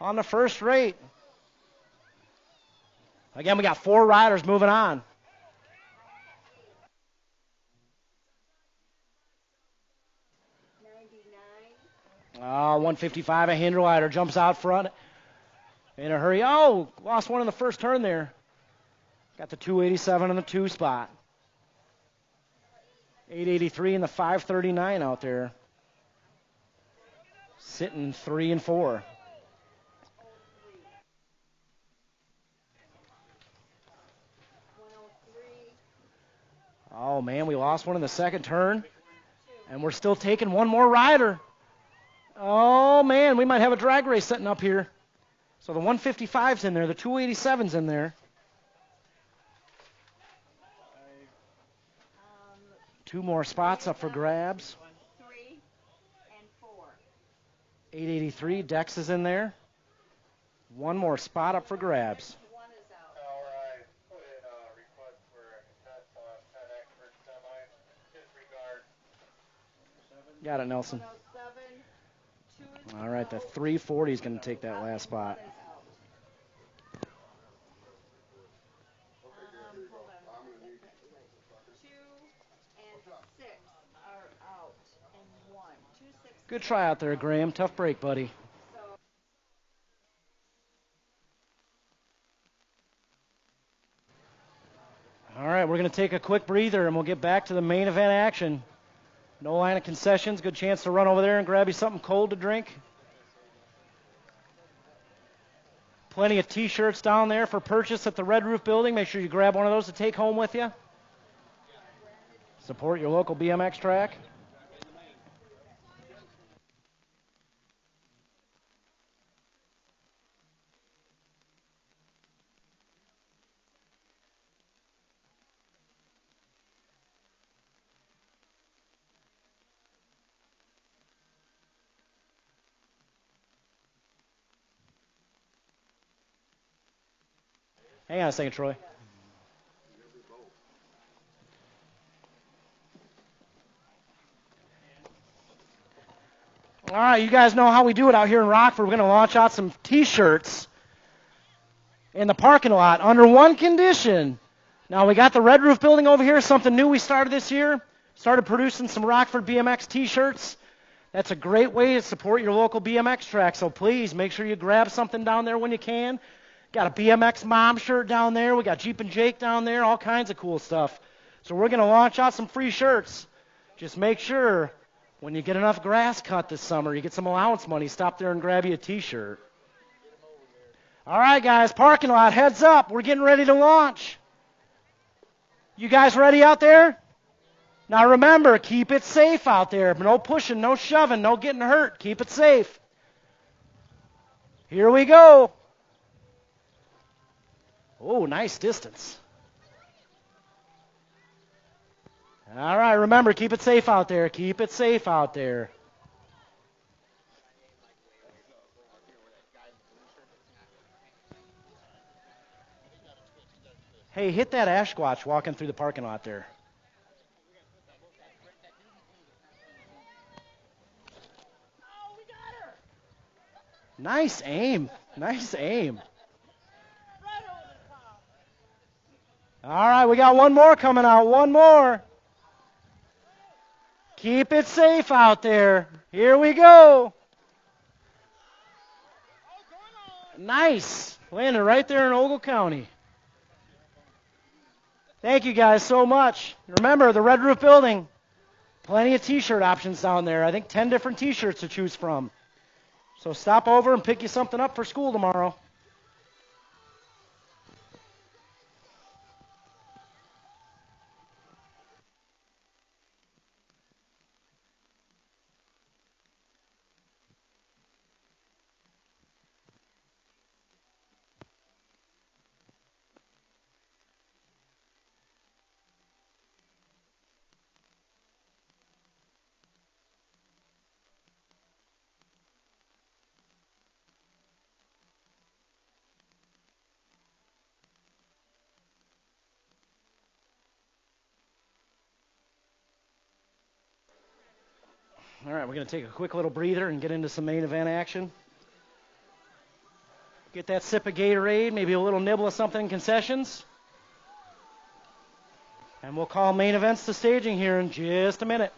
on the first straight. Again, we got 4 riders moving on. Oh, 155, a Hinderlader jumps out front in a hurry. Oh, lost one in the first turn there. Got the 287 in the 2 spot. 883 and the 539 out there. Sitting 3 and 4. Oh, man, we lost one in the second turn. And we're still taking one more rider. Oh, man, we might have a drag race setting up here. So the 155's in there. The 287's in there. 2 more spots up for grabs. 3 and 4. 883, Dex is in there. 1 more spot up for grabs. Got it, Nelson. All right, the 340 is going to take that last spot. Good try out there, Graham. Tough break, buddy. All right, we're going to take a quick breather, and we'll get back to the main event action. No line of concessions. Good chance to run over there and grab you something cold to drink. Plenty of T-shirts down there for purchase at the Red Roof Building. Make sure you grab one of those to take home with you. Support your local BMX track. Hang on a second, Troy. All right, you guys know how we do it out here in Rockford. We're going to launch out some T-shirts in the parking lot under one condition. Now, we got the Red Roof Building over here, something new we started this year. Started producing some Rockford BMX T-shirts. That's a great way to support your local BMX track, so please make sure you grab something down there when you can. Got a BMX Mom shirt down there. We got Jeep and Jake down there, all kinds of cool stuff. So we're going to launch out some free shirts. Just make sure when you get enough grass cut this summer, you get some allowance money, stop there and grab you a T-shirt. All right, guys, parking lot, heads up. We're getting ready to launch. You guys ready out there? Now remember, keep it safe out there. No pushing, no shoving, no getting hurt. Keep it safe. Here we go. Oh, nice distance. All right, remember, keep it safe out there. Keep it safe out there. Hey, hit that Ashquatch walking through the parking lot there. Nice aim. Nice aim. All right, we got one more coming out. One more. Keep it safe out there. Here we go. Nice. Landed right there in Ogle County. Thank you guys so much. Remember, the Red Roof Building, plenty of T-shirt options down there. I think 10 different T-shirts to choose from. So stop over and pick you something up for school tomorrow. All right, we're going to take a quick little breather and get into some main event action. Get that sip of Gatorade, maybe a little nibble of something in concessions. And we'll call main events to staging here in just a minute.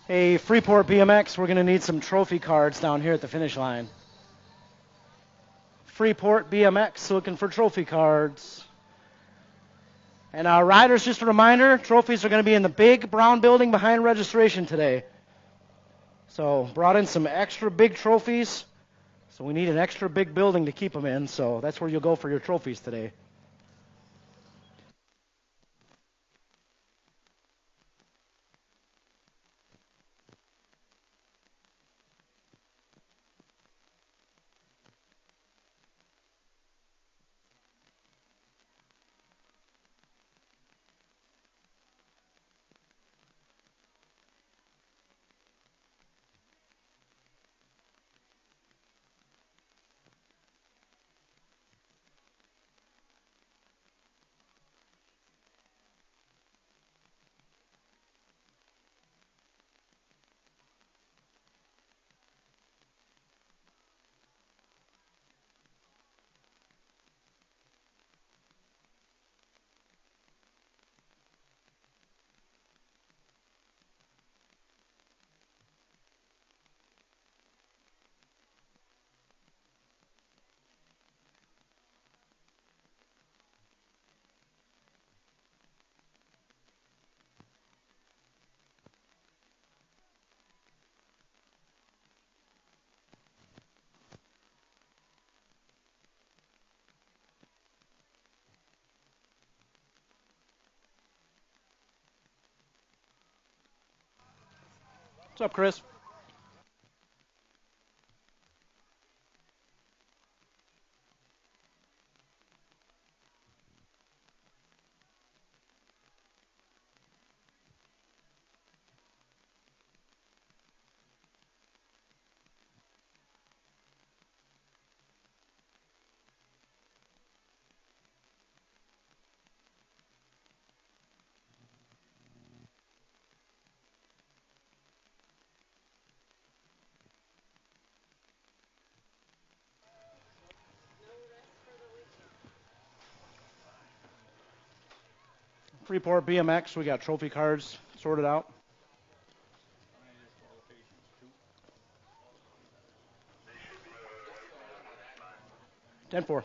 Hey, Freeport BMX, we're going to need some trophy cards down here at the finish line. Freeport BMX, looking for trophy cards. And riders, just a reminder, trophies are going to be in the big brown building behind registration today. So brought in some extra big trophies. So we need an extra big building to keep them in. So that's where you'll go for your trophies today. What's up, Chris? Freeport BMX, we got trophy cards sorted out. 10-4.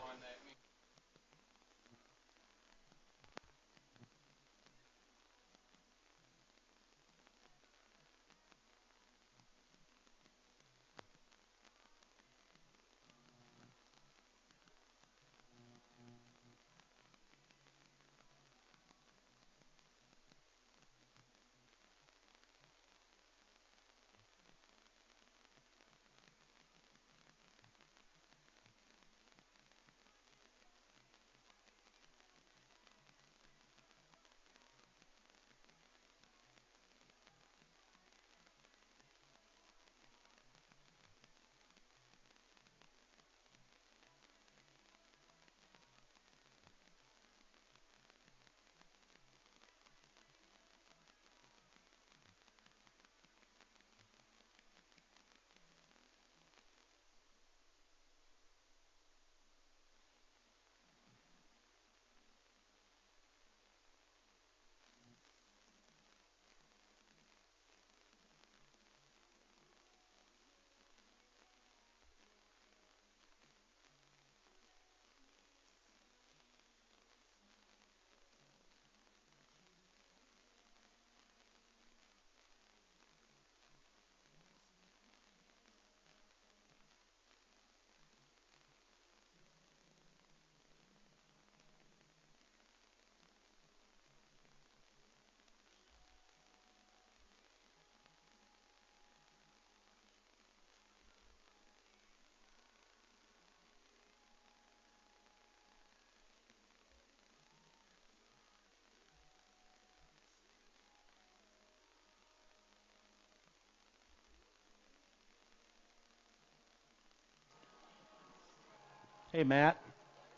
Hey, Matt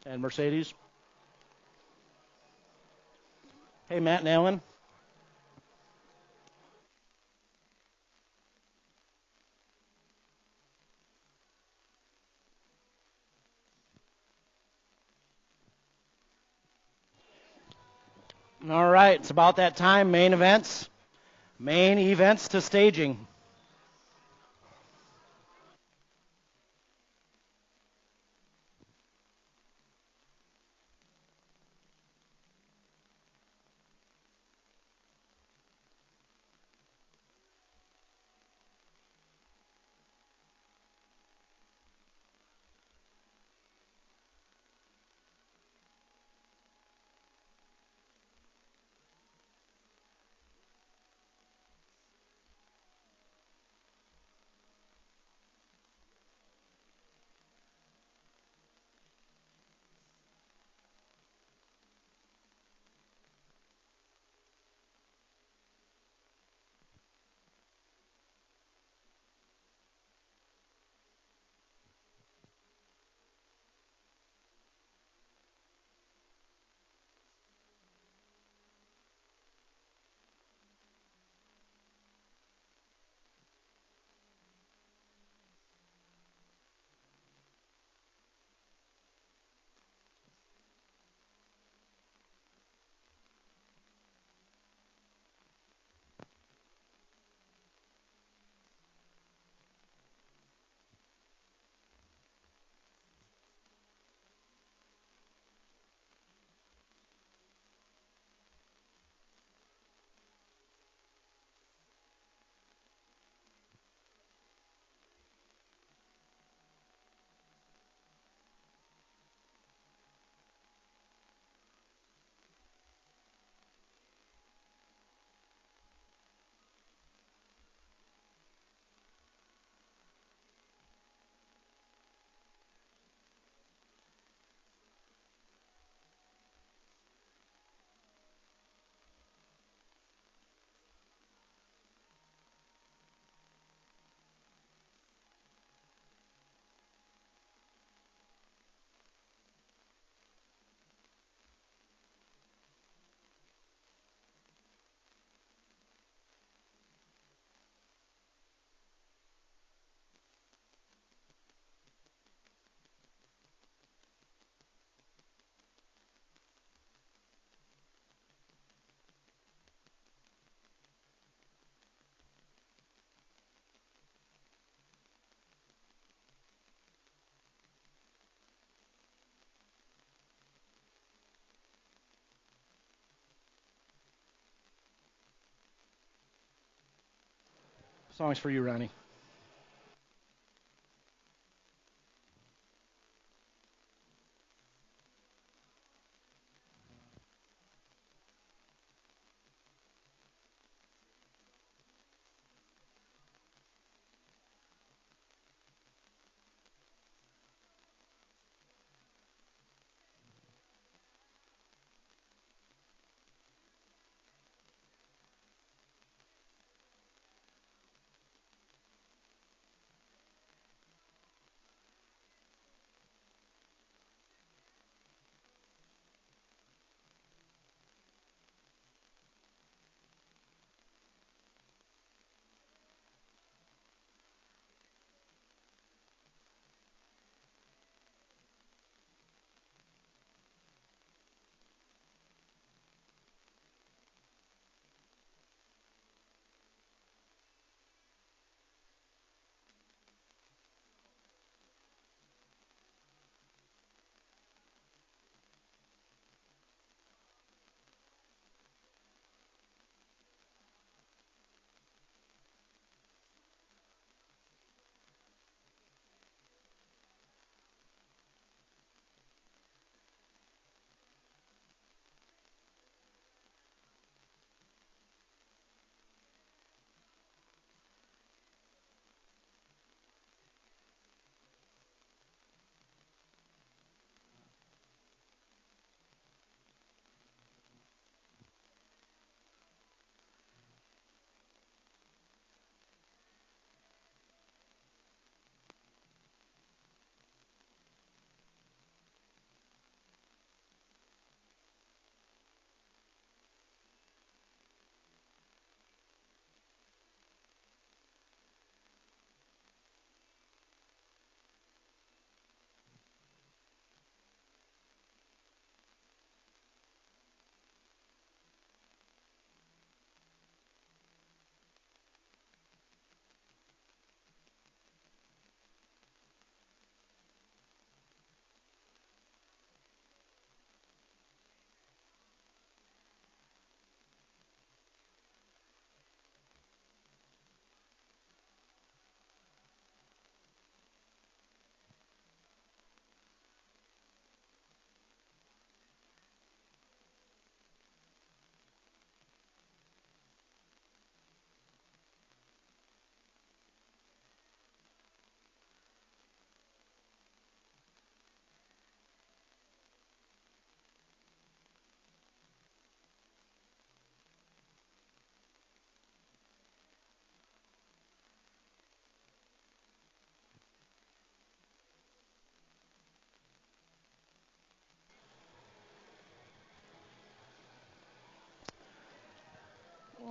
and Mercedes. Hey, Matt and Alan. All right, it's about that time. Main events. Main events to staging. Song's for you, Ronnie.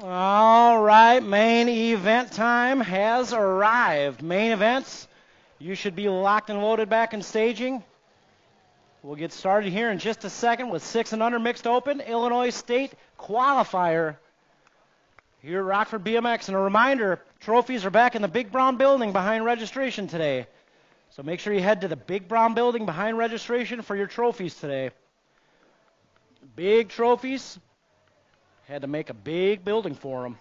All right, main event time has arrived. Main events, you should be locked and loaded back in staging. We'll get started here in just a second with 6 and under mixed open, Illinois State qualifier here at Rockford BMX. And a reminder, trophies are back in the big brown building behind registration today. So make sure you head to the big brown building behind registration for your trophies today. Big trophies. Had to make a big building for them.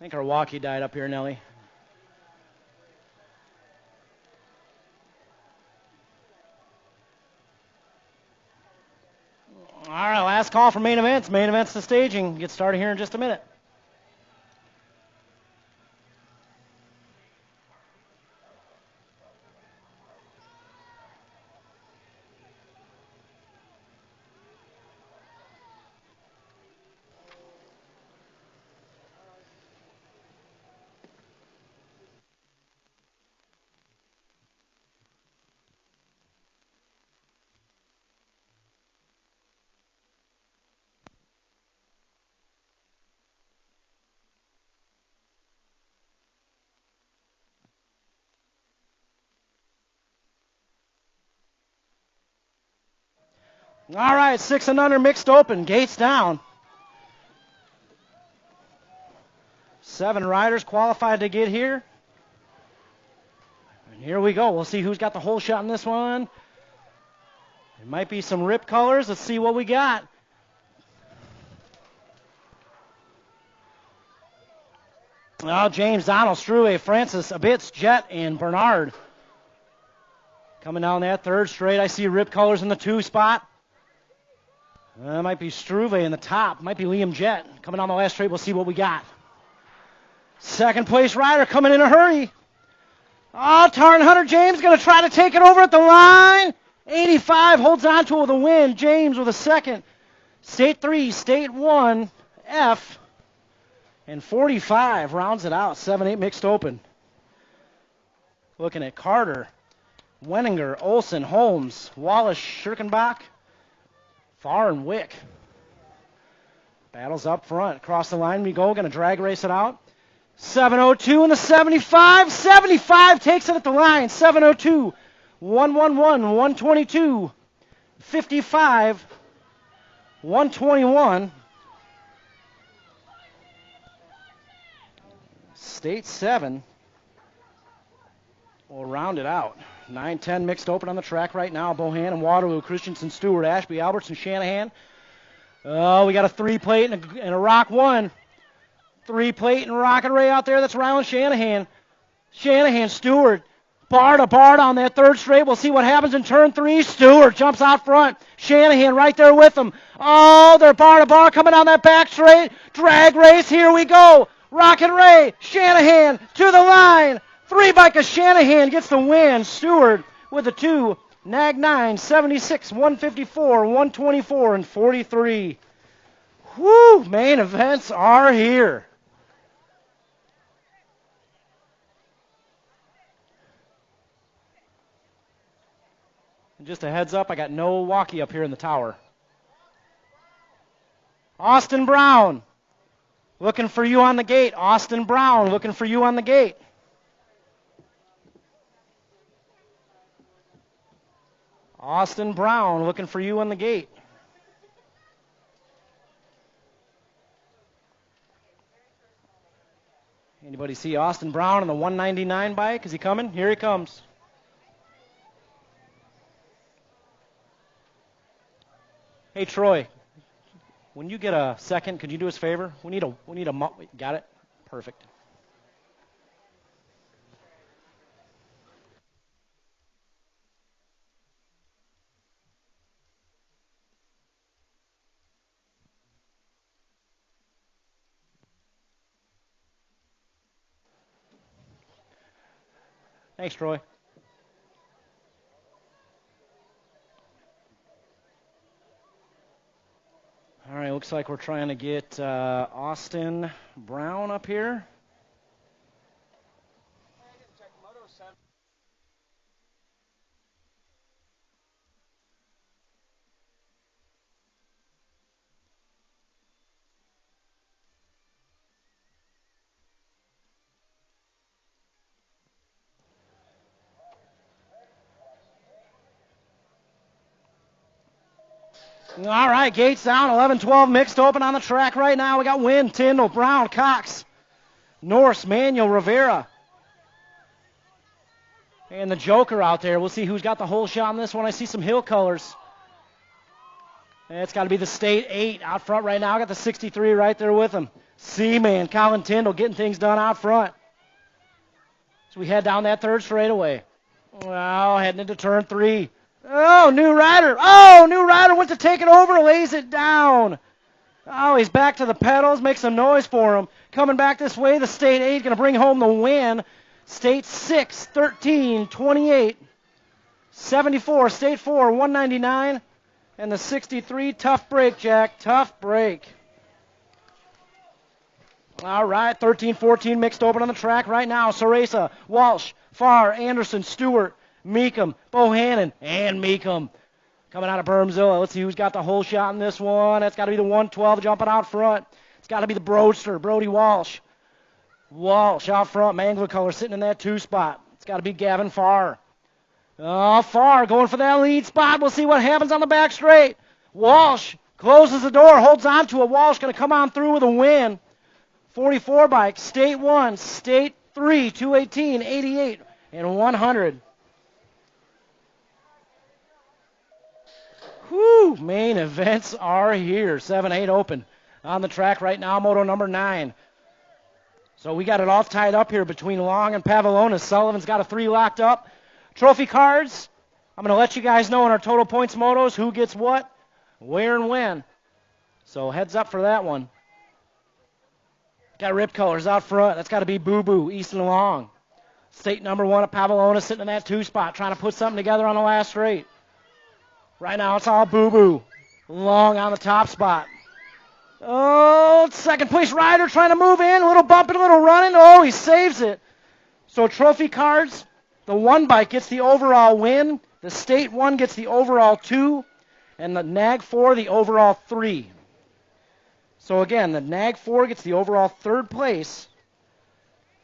think our walkie died up here, Nelly. All right, last call for main events. Main events to staging. Get started here in just a minute. All right, 6 and under mixed open. Gates down. 7 riders qualified to get here. And here we go. We'll see who's got the whole shot in this one. There might be some rip colors. Let's see what we got. Oh, James, Donald, Struve, Francis, Abitz, Jet, and Bernard. Coming down that third straight. I see rip colors in the 2 spot. That might be Struve in the top. Might be Liam Jett. Coming down the last straight, we'll see what we got. Second place rider coming in a hurry. Oh, Tarn Hunter James going to try to take it over at the line. 85 holds on to the win. James with a second. State 3, State 1, F. And 45 rounds it out. 7-8 mixed open. Looking at Carter, Wenninger, Olson, Holmes, Wallace, Schirkenbach, Farr and Wick. Battles up front. Across the line we go. Going to drag race it out. 7:02 in the 75. 75 takes it at the line. 7:02. 111. 122. 55. 121. State 7 will round it out. 9-10 mixed open on the track right now. Bohannon, Waterloo, Christensen, Stewart, Ashby, Albertson, Shanahan. Oh, we got a 3-plate and a rock 1. 3-plate and Rocket Ray out there. That's Ryland Shanahan. Shanahan, Stewart. Bar to bar on that third straight. We'll see what happens in turn 3. Stewart jumps out front. Shanahan right there with him. Oh, they're bar to bar coming down that back straight. Drag race. Here we go. Rocket Ray. Shanahan to the line. 3-bike of Shanahan gets the win. Stewart with a 2. Nag 9, 76, 154, 124, and 43. Woo! Main events are here. And just a heads up, I got no walkie up here in the tower. Austin Brown, looking for you on the gate. Austin Brown, looking for you on the gate. Austin Brown, looking for you on the gate. Anybody see Austin Brown on the 199 bike? Is he coming? Here he comes. Hey, Troy, when you get a second, could you do us a favor? We need a got it? Perfect. Thanks, Troy. All right, looks like we're trying to get Austin Brown up here. All right, gates down, 11-12 mixed open on the track right now. We got Wynn, Tyndall, Brown, Cox, Norse, Manuel, Rivera. And the Joker out there. We'll see who's got the whole shot on this one. I see some Hill colors. And it's got to be the State 8 out front right now. I got the 63 right there with him. Seaman, Colin Tyndall getting things done out front. So we head down that third straightaway. Well, heading into turn 3. Oh, New Rider. Oh, New Rider went to take it over, lays it down. Oh, he's back to the pedals, makes some noise for him. Coming back this way, the State 8 going to bring home the win. State 6, 13, 28, 74. State 4, 199. And the 63, tough break, Jack, tough break. All right, 13-14 mixed open on the track right now. Soresa, Walsh, Farr, Anderson, Stewart, Meekum, Bohannon, and Meekum. Coming out of Bermzilla. Let's see who's got the whole shot in this one. That's got to be the 112 jumping out front. It's got to be the Broadster, Brody Walsh. Walsh out front, Mangler color sitting in that 2 spot. It's got to be Gavin Farr. Oh, Farr going for that lead spot. We'll see what happens on the back straight. Walsh closes the door, holds on to it. Walsh going to come on through with a win. 44 bike, State 1, State 3, 218, 88, and 100. Whew, main events are here. 7-8 open on the track right now, moto number 9. So we got it all tied up here between Long and Pavlonis. Sullivan's got a 3 locked up. Trophy cards, I'm going to let you guys know in our total points motos who gets what, where, and when. So heads up for that one. Got rip colors out front. That's got to be Boo Boo, Easton Long. State number 1 at Pavlonis sitting in that 2 spot, trying to put something together on the last straight. Right now it's all Boo Boo. Long on the top spot. Oh, second place rider trying to move in. A little bumping, a little running. Oh, he saves it. So trophy cards, the 1 bike gets the overall win. The State 1 gets the overall 2. And the NAG 4 the overall 3. So again, the NAG 4 gets the overall 3rd place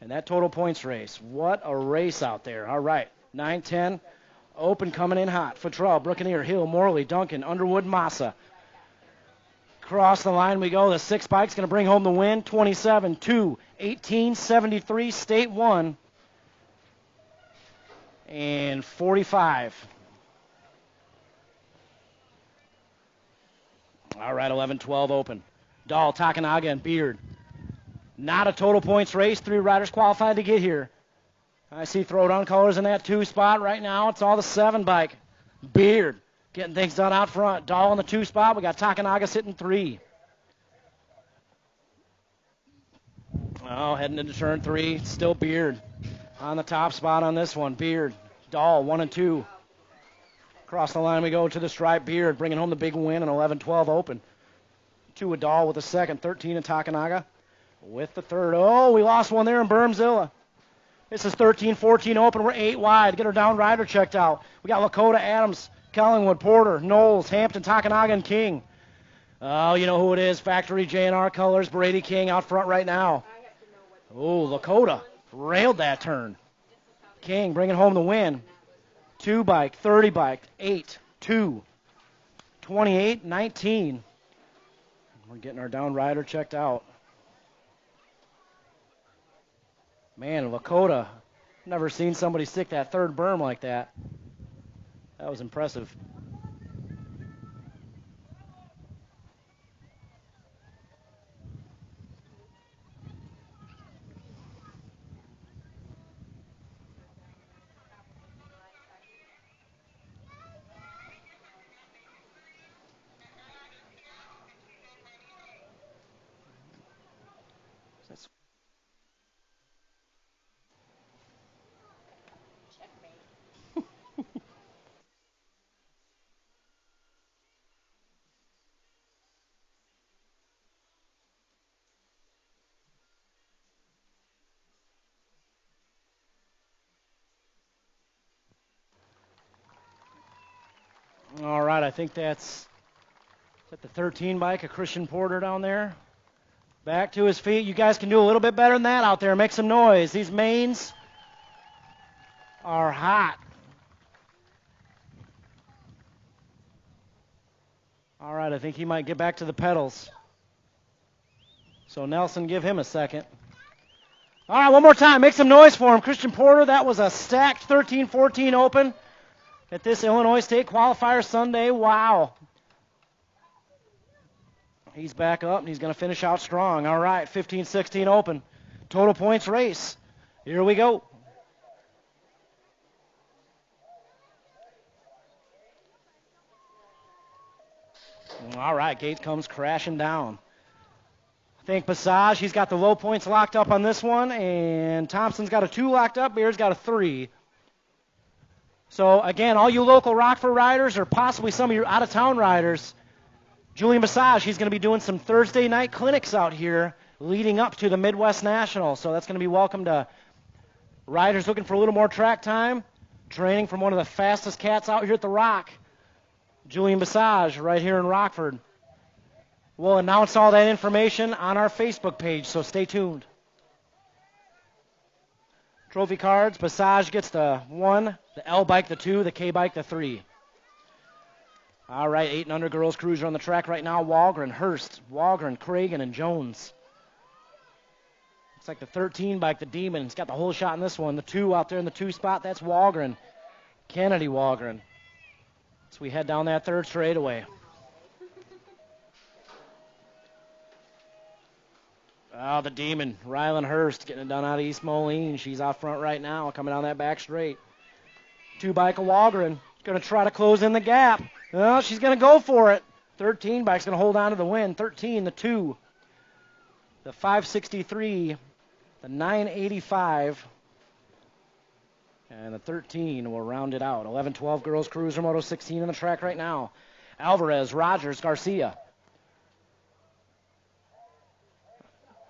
in that total points race. What a race out there. All right, 9-10. Open coming in hot. Futrell, Brookeneer, Hill, Morley, Duncan, Underwood, Massa. Across the line we go. The 6 bike's going to bring home the win. 27-2, 18-73, State 1. And 45. All right, 11-12 open. Dahl, Takanaga, and Beard. Not a total points race. 3 riders qualified to get here. I see throwdown colors in that 2 spot right now. It's all the 7 bike. Beard getting things done out front. Dahl in the 2 spot. We got Takanaga sitting 3. Oh, heading into turn 3. Still Beard on the top spot on this one. Beard, Dahl, 1 and 2. Across the line we go to the stripe. Beard bringing home the big win in 11-12 open. 2 with Dahl with the 2nd. 13 in Takanaga with the 3rd. Oh, we lost one there in Bermzilla. This is 13-14 open. We're 8 wide. Get our down rider checked out. We got Lakota, Adams, Kellingwood, Porter, Knowles, Hampton, Takanaga, and King. Oh, you know who it is. Factory J&R colors. Brady King out front right now. Oh, Lakota railed that turn. King bringing home the win. 2 bike, 30 bike, 8, 2, 28, 19. We're getting our down rider checked out. Man, Lakota, never seen somebody stick that 3rd berm like that. That was impressive. All right, I think that's at the 13 bike, a Christian Porter down there. Back to his feet. You guys can do a little bit better than that out there. Make some noise. These mains are hot. All right, I think he might get back to the pedals. So Nelson, give him a second. All right, one more time. Make some noise for him. Christian Porter, that was a stacked 13-14 open at this Illinois State Qualifier Sunday. Wow. He's back up, and he's going to finish out strong. All right, 15-16 open. Total points race. Here we go. All right, Gates comes crashing down. I think Passage, he's got the low points locked up on this one, and Thompson's got a 2 locked up. Beard's got a 3. So, again, all you local Rockford riders or possibly some of your out-of-town riders, Julian Passage, he's going to be doing some Thursday night clinics out here leading up to the Midwest National. So that's going to be welcome to riders looking for a little more track time, training from one of the fastest cats out here at the Rock, Julian Passage, right here in Rockford. We'll announce all that information on our Facebook page, so stay tuned. Trophy cards, Passage gets the 1, the L bike the 2, the K bike the 3. All right, 8 and under girls cruiser on the track right now. Walgren, Hurst, Walgren, Cragen, and Jones. Looks like the 13 bike, the Demon. He's got the whole shot in this one. The 2 out there in the 2 spot, that's Walgren. Kennedy Walgren. So we head down that third straightaway. Oh, the Demon, Rylan Hurst, getting it done out of East Moline. She's out front right now, coming down that back straight. 2 bike of Walgren, going to try to close in the gap. Well, she's going to go for it. 13 bike's going to hold on to the win. 13, the 2, the 563, the 985, and the 13 will round it out. 11-12 girls cruiser, Moto 16 on the track right now. Alvarez, Rogers, Garcia.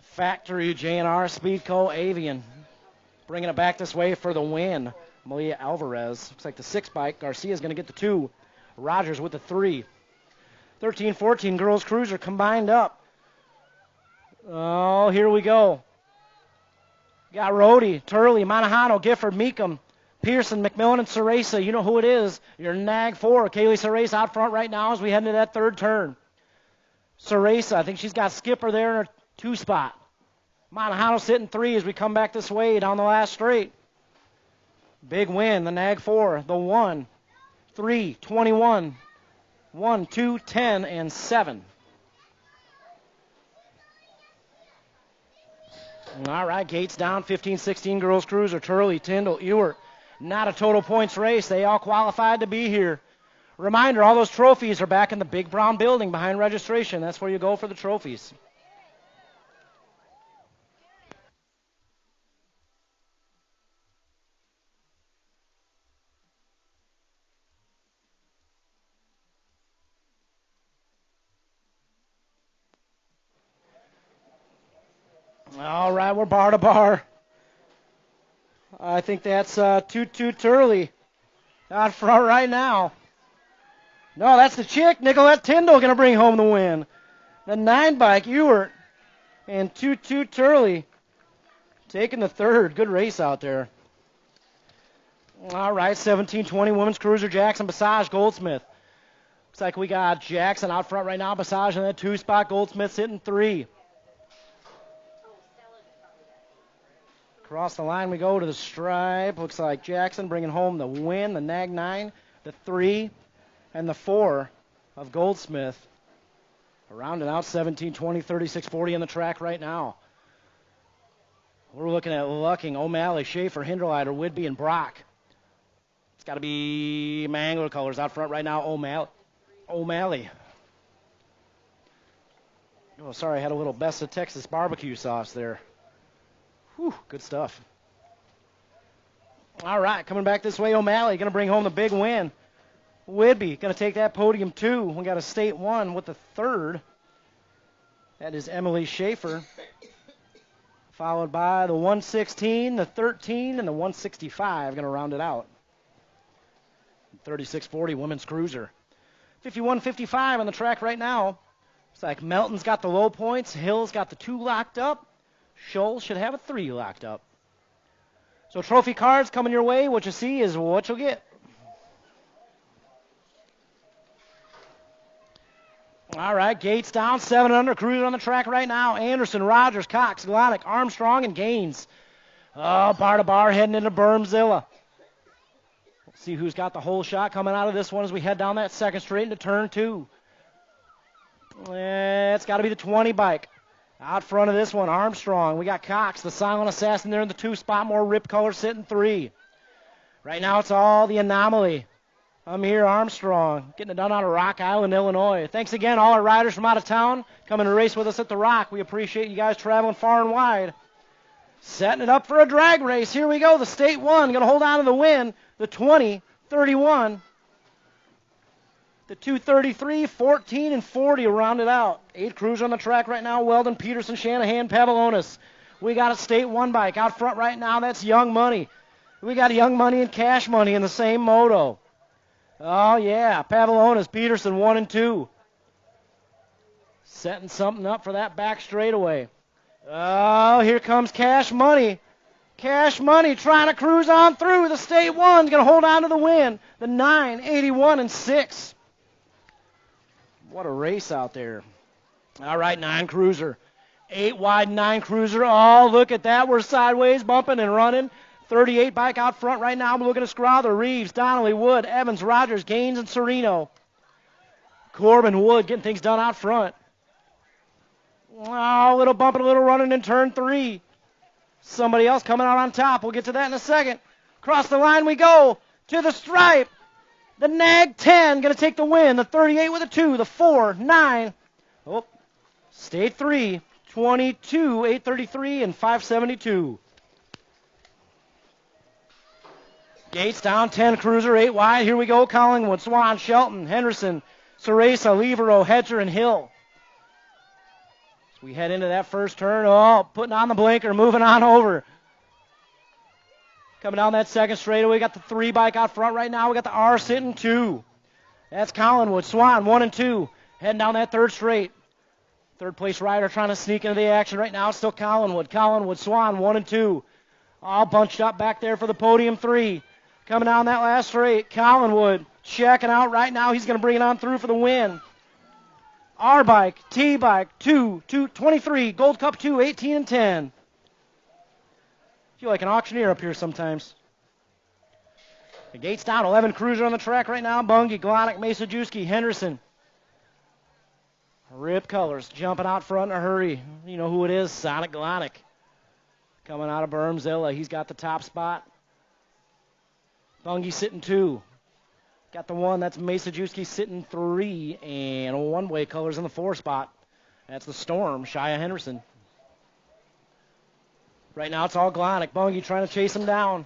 Factory, J&R, Speedco, Avian. Bringing it back this way for the win. Malia Alvarez. Looks like the 6 bike. Garcia's going to get the 2. Rogers with the 3. 13-14 girls cruiser combined up. Oh, here we go. Got Rhodey, Turley, Manahano, Gifford, Meekum, Pearson, McMillan, and Ceresa. You know who it is. Your Nag 4. Kaylee Ceresa out front right now as we head into that third turn. Ceresa, I think she's got Skipper there in her 2 spot. Manahano sitting 3 as we come back this way down the last straight. Big win, the Nag 4, the 1, 3, 21, 1, 2, 10, and 7. All right, Gates down, 15-16 girls cruiser. Turley, Tyndall, Ewert. Not a total points race. They all qualified to be here. Reminder, all those trophies are back in the big brown building behind registration. That's where you go for the trophies. All right, we're bar to bar. I think that's Toot Turley out front right now. No, that's the chick. Nicolette Tyndall going to bring home the win. The 9 bike, Ewert, and Toot Turley taking the third. Good race out there. All right, 17-20 women's cruiser, Jackson, Passage, Goldsmith. Looks like we got Jackson out front right now, Passage in that 2 spot, Goldsmith sitting 3. Across the line we go to the stripe. Looks like Jackson bringing home the win, the Nag 9, the 3, and the 4 of Goldsmith. Rounding out 17-20, 36-40 on the track right now. We're looking at Lucking, O'Malley, Schaefer, Hinderleiter, Whidbey, and Brock. It's got to be Mangler colors out front right now, O'Malley. Oh, sorry, I had a little Best of Texas barbecue sauce there. Whew, good stuff. All right, coming back this way, O'Malley going to bring home the big win. Whidbey going to take that podium 2. We got a state 1 with the 3rd. That is Emily Schaefer. Followed by the 116, the 13, and the 165 going to round it out. 36-40 women's cruiser. 51-55 on the track right now. Looks like Melton's got the low points. Hill's got the 2 locked up. Scholl should have a 3 locked up. So trophy cards coming your way. What you see is what you'll get. All right, Gates down, 7 under, cruising on the track right now. Anderson, Rogers, Cox, Glonick, Armstrong, and Gaines. Oh, bar to bar heading into Bermzilla. We'll see who's got the whole shot coming out of this one as we head down that second straight into turn 2. It's got to be the 20 bike. Out front of this one, Armstrong. We got Cox, the silent assassin there in the 2 spot. More Rip Color sitting 3. Right now it's all the Anomaly. I'm here, Armstrong, getting it done out of Rock Island, Illinois. Thanks again, all our riders from out of town coming to race with us at the Rock. We appreciate you guys traveling far and wide. Setting it up for a drag race. Here we go. The State 1 going to hold on to the win. The 20-31. The 2:33, 14, and 40 will round it out. 8 crews on the track right now. Weldon, Peterson, Shanahan, Pavlonis. We got a State 1 bike out front right now. That's Young Money. We got Young Money and Cash Money in the same moto. Oh, yeah. Pavlonis, Peterson, 1 and 2. Setting something up for that back straightaway. Oh, here comes Cash Money. Cash Money trying to cruise on through. The State 1's going to hold on to the win. The 9:81 and 6. What a race out there. All right, 9 cruiser. 8 wide 9 cruiser. Oh, look at that. We're sideways bumping and running. 38 bike out front right now. We're looking at Scrowther, Reeves, Donnelly, Wood, Evans, Rogers, Gaines, and Sereno. Corbin, Wood getting things done out front. Oh, a little bumping, a little running in turn 3. Somebody else coming out on top. We'll get to that in a second. Across the line we go to the stripe. The Nag 10 going to take the win. The 38 with a 2. The 4, 9. Oh, State 3, 22, 833, and 572. Gates down, 10 cruiser, 8 wide. Here we go. Collingwood, Swan, Shelton, Henderson, Ceresa, Levero, Hedger, and Hill. As we head into that first turn. Oh, putting on the blinker, moving on over. Coming down that second straightaway, we got the 3 bike out front right now. We got the R sitting 2. That's Collinwood. Swan, 1 and 2. Heading down that third straight. Third place rider trying to sneak into the action right now. It's still Collinwood. Collinwood, Swan, 1 and 2. All bunched up back there for the podium 3. Coming down that last straight. Collinwood checking out right now. He's going to bring it on through for the win. R bike, T bike, 2, 23. Gold Cup 2, 18 and 10. Feel like an auctioneer up here sometimes. The gate's down. 11 cruiser on the track right now. Bungie, Glonick, Masajewski, Henderson. Rip Colors jumping out front in a hurry. You know who it is, Sonic Glonick. Coming out of Bermzilla. He's got the top spot. Bungie sitting 2. Got the 1. That's Masajewski sitting 3. And one-way colors in the 4 spot. That's the Storm, Shia Henderson. Right now it's all Glonick. Bungie trying to chase him down.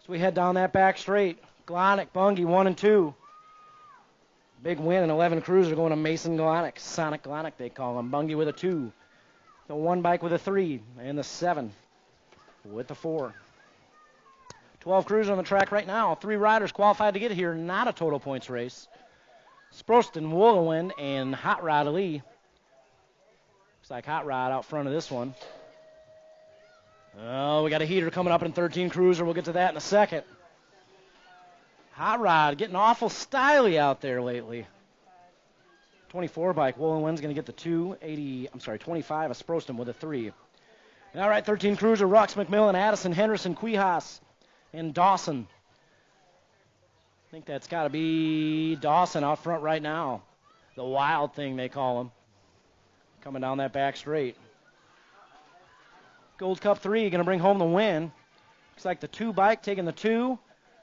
So we head down that back straight. Glonick, Bungie, 1 and 2. Big win in 11 cruiser going to Mason Glonick. Sonic Glonick they call him. Bungie with a 2. The 1 bike with a 3. And the 7 with the 4. 12 cruisers on the track right now. 3 riders qualified to get here. Not a total points race. Sproston, Woolowin, and Hot Rod Ali. Looks like Hot Rod out front of this one. Oh, we got a heater coming up in 13 cruiser. We'll get to that in a second. Hot Rod getting awful styly out there lately. 24 bike. Woolowin's going to get the 25. A Sproston with a 3. All right, 13 cruiser. Rux, McMillan, Addison, Henderson, Quijas, and Dawson. I think that's got to be Dawson out front right now. The Wild Thing, they call him. Coming down that back straight. Gold Cup 3 going to bring home the win. Looks like the 2 bike taking the 2.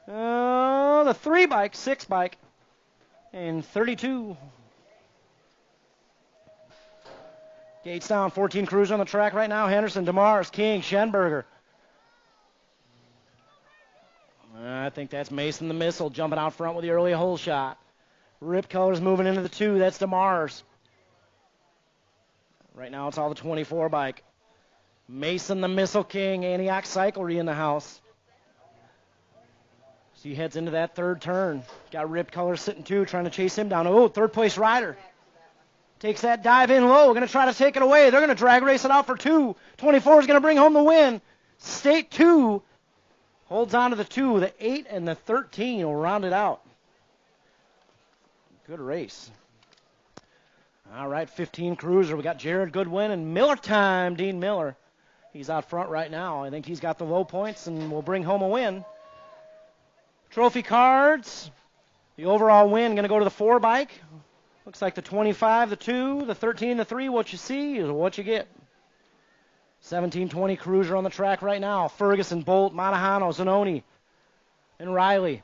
The 3 bike, 6 bike, and 32. Gates down, 14 crews on the track right now. Henderson, DeMars, King, Schenberger. I think that's Mason the Missile jumping out front with the early hole shot. Rip Colors moving into the 2. That's DeMars. Right now it's all the 24 bike. Mason the Missile King, Antioch Cyclery in the house. So he heads into that third turn. Got Rip Colors sitting 2, trying to chase him down. Oh, third place rider. Takes that dive in low. Going to try to take it away. They're going to drag race it out for 2. 24 is going to bring home the win. State 2 holds on to the 2. The 8 and the 13 will round it out. Good race. All right, 15 cruiser. We got Jared Goodwin and Miller time. Dean Miller. He's out front right now. I think he's got the low points and will bring home a win. Trophy cards. The overall win going to go to the 4 bike. Looks like the 25, the 2, the 13, the 3, what you see is what you get. 1720 Cruiser on the track right now. Ferguson, Bolt, Monahano, Zanoni, and Riley.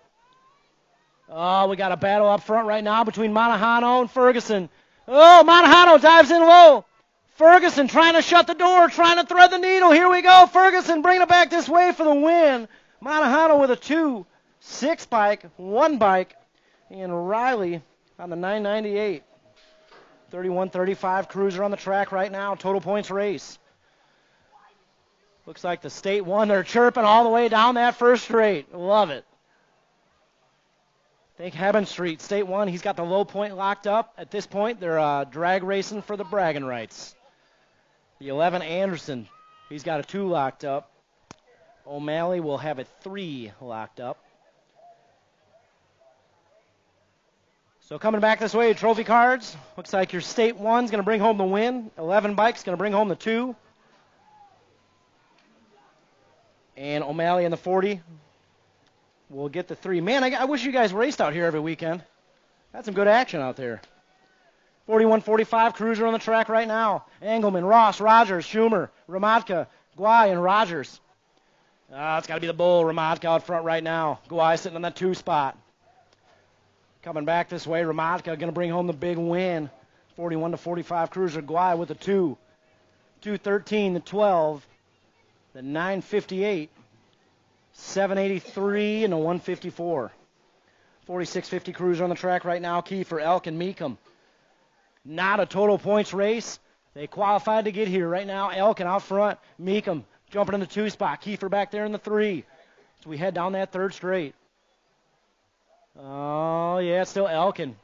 Oh, we got a battle up front right now between Monahano and Ferguson. Oh, Monahano dives in low. Ferguson trying to shut the door, trying to thread the needle. Here we go. Ferguson bringing it back this way for the win. Monahano with a 2, 6 bike, 1 bike, and Riley on the 998. 31-35 Cruiser on the track right now. Total points race. Looks like the state one. They're chirping all the way down that first straight. Love it. Think Hebben Street, state one. He's got the low point locked up. At this point, they're drag racing for the bragging rights. The 11 Anderson, he's got a 2 locked up. O'Malley will have a 3 locked up. So coming back this way, trophy cards. Looks like your state one's going to bring home the win. 11 bikes going to bring home the 2. And O'Malley in the 40 will get the 3. Man, I wish you guys raced out here every weekend. That's some good action out there. 41-45 Cruiser on the track right now. Engelman, Ross, Rogers, Schumer, Ramatka, Guay, and Rogers. It's got to be the bull, Ramatka out front right now. Guay sitting on that 2 spot. Coming back this way, Ramatka going to bring home the big win. 41-45 Cruiser, Guay with a 2. 213, the 12, the 958, 783, and the 154. 46-50 Cruiser on the track right now. Kiefer, Elk, and Meekum. Not a total points race. They qualified to get here right now. Elkin out front. Meekum jumping in the 2 spot. Kiefer back there in the 3. So we head down that 3rd straight. Oh, yeah, it's still Elkin.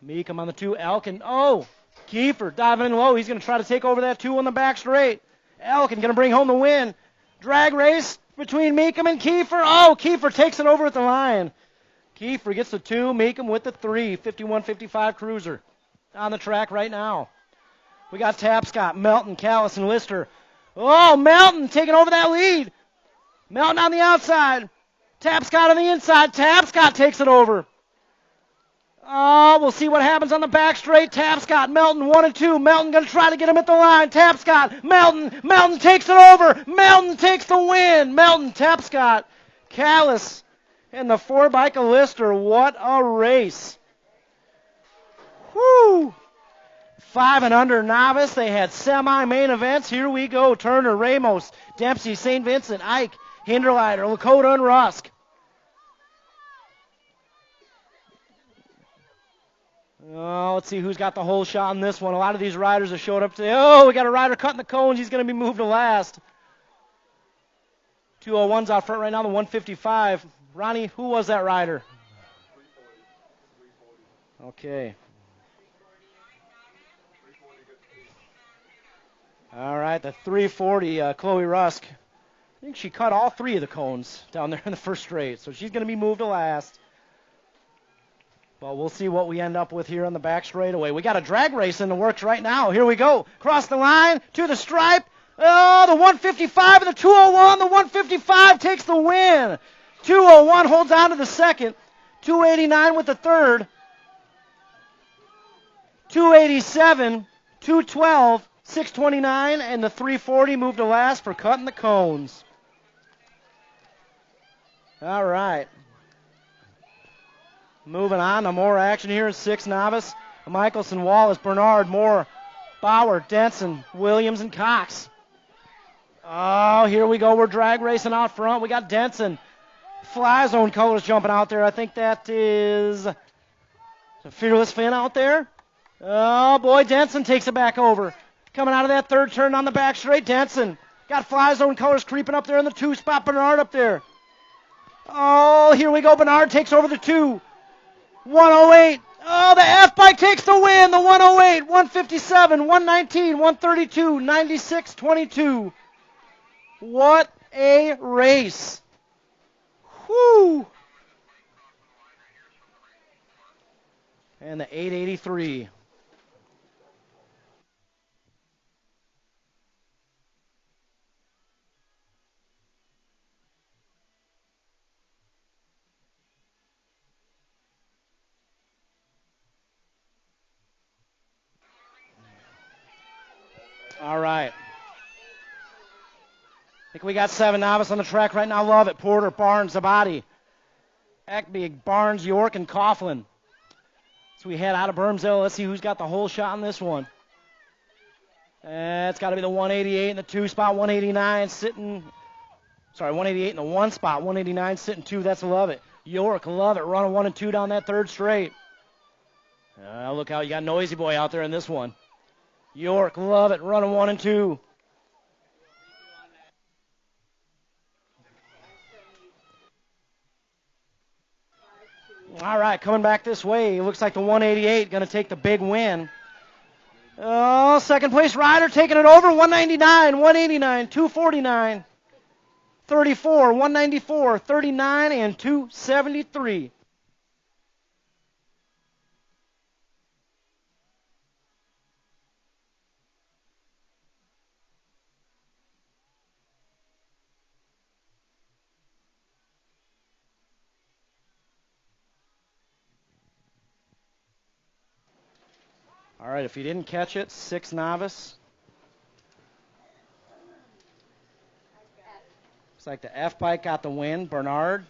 Meekum on the 2. Elkin. Oh, Kiefer diving in low. He's going to try to take over that 2 on the back straight. Elkin going to bring home the win. Drag race between Meekum and Kiefer. Oh, Kiefer takes it over at the line. Kiefer gets the 2. Meekum with the 3. 51-55 Cruiser on the track right now. We got Tapscott, Melton, Callis, and Lister. Oh, Melton taking over that lead. Melton on the outside. Tapscott on the inside. Tapscott takes it over. Oh, we'll see what happens on the back straight. Tapscott, Melton, 1 and 2. Melton going to try to get him at the line. Tapscott, Melton. Melton takes it over. Melton takes the win. Melton, Tapscott, Callis, and the 4 bike of Lister. What a race. Woo! 5 and under novice. They had semi-main events. Here we go. Turner, Ramos, Dempsey, St. Vincent, Ike, Hinderleiter, Lakota, and Rusk. Oh, let's see who's got the whole shot on this one. A lot of these riders have showed up today. Oh, we got a rider cutting the cones. He's going to be moved to last. 201's out front right now, the 155. Ronnie, who was that rider? Okay. All right, the 340, Chloe Rusk. I think she cut all 3 of the cones down there in the first straight, so she's going to be moved to last. Well, we'll see what we end up with here on the back straightaway. We got a drag race in the works right now. Here we go. Cross the line to the stripe. Oh, the 155 and the 201. The 155 takes the win. 201 holds on to the second. 289 with the third. 287, 212, 629, and the 340 moved to last for cutting the cones. All right. Moving on to more action here in 6 novice. Michelson, Wallace, Bernard, Moore, Bauer, Denson, Williams, and Cox. Oh, here we go. We're drag racing out front. We got Denson. Fly zone colors jumping out there. I think that is a Fearless Finn out there. Oh, boy, Denson takes it back over. Coming out of that 3rd turn on the back straight, Denson. Got Fly zone colors creeping up there in the 2 spot. Bernard up there. Oh, here we go. Bernard takes over the 2. 108. Oh, the F-bike takes the win. The 108, 157, 119, 132, 96, 22. What a race. Whoo. And the 883. All right. I think we got 7 novice on the track right now. Love it. Porter, Barnes, Zabadi, Eckby, Barnes, York, and Coughlin. So we head out of Bermsville. Let's see who's got the whole shot on this one. It's got to be the 188 in the 2 spot, 189 sitting. Sorry, 188 in the 1 spot, 189 sitting 2. That's Love it. York, Love it. Running 1 and 2 down that 3rd straight. Look how you got Noisy Boy out there in this one. York, Love it. Running 1 and 2. All right, coming back this way. It looks like the 188 going to take the big win. Oh, second place rider taking it over. 199, 189, 249, 34, 194, 39, and 273. All right, if you didn't catch it, 6 novice. Looks like the F bike got the win. Bernard.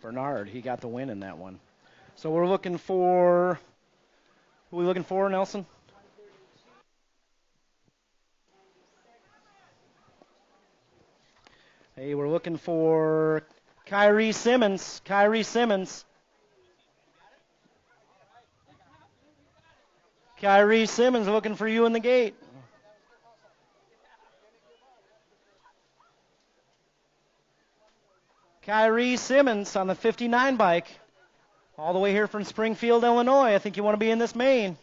Bernard, he got the win in that one. So we're looking for, who are we looking for, Nelson? Hey, we're looking for Kyrie Simmons. Kyrie Simmons. Kyrie Simmons looking for you in the gate. Kyrie Simmons on the 59 bike. All the way here from Springfield, Illinois. I think you want to be in this main.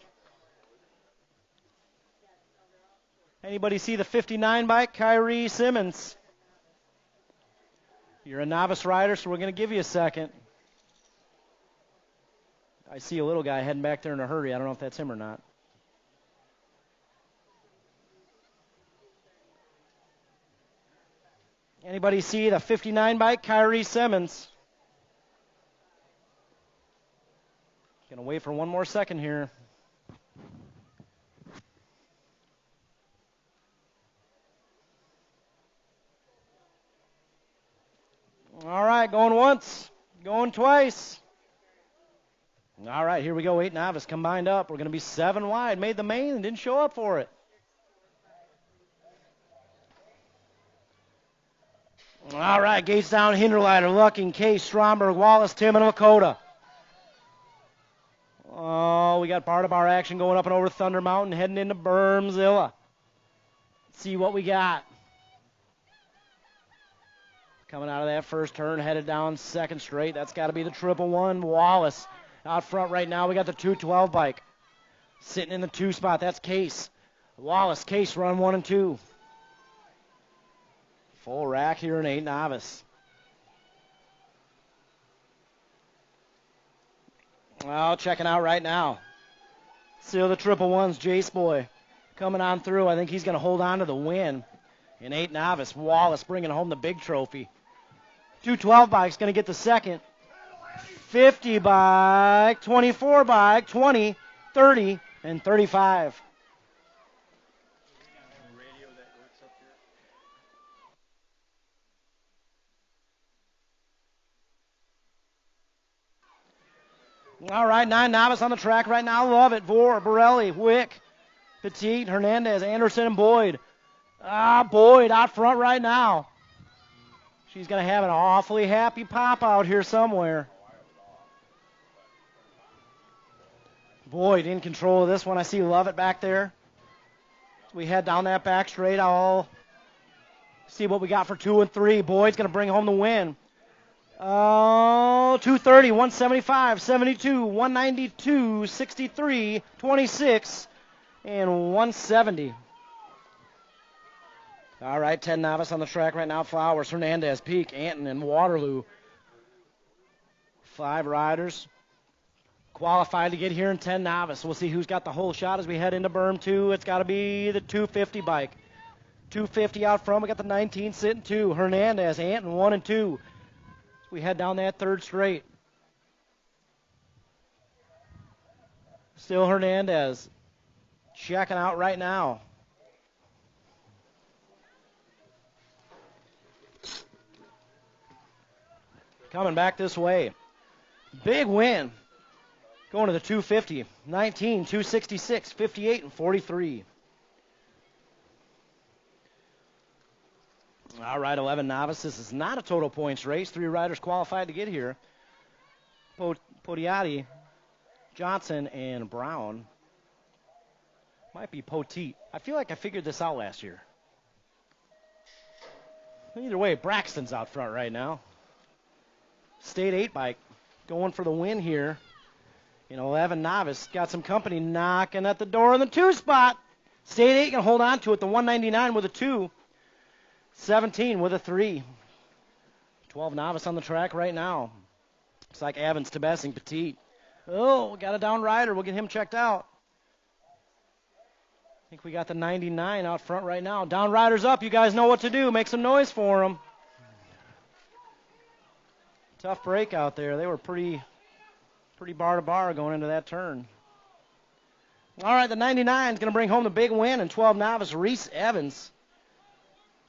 Anybody see the 59 bike? Kyrie Simmons. You're a novice rider, so we're going to give you a second. I see a little guy heading back there in a hurry. I don't know if that's him or not. Anybody see the 59 bike? Kyrie Simmons. Going to wait for one more second here. All right, going once, going twice. All right, here we go. 8 novice combined up. We're going to be 7 wide. Made the main and didn't show up for it. All right, gates down. Hinderleiter, Lucking, Case, Stromberg, Wallace, Tim, and Lakota. Oh, we got part of our action going up and over Thunder Mountain, heading into Bermzilla. Let's see what we got. Coming out of that first turn, headed down 2nd straight. That's got to be the 111. Wallace out front right now. We got the 212 bike. Sitting in the 2 spot. That's Case. Wallace, Case, run 1 and 2. Full rack here in 8 novice. Well, checking out right now. Still the 111's Jace Boy coming on through. I think he's going to hold on to the win in 8 novice. Wallace bringing home the big trophy. 212 bike's going to get the second. 50 bike, 24 bike, 20, 30, and 35. All right, 9 novice on the track right now. Love it. Vore, Borelli, Wick, Petit, Hernandez, Anderson, and Boyd. Boyd out front right now. She's going to have an awfully happy pop out here somewhere. Boyd in control of this one. I see Lovett back there. We head down that back straight. I'll see what we got for 2 and 3. Boyd's going to bring home the win. 230, 175, 72, 192, 63, 26, and 170. All right, 10 novice on the track right now. Flowers, Hernandez, Peak, Anton, and Waterloo. 5 riders qualified to get here in 10 novice. We'll see who's got the whole shot as we head into Berm 2. It's got to be the 250 bike. 250 out front. We got the 19 sitting 2. Hernandez, Anton, 1 and 2. We head down that 3rd straight. Still Hernandez checking out right now. Coming back this way. Big win. Going to the 250. 19, 266, 58, and 43. All right, 11 novice. This is not a total points race. 3 riders qualified to get here. Podiati, Johnson, and Brown. Might be Poteet. I feel like I figured this out last year. Either way, Braxton's out front right now. State 8 bike going for the win here. 11 novice. Got some company knocking at the door in the 2 spot. State 8 can hold on to it. The 199 with a 2. 17 with a 3. 12 novice on the track right now. Looks like Evans, Tebessing, Petit. Oh, got a down rider. We'll get him checked out. I think we got the 99 out front right now. Down rider's up. You guys know what to do. Make some noise for him. Tough break out there. They were pretty bar to bar going into that turn. All right, the 99 is going to bring home the big win, and 12 novice Reese Evans.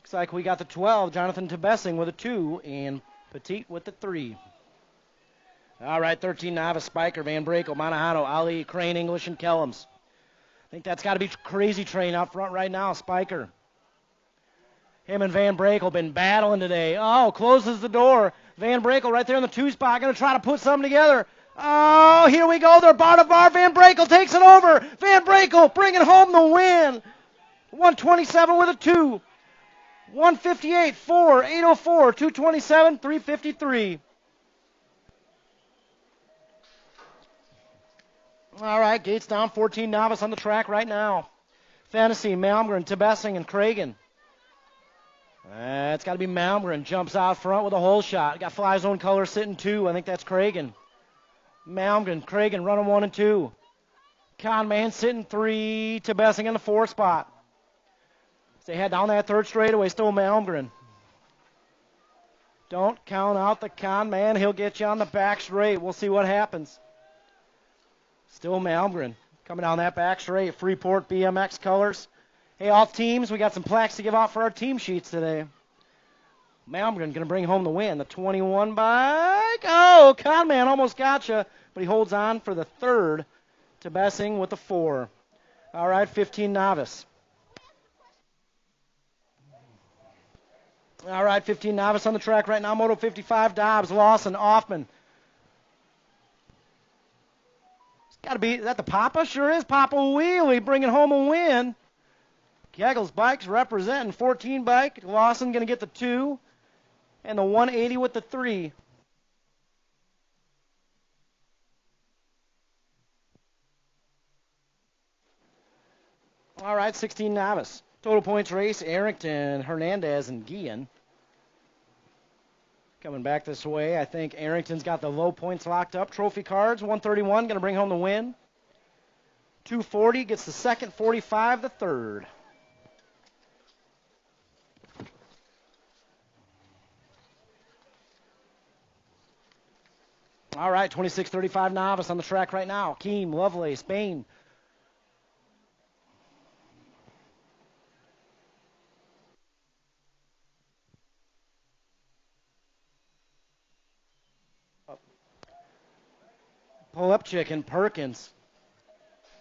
Looks like we got the 12, Jonathan Tebessing with a 2, and Petit with the 3. All right, 13 novice Spiker, Van Brakel, Manahano, Ali, Crane, English, and Kellums. I think that's got to be Crazy Train out front right now, Spiker. Him and Van Brakel been battling today. Oh, closes the door. Van Brakel right there in the 2 spot, going to try to put something together. Oh, here we go. They're bar to bar. Van Brakel takes it over. Van Brakel bringing home the win. 127 with a 2. 158, 4, 804, 227, 353. All right, gates down. 14 novice on the track right now. Fantasy, Malmgren, Tebessing, and Cragen. It's got to be Malmgren. Jumps out front with a hole shot. Got fly zone color sitting 2. I think that's Cragen. Malmgren, Cragen running 1 and 2. Conman sitting 3. Tebessing in the 4 spot. As they head down that 3rd straightaway, still Malmgren. Don't count out the Conman. He'll get you on the back straight. We'll see what happens. Still Malmgren coming down that back straight. Freeport BMX colors. Hey, all teams, we got some plaques to give out for our team sheets today. Malmgren going to bring home the win. The 21 bike. Oh, Conman almost got you, but he holds on for the 3rd. Tebessing with the 4. All right, 15 novice. All right, 15 novice on the track right now. Moto 55, Dobbs, Lawson, Hoffman. It's got to be, is that the Papa? Sure is Papa Wheelie bringing home a win. Kegel's bikes representing 14 bike. Lawson going to get the 2. And the 180 with the 3. All right, 16 novice. Total points race, Arrington, Hernandez, and Guillen. Coming back this way, I think Arrington's got the low points locked up. Trophy cards, 131, going to bring home the win. 240 gets the 2nd, 45 the 3rd. All right, 26-35 novice on the track right now. Keem, Lovelace, Bain. Polepchik and Perkins.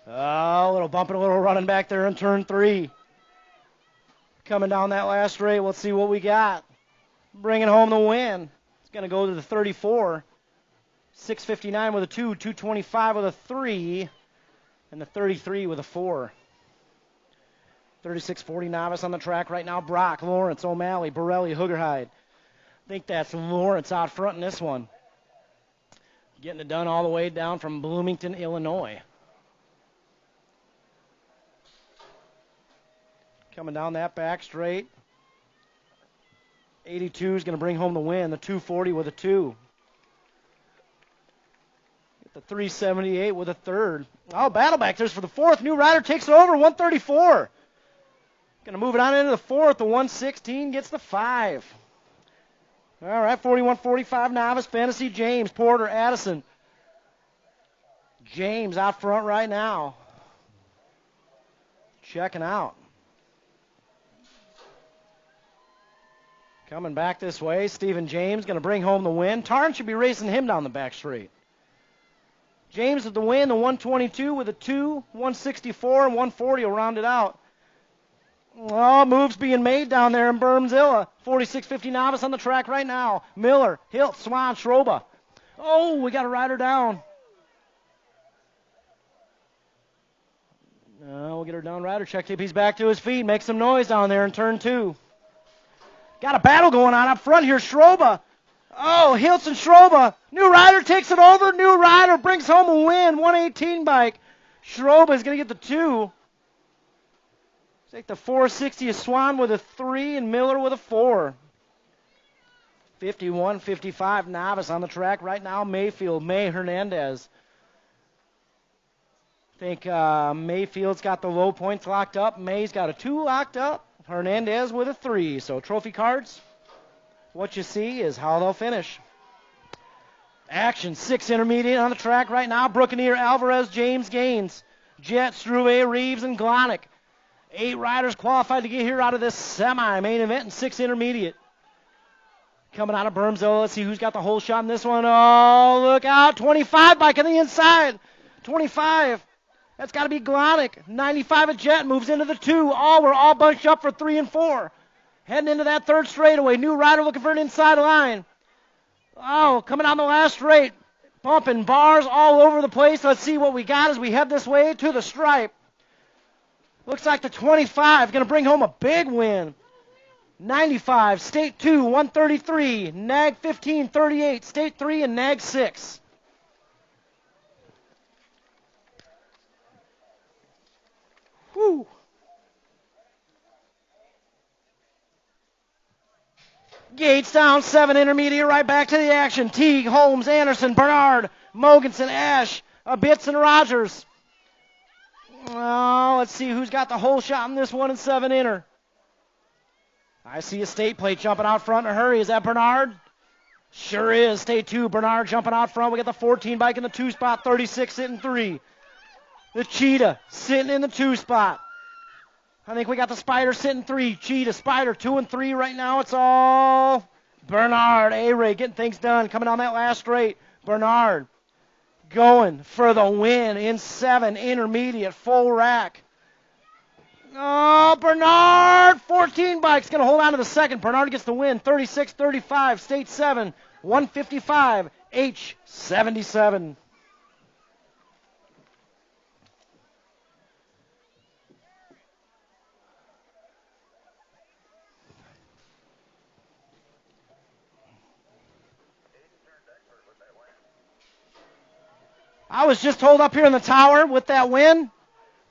Oh, a little bumping, a little running back there in turn 3. Coming down that last straight, let's see what we got. Bringing home the win. It's going to go to the 34. 659 with a 2, 225 with a 3, and the 33 with a 4. 36-40 novice on the track right now. Brock, Lawrence, O'Malley, Borelli, Hoogerhide. I think that's Lawrence out front in this one. Getting it done all the way down from Bloomington, Illinois. Coming down that back straight. 82 is going to bring home the win. The 240 with a 2. The 378 with a 3rd. Oh, Battleback there's for the 4th. New rider takes it over, 134. Going to move it on into the 4th. The 116 gets the 5. All right, 41-45 novice. Fantasy, James, Porter, Addison. James out front right now. Checking out. Coming back this way, Stephen James going to bring home the win. Tarn should be racing him down the back straight. James with the win, the 122 with a 2, 164, and 140 will round it out. Oh, moves being made down there in Bermzilla. 46-50 novice on the track right now. Miller, Hilt, Swan, Schroba. Oh, we got a rider down. No, we'll get her down rider check tape. He's back to his feet. Make some noise down there in turn 2. Got a battle going on up front here. Schroba. Oh, Hiltz and Schroba. New rider takes it over. New rider brings home a win. 118 bike. Schroba is going to get the 2. Take the 460 of Swan with a 3 and Miller with a 4. 51-55 novice on the track right now. Mayfield, May, Hernandez. I think Mayfield's got the low points locked up. May's got a 2 locked up. Hernandez with a 3. So trophy cards, what you see is how they'll finish. Action, 6 intermediate on the track right now. Brookeneer, Alvarez, James, Gaines, Jet, Struve, Reeves, and Glonick. 8 riders qualified to get here out of this semi-main event and 6 intermediate. Coming out of Bermzilla, let's see who's got the whole shot in this one. Oh, look out, 25 bike on the inside. 25. That's got to be Glonick. 95 at Jet moves into the 2. Oh, we're all bunched up for 3 and 4. Heading into that third straightaway. New rider looking for an inside line. Oh, coming on the last straight. Bumping bars all over the place. Let's see what we got as we head this way to the stripe. Looks like the 25 is going to bring home a big win. 95, State 2, 133, Nag 15, 38, State 3, and Nag 6. Whew. Gates down, 7 intermediate, right back to the action. Teague, Holmes, Anderson, Bernard, Mogensen, Ash, Abitz, and Rogers. Oh, let's see who's got the whole shot in this one and 7 inner. I see a state plate jumping out front in a hurry. Is that Bernard? Sure is. State 2, Bernard jumping out front. We got the 14 bike in the 2 spot, 36 sitting 3. The Cheetah sitting in the 2 spot. I think we got the Spider sitting 3. Cheetah, Spider, 2 and 3 right now. It's all Bernard. A-Ray getting things done. Coming on that last straight. Bernard going for the win in 7 intermediate full rack. Oh, Bernard, 14 bikes, going to hold on to the second. Bernard gets the win, 36-35, State 7, 155, H77. I was just told up here in the tower with that win,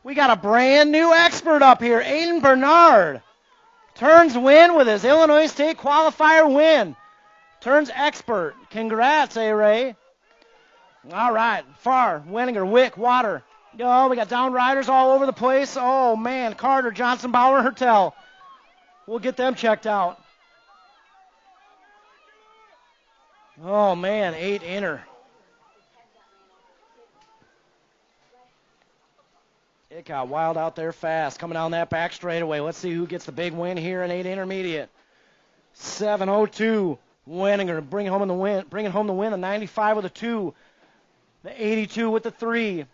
we got a brand new expert up here, Aiden Bernard. Turns win with his Illinois State qualifier win. Turns expert. Congrats, A-Ray. All right, Farr, Wenninger, Wick, Water. Oh, we got down riders all over the place. Oh, man, Carter, Johnson, Bauer, Hertel. We'll get them checked out. Oh, man, 8 inner. It got wild out there fast. Coming down that back straightaway. Let's see who gets the big win here in 8 intermediate. 7:02. Wenninger bringing home the win. The 95 with a 2. The 82 with the 3.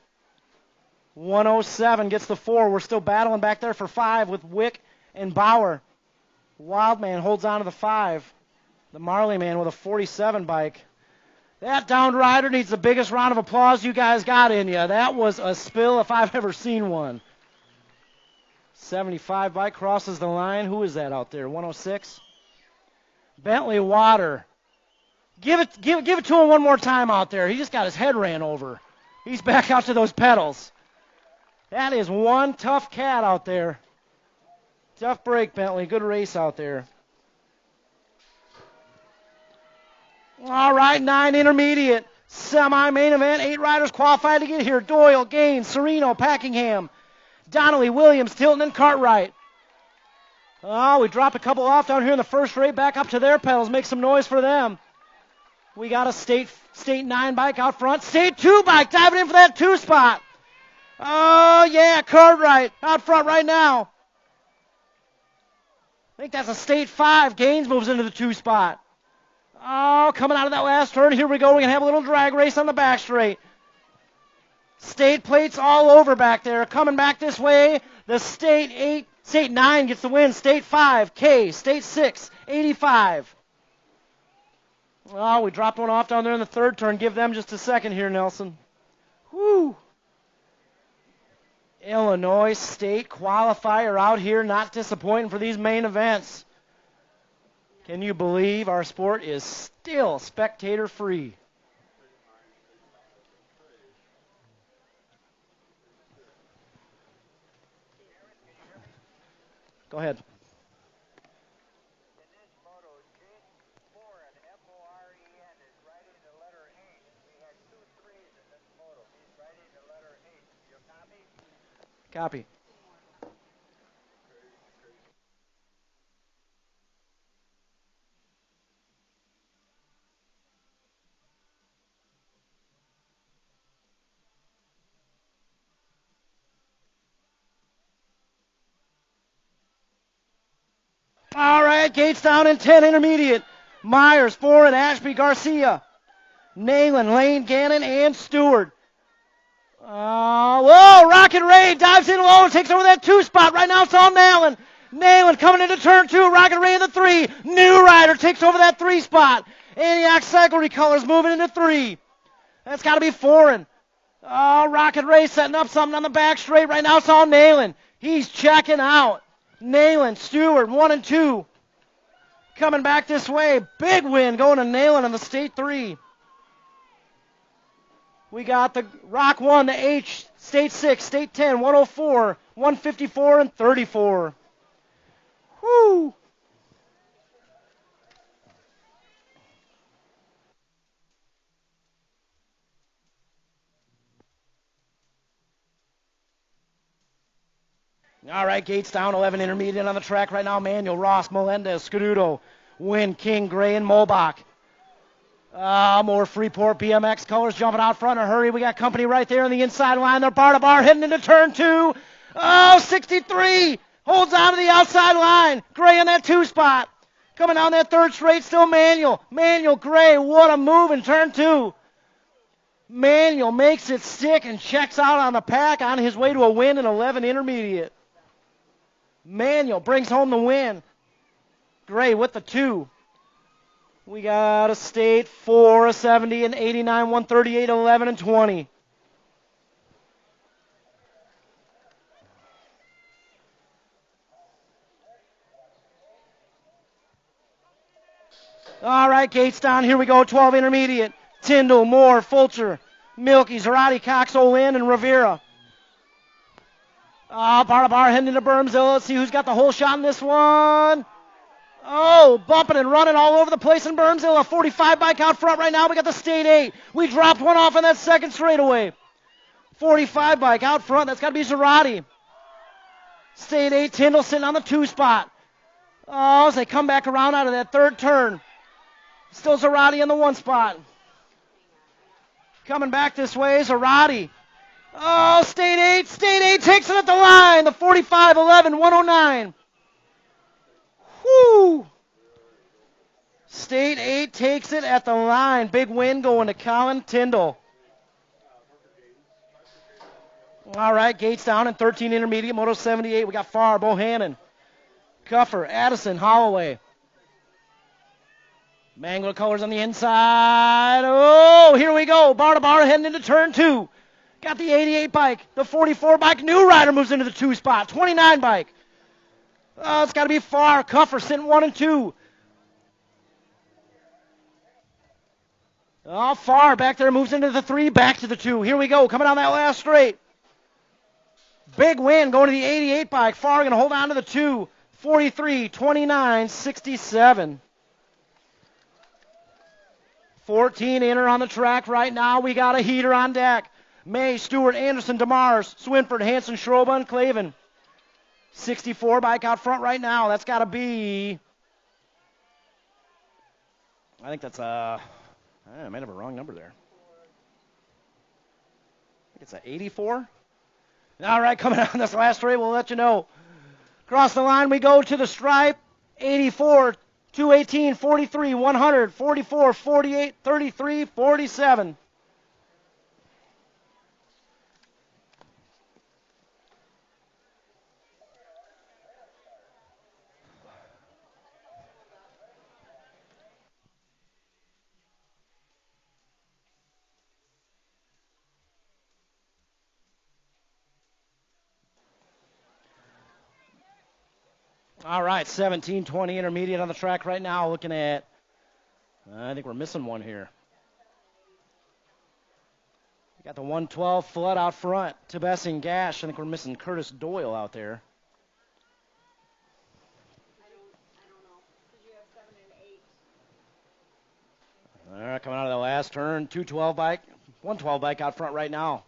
107 gets the 4. We're still battling back there for 5 with Wick and Bauer. Wildman holds on to the 5. The Marley man with a 47 bike. That downed rider needs the biggest round of applause you guys got in you. That was a spill if I've ever seen one. 75 bike crosses the line. Who is that out there? 106. Bentley Water. Give it to him one more time out there. He just got his head ran over. He's back out to those pedals. That is one tough cat out there. Tough break, Bentley. Good race out there. All right, 9 intermediate. Semi-main event. 8 riders qualified to get here. Doyle, Gaines, Sereno, Packingham, Donnelly, Williams, Tilton, and Cartwright. Oh, we dropped a couple off down here in the first rate. Back up to their pedals. Make some noise for them. We got a state 9 bike out front. State 2 bike diving in for that 2 spot. Oh, yeah, Cartwright out front right now. I think that's a state 5. Gaines moves into the 2 spot. Oh, coming out of that last turn. Here we go. We're going to have a little drag race on the back straight. State plates all over back there. Coming back this way, the state 9 gets the win. State 5, K. State 6, 85. Oh, we dropped one off down there in the third turn. Give them just a second here, Nelson. Whew. Illinois State qualifier out here, not disappointing for these main events. Can you believe our sport is still spectator free? Go ahead. In this photo, Foren, F-O-R-E-N, is writing the letter H. We had 2 3s in this photo. He's writing the letter H. You copy? Copy. All right, gates down in 10 intermediate. Myers, Foren, Ashby, Garcia, Nayland, Lane, Gannon, and Stewart. Whoa, Rocket Ray dives in low and takes over that 2 spot. Right now it's all Nayland. Nayland coming into turn 2. Rocket Ray in the 3. New Rider takes over that 3 spot. Antioch Cycle Recolors moving into 3. That's got to be Foren. Oh, Rocket Ray setting up something on the back straight. Right now it's all Nayland. He's checking out. Nayland, Stewart, 1 and 2. Coming back this way. Big win going to Nayland in the State 3. We got the Rock 1, the H, State 6, State 10, 104, 154, and 34. Whoo! All right, gates down, 11 intermediate on the track right now. Manuel, Ross, Melendez, Scuduto, Wynn, King, Gray, and Molbach. More Freeport BMX colors jumping out front in a hurry. We got company right there on the inside line. They're bar to bar heading into turn 2. Oh, 63 holds on to the outside line. Gray in that 2 spot. Coming down that third straight, still Manuel. Manuel, Gray, what a move in turn 2. Manuel makes it stick and checks out on the pack on his way to a win in 11 intermediate. Manuel brings home the win. Gray with the 2. We got a State 4, a 70, an 89, 138, 11, and 20. All right, gates down. Here we go, 12 intermediate. Tyndall, Moore, Fulcher, Milky, Zarate, Cox, Olin, and Rivera. Bar to bar heading into Bermzilla. Let's see who's got the whole shot in this one. Oh, bumping and running all over the place in Bermzilla. 45 bike out front right now. We got the State 8. We dropped one off in that second straightaway. 45 bike out front. That's got to be Zarate. State 8, Tyndall sitting on the 2 spot. Oh, as they come back around out of that third turn. Still Zarate in the 1 spot. Coming back this way, Zarate. Oh, State 8 takes it at the line. The 45, 11, 109. Whoo! State 8 takes it at the line. Big win going to Colin Tyndall. All right, gates down in 13 intermediate, Moto 78. We got Farr, Bohannon, Cuffer, Addison, Holloway. Mangler colors on the inside. Oh, here we go. Bar to bar heading into turn 2. Got the 88 bike. The 44 bike. New Rider moves into the 2 spot. 29 bike. Oh, it's got to be Farr. Cuffer sitting 1 and 2. Oh, Farr back there moves into the 3, back to the 2. Here we go. Coming down that last straight. Big win going to the 88 bike. Farr going to hold on to the 2. 43, 29, 67. 14 inner on the track right now. We got a heater on deck. May, Stewart, Anderson, DeMars, Swinford, Hanson, Schroba, and Clavin. 64 bike out front right now. That's got to be, I think I might have a wrong number there. I think it's an 84. All right, coming out on this last straight, we'll let you know. Across the line we go to the stripe. 84, 218, 43, 100, 44, 48, 33, 47. All right, 17-20 intermediate on the track right now. Looking at, I think we're missing one here. We got the 112 flood out front. Tibessing Gash. I think we're missing Curtis Doyle out there. I don't know. Because you have 7 and 8. All right, coming out of the last turn. 212 bike. 112 bike out front right now.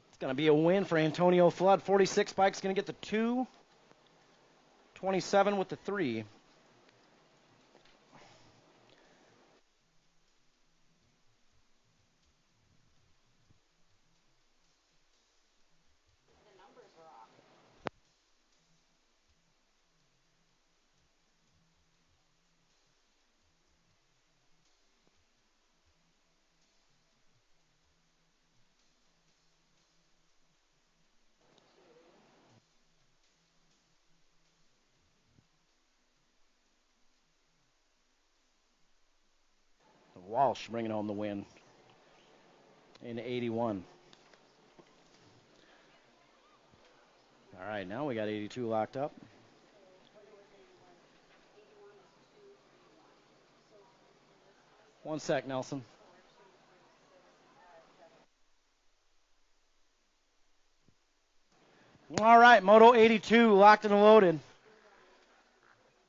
It's going to be a win for Antonio Flood. 46 bike's going to get the 2. 27 with the 3. The numbers are off. Walsh bringing home the win in 81. All right, now we got 82 locked up. One sec, Nelson. All right, Moto 82 locked and loaded.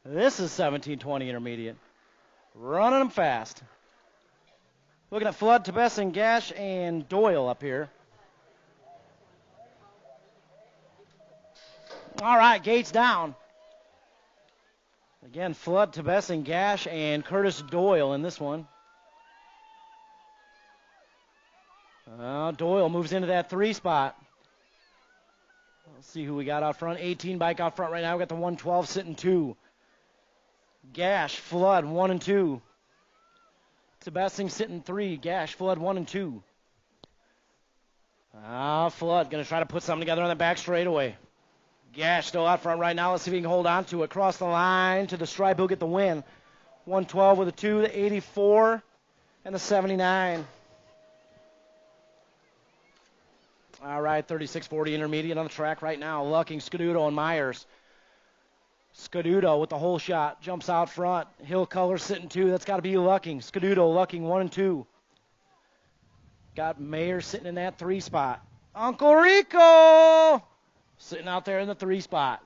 This is 17-20 intermediate. Running them fast. Looking at Flood, Tibessing, Gash, and Doyle up here. All right, gates down. Again, Flood, Tibessing, Gash, and Curtis Doyle in this one. Doyle moves into that 3 spot. Let's see who we got out front. 18 bike out front right now. We got the 112 sitting 2. Gash, Flood, 1 and 2. Tibessing sitting 3. Gash, Flood, 1 and 2. Flood going to try to put something together on the back straightaway. Gash still out front right now. Let's see if he can hold on to it. Cross the line to the stripe. He'll get the win. 112 with a 2, the 84, and the 79. All right, 36-40 intermediate on the track right now. Lucking, Scaduto, and Myers. Scaduto with the hole shot. Jumps out front. Hill Color sitting 2. That's got to be Lucking. Scaduto, Lucking 1 and 2. Got Mayer sitting in that 3 spot. Uncle Rico sitting out there in the 3 spot.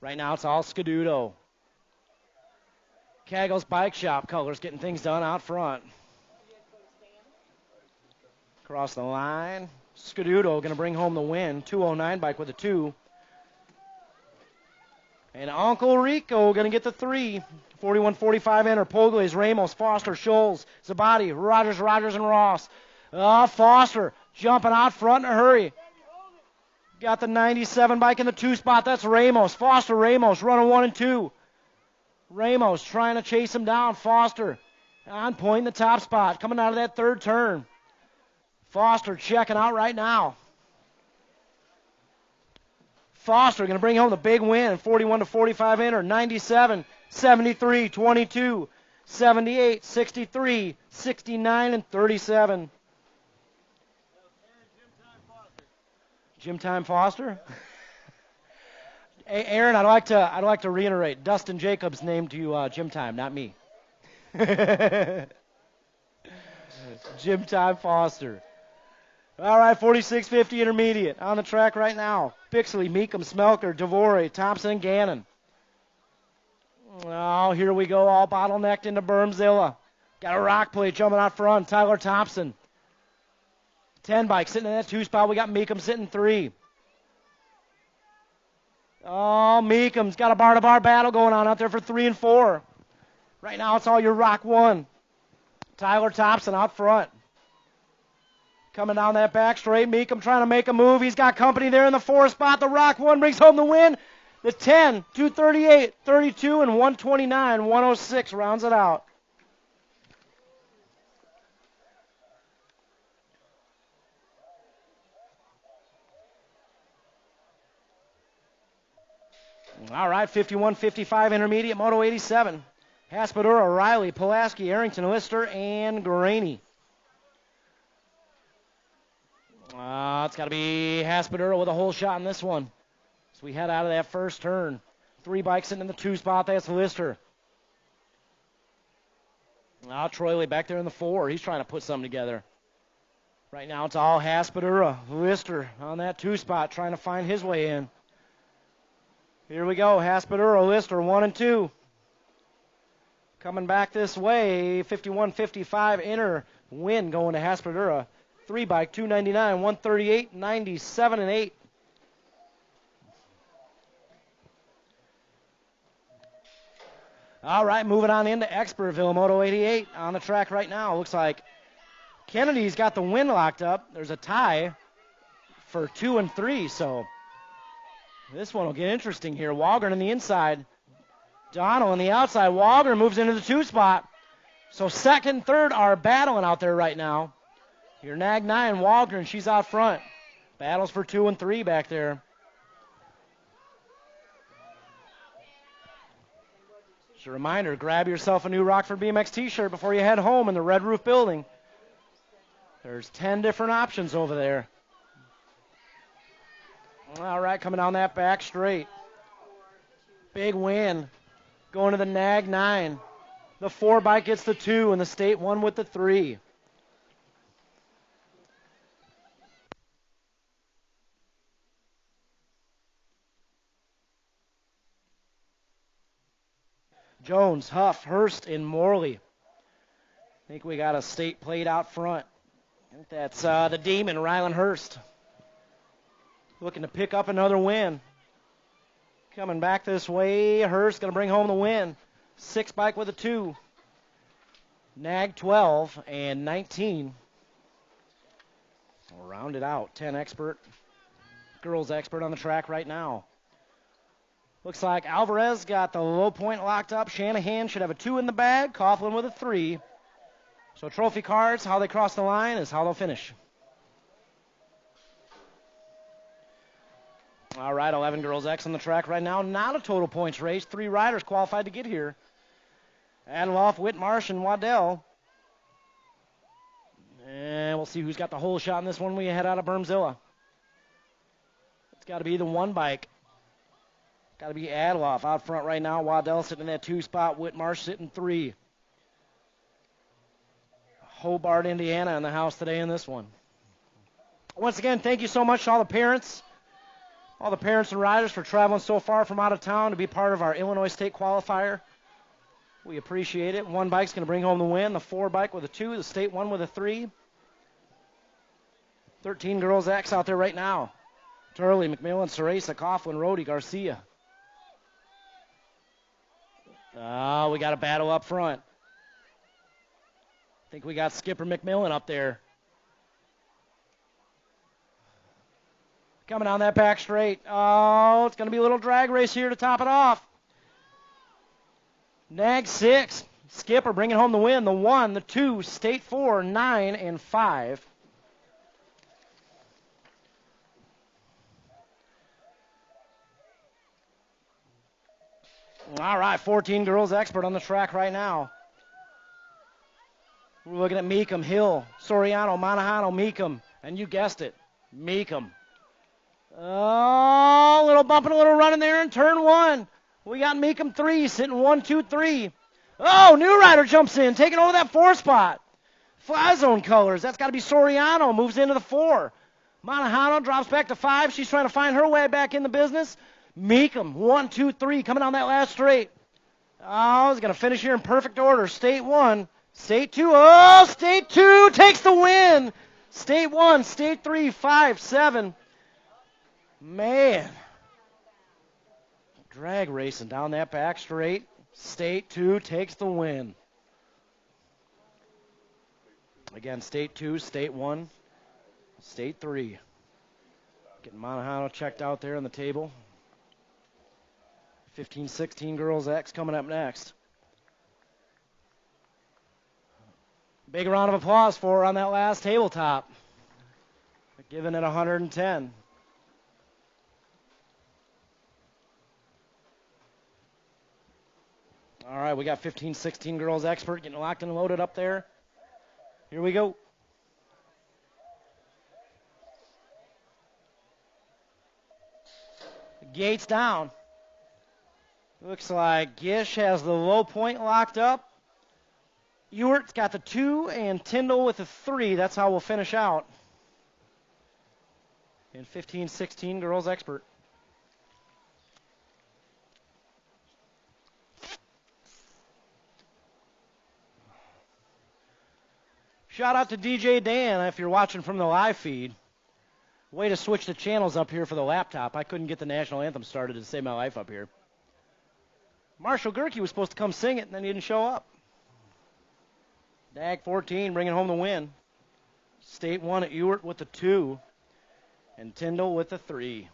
Right now it's all Scaduto. Caggle's Bike Shop Colors getting things done out front. Across the line. Scaduto going to bring home the win. 209 bike with a 2. And Uncle Rico going to get the 3. 41-45 enter. Pogles, Ramos, Foster, Scholes, Zabati, Rogers, and Ross. Foster jumping out front in a hurry. Got the 97 bike in the 2 spot. That's Ramos. Foster, Ramos running 1 and 2. Ramos trying to chase him down. Foster on point in the top spot. Coming out of that 3rd turn. Foster checking out right now. Foster going to bring home the big win. 41-45 enter. 97, 73, 22, 78, 63, 69, and 37. Gym Time Foster. Hey, Aaron, I'd like to reiterate. Dustin Jacobs named you Gym Time, not me. Gym Time Foster. All right, 46-50 intermediate on the track right now. Bixley, Meekum, Smelker, DeVore, Thompson, and Gannon. Oh, here we go, all bottlenecked into Bermzilla. Got a rock plate jumping out front. Tyler Thompson. 10 bike sitting in that 2 spot. We got Meekum sitting 3. Oh, Meekum's got a bar-to-bar battle going on out there for 3 and 4. Right now it's all your Rock 1. Tyler Thompson out front. Coming down that back straight. Meekum trying to make a move. He's got company there in the 4 spot. The Rock 1 brings home the win. The 10, 238, 32, and 129, 106 rounds it out. All right, 51-55 intermediate, Moto 87. Haspadura, Riley, Pulaski, Arrington, Lister, and Graney. It's got to be Haspadura with a whole shot in this one. So we head out of that first turn. 3 bikes sitting in the 2 spot. That's Lister. Troy Lee back there in the 4. He's trying to put something together. Right now it's all Haspadura. Lister on that 2 spot trying to find his way in. Here we go. Haspadura, Lister, 1 and 2. Coming back this way. 51-55 inner win going to Haspadura. 3 bike, 299, 138, 97, and 8. All right, moving on into Expertville, Moto 88 on the track right now. Looks like Kennedy's got the win locked up. There's a tie for 2 and 3, so this one will get interesting here. Walgren on the inside. Donald on the outside. Walgren moves into the 2 spot. So second, third are battling out there right now. Your Nag 9, Walgren, she's out front. Battles for 2 and 3 back there. Just a reminder, grab yourself a new Rockford BMX t-shirt before you head home in the Red Roof building. There's 10 different options over there. All right, coming down that back straight. Big win. Going to the Nag 9. The 4 bike gets the 2, and the State 1 with the 3. Jones, Huff, Hurst, and Morley. I think we got a State plate out front. I think that's the Demon, Rylan Hurst. Looking to pick up another win. Coming back this way, Hurst going to bring home the win. 6 bike with a 2. Nag 12 and 19. We'll round it out. 10 expert. Girls expert on the track right now. Looks like Alvarez got the low point locked up. Shanahan should have a 2 in the bag. Coughlin with a 3. So trophy cards, how they cross the line is how they'll finish. All right, 11 girls X on the track right now. Not a total points race. 3 riders qualified to get here. Adloff, Whitmarsh, and Waddell. And we'll see who's got the whole shot in this one when we head out of Bermzilla. It's got to be the 1 bike. Got to be Adloff out front right now. Waddell sitting in that 2 spot. Whitmarsh sitting 3. Hobart, Indiana in the house today in this one. Once again, thank you so much to all the parents and riders for traveling so far from out of town to be part of our Illinois State qualifier. We appreciate it. 1 bike's going to bring home the win. The 4 bike with a 2. The State 1 with a 3. 13 girls X out there right now. Turley, McMillan, Ceresa, Coughlin, Rhodey, Garcia. We got a battle up front. I think we got Skipper McMillan up there. Coming down that back straight. Oh, it's going to be a little drag race here to top it off. Nag 6. Skipper bringing home the win. The 1, the 2, State 4, 9, and 5. All right, 14 girls expert on the track right now. We're looking at Meekum, Hill, Soriano, Monahano, Meekum, and you guessed it, Meekum. Oh, a little bump and a little run in there in turn 1. We got Meekum 3 sitting 1, 2, 3. Oh, new rider jumps in, taking over that 4 spot. Fly zone colors. That's got to be Soriano. Moves into the 4. Monahano drops back to 5. She's trying to find her way back in the business. Meekum, 1, 2, 3, coming on that last straight. Oh, he's going to finish here in perfect order. State 1, State 2. Oh, State 2 takes the win. State 1, State 3, 5, 7. Man. Drag racing down that back straight. State 2 takes the win. Again, State 2, State 1, State 3. Getting Monahano checked out there on the table. 15-16 girls X coming up next. Big round of applause for her on that last tabletop. Giving it 110. All right, we got 15-16 girls expert getting locked and loaded up there. Here we go. Gates down. Looks like Gish has the low point locked up. Ewert's got the 2 and Tyndall with the 3. That's how we'll finish out. And 15-16 girls expert. Shout out to DJ Dan if you're watching from the live feed. Way to switch the channels up here for the laptop. I couldn't get the national anthem started to save my life up here. Marshall Gerke was supposed to come sing it, and then he didn't show up. DAG 14 bringing home the win. State 1 at Ewert with the 2, and Tyndall with the 3.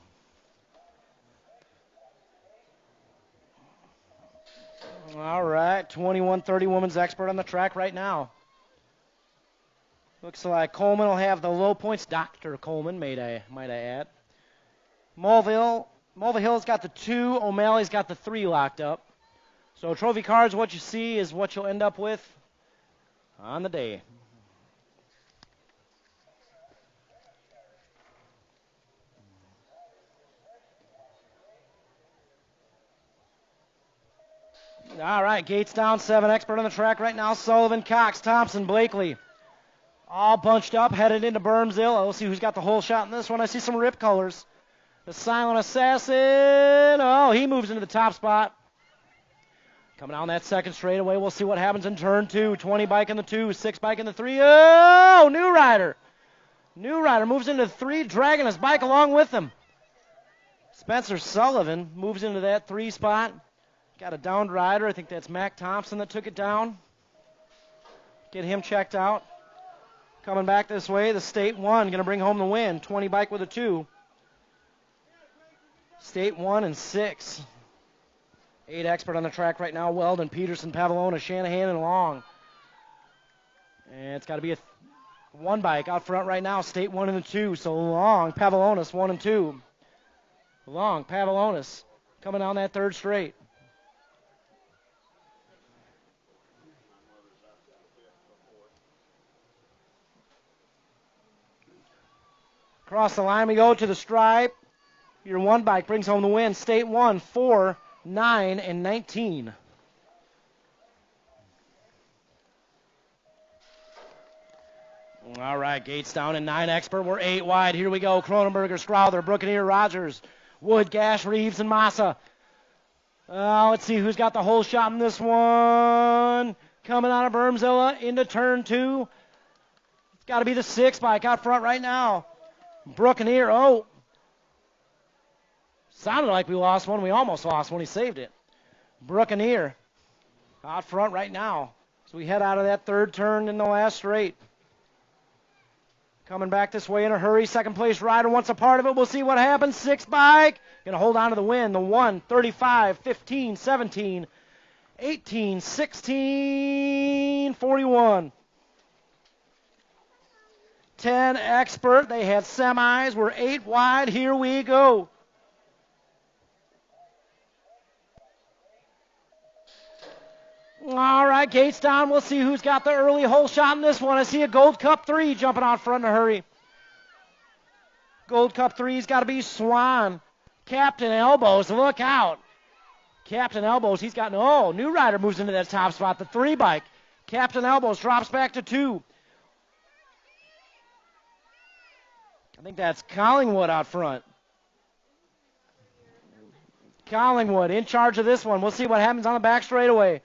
All right, 21-30 women's expert on the track right now. Looks like Coleman will have the low points. Dr. Coleman, might I add. Mulvihill's got the 2. O'Malley's got the 3 locked up. So trophy cards, what you see is what you'll end up with on the day. All right, Gates down 7. Expert on the track right now. Sullivan, Cox, Thompson, Blakely. All bunched up, headed into Bermsville. We'll see who's got the whole shot in this one. I see some rip colors. The Silent Assassin. Oh, he moves into the top spot. Coming down that second straightaway. We'll see what happens in turn 2. 20 bike in the 2, 6 bike in the 3. Oh, New Rider. New Rider moves into the 3, dragging his bike along with him. Spencer Sullivan moves into that 3 spot. Got a downed rider. I think that's Mac Thompson that took it down. Get him checked out. Coming back this way, the State 1 going to bring home the win. 20 bike with a 2. State 1 and 6. 8 expert on the track right now. Weldon, Peterson, Pavlona, Shanahan, and Long. And it's got to be a 1 bike out front right now. State 1 and the 2. So Long, Pavlonis, 1 and 2. Long, Pavlonis coming down that 3rd straight. Across the line we go to the stripe. Your 1 bike brings home the win. State 1, 4, 9, and 19. All right, Gates down in 9 expert. We're 8 wide. Here we go. Cronenberger, Scrowther, Brookeneer, Rogers, Wood, Gash, Reeves, and Massa. Let's see who's got the whole shot in this one. Coming out of Bermzilla into turn 2. It's got to be the 6 bike out front right now. Brookeneer, oh. Sounded like we lost one. We almost lost one. He saved it. Brookeneer out front right now. So we head out of that 3rd turn in the last straight. Coming back this way in a hurry. 2nd place rider wants a part of it. We'll see what happens. 6 bike. Going to hold on to the win. The 1, 35, 15, 17, 18, 16, 41. 10 expert. They had semis. We're 8 wide. Here we go. All right, Gates down. We'll see who's got the early hole shot in this one. I see a Gold Cup 3 jumping out front in a hurry. Gold Cup 3's got to be Swan. Captain Elbows, look out. Captain Elbows, he's got, oh, New Rider moves into that top spot, the 3 bike. Captain Elbows drops back to 2. I think that's Collingwood out front. Collingwood in charge of this one. We'll see what happens on the back straightaway.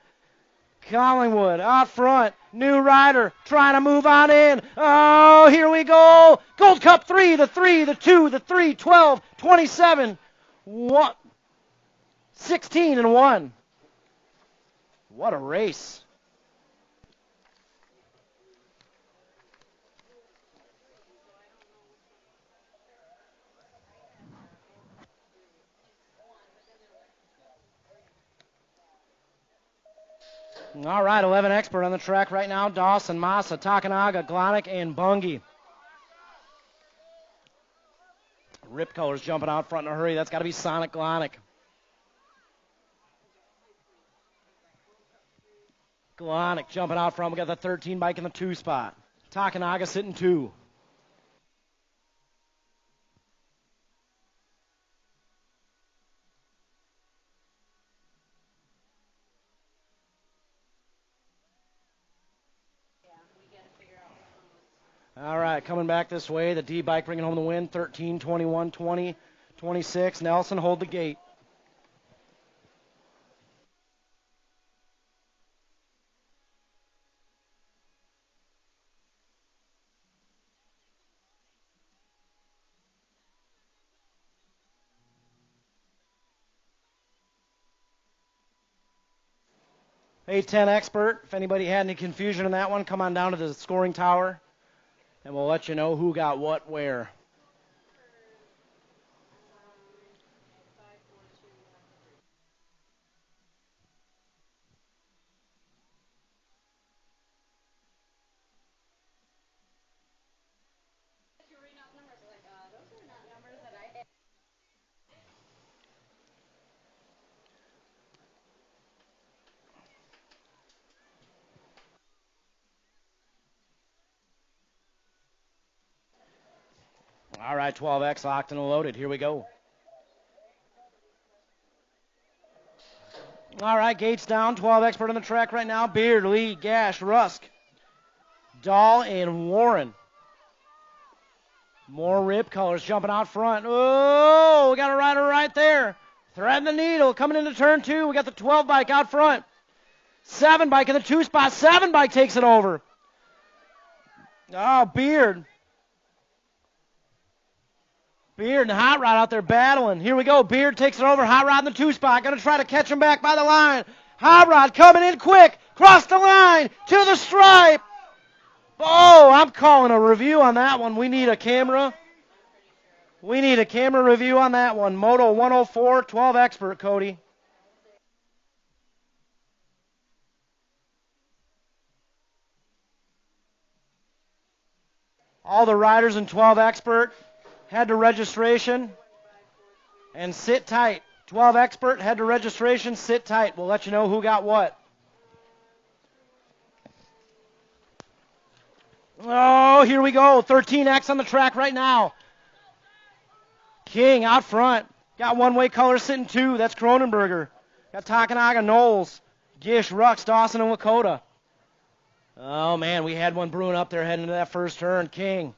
Collingwood out front. New Rider trying to move on in. Oh, here we go. Gold Cup 3, the 3, the 2, the 3, 12, 27, 1, 16, and 1. What a race. All right, 11 expert on the track right now. Dawson, Massa, Takanaga, Glonick, and Bungie. Rip Colors jumping out front in a hurry. That's got to be Sonic Glonick. Glonick jumping out front. We got the 13 bike in the 2 spot. Takanaga sitting 2. All right, coming back this way. The D bike bringing home the win. 13, 21, 20, 26. Nelson, hold the gate. Hey, 10 expert. If anybody had any confusion in that one, come on down to the scoring tower, and we'll let you know who got what where. All right, 12X locked and loaded. Here we go. All right, gates down. 12 expert on the track right now. Beard, Lee, Gash, Rusk, Dahl, and Warren. More Rip Colors jumping out front. Oh, we got a rider right there. Threading the needle. Coming into turn 2. We got the 12 bike out front. 7 bike in the 2 spot. 7 bike takes it over. Oh, Beard. Beard and Hot Rod out there battling. Here we go. Beard takes it over. Hot Rod in the 2 spot. Going to try to catch him back by the line. Hot Rod coming in quick. Cross the line to the stripe. Oh, I'm calling a review on that one. We need a camera. We need a camera review on that one. Moto 104, 12 expert, Cody. All the riders in 12 expert head to registration and sit tight. 12 expert, head to registration, sit tight. We'll let you know who got what. Oh, here we go. 13X on the track right now. King out front. Got one-way color sitting 2. That's Cronenberger. Got Takanaga, Knowles, Gish, Rux, Dawson, and Lakota. Oh, man, we had one brewing up there heading into that first turn. King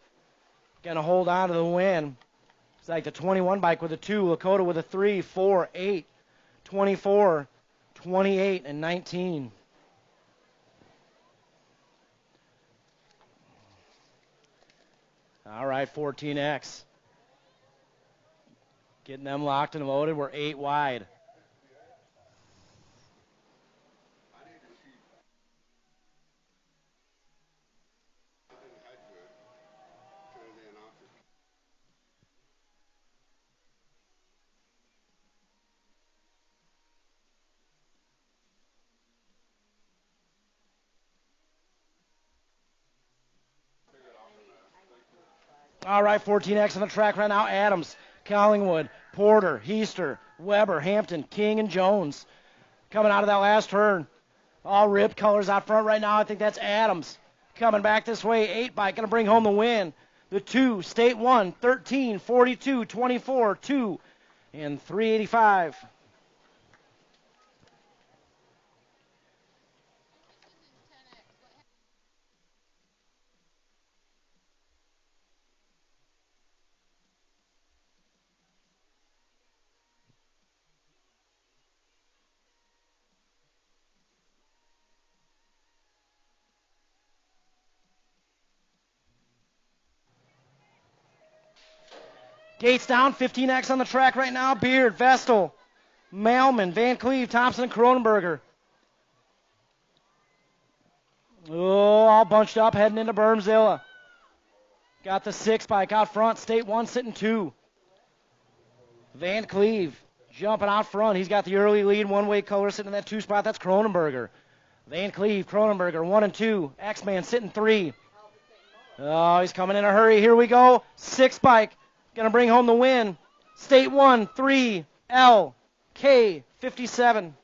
going to hold on to the win. It's like the 21 bike with a 2, Lakota with a 3, 4, 8, 24, 28, and 19. All right, 14X. Getting them locked and loaded. We're 8 wide. All right, 14X on the track right now. Adams, Collingwood, Porter, Heister, Weber, Hampton, King, and Jones. Coming out of that last turn. All Rip Colors out front right now. I think that's Adams. Coming back this way. 8 bike going to bring home the win. The 2, State 1, 13, 42, 24, 2, and 385. Gates down, 15X on the track right now. Beard, Vestal, Malman, Van Cleve, Thompson, and Cronenberger. Oh, all bunched up, heading into Bermzilla. Got the 6 bike out front. State 1 sitting 2. Van Cleve jumping out front. He's got the early lead. One-way color sitting in that 2 spot. That's Cronenberger. Van Cleve, Cronenberger, 1 and 2. X-Man sitting 3. Oh, he's coming in a hurry. Here we go. 6 bike. Going to bring home the win. State 1, 3, L, K, 57.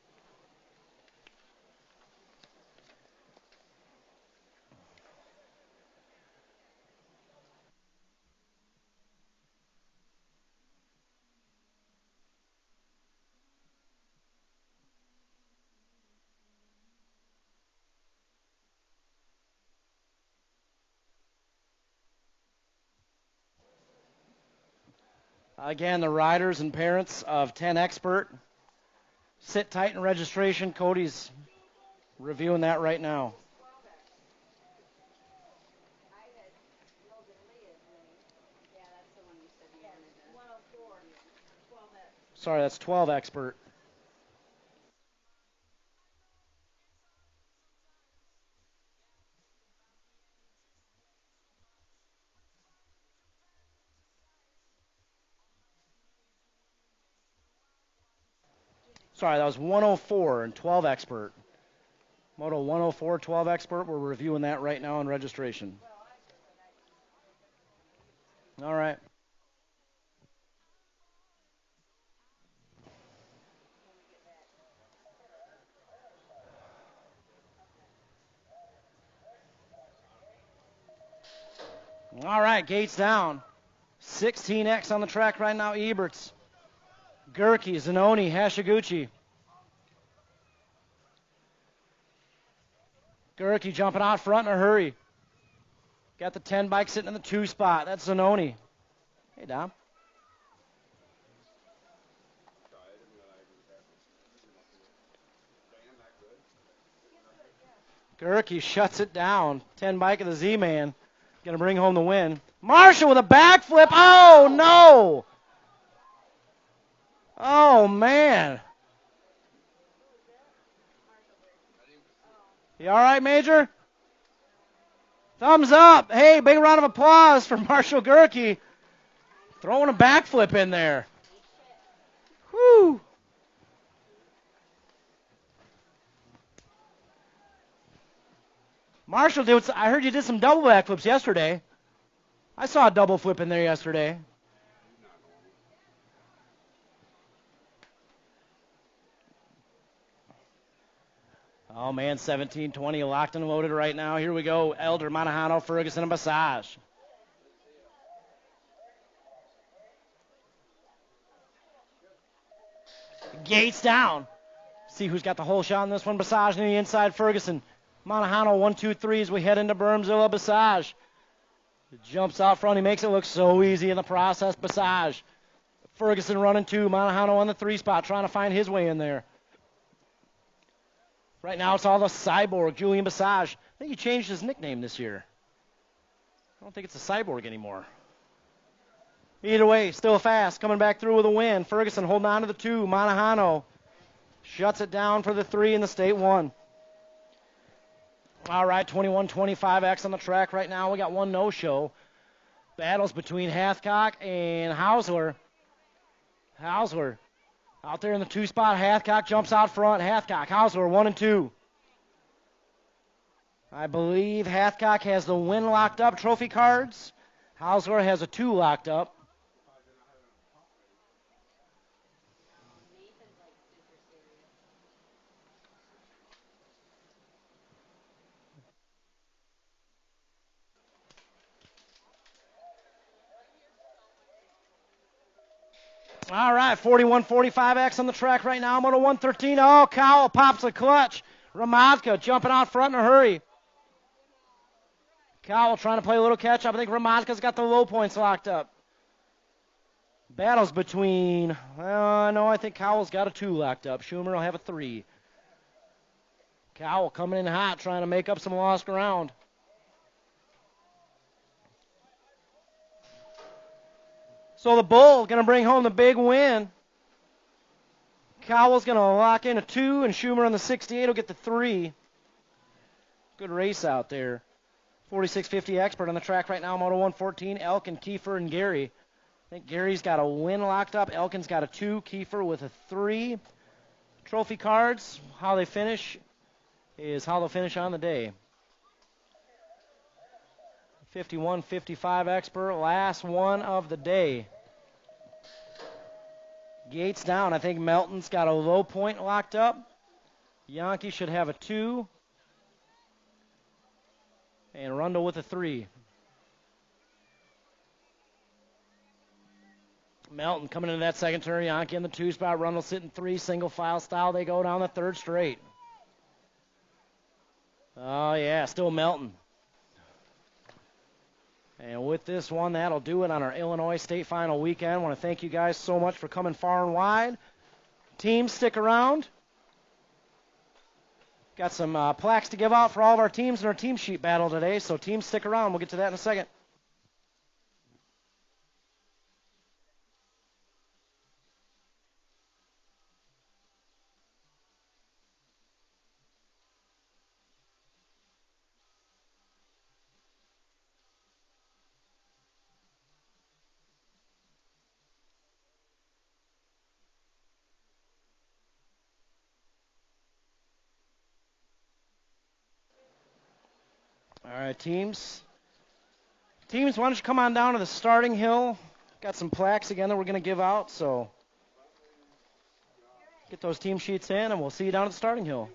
Again, the riders and parents of 10 Expert. Sit tight in registration. Cody's reviewing that right now. Sorry, that's 12 Expert. Sorry, that was 104 and 12 Expert. Moto 104, 12 Expert. We're reviewing that right now in registration. All right. All right, gates down. 16X on the track right now, Eberts. Gerke, Zanoni, Hashiguchi. Gerke jumping out front in a hurry. Got the 10 bike sitting in the 2 spot. That's Zanoni. Hey, Dom. Gerke shuts it down. 10 bike of the Z-Man. Going to bring home the win. Marshall with a backflip. Oh, no. Oh, man. You all right, Major? Thumbs up. Hey, big round of applause for Marshall Gerke. Throwing a backflip in there. Whew. Marshall, I heard you did some double backflips yesterday. I saw a double flip in there yesterday. Oh, man, 17-20 locked and loaded right now. Here we go. Elder, Monahano, Ferguson, and Massage. Gates down. See who's got the whole shot on this one. Massage on the inside, Ferguson. Monahano, 1, 2, 3 as we head into Bermzilla. Massage. Jumps out front. He makes it look so easy in the process. Massage. Ferguson running 2. Monahano on the 3 spot, trying to find his way in there. Right now it's all the Cyborg, Julian Massage. I think he changed his nickname this year. I don't think it's a Cyborg anymore. Either way, still fast, coming back through with a win. Ferguson holding on to the 2. Monahano shuts it down for the 3 in the State 1. All right, 21-25X on the track right now. We got one no-show. Battles between Hathcock and Hausler. Hausler out there in the 2 spot. Hathcock jumps out front. Hathcock, Hausler, 1 and 2. I believe Hathcock has the win locked up. Trophy cards. Hausler has a 2 locked up. All right, 41-45X on the track right now. Moto 113. Oh, Cowell pops a clutch. Ramadka jumping out front in a hurry. Cowell trying to play a little catch-up. I think Ramadka's got the low points locked up. Battles between, no, I think Cowell's got a 2 locked up. Schumer will have a 3. Cowell coming in hot, trying to make up some lost ground. So the Bull going to bring home the big win. Cowell's going to lock in a 2, and Schumer on the 68 will get the 3. Good race out there. 4650 expert on the track right now, Moto 114, Elkin, Kiefer, and Gary. I think Gary's got a win locked up. Elkin's got a 2, Kiefer with a 3. Trophy cards, how they finish is how they'll finish on the day. 51-55 expert, last one of the day. Gates down. I think Melton's got a low point locked up. Yankee should have a 2. And Rundle with a 3. Melton coming into that second turn. Yankee in the 2 spot. Rundle sitting 3. Single file style. They go down the third straight. Oh, yeah. Still Melton. And with this one, that'll do it on our Illinois State Final weekend. I want to thank you guys so much for coming far and wide. Teams, stick around. Got some plaques to give out for all of our teams in our team sheet battle today, so teams, stick around. We'll get to that in a second. All right, teams. Teams, why don't you come on down to the starting hill? Got some plaques again that we're going to give out, so get those team sheets in, and we'll see you down at the starting hill.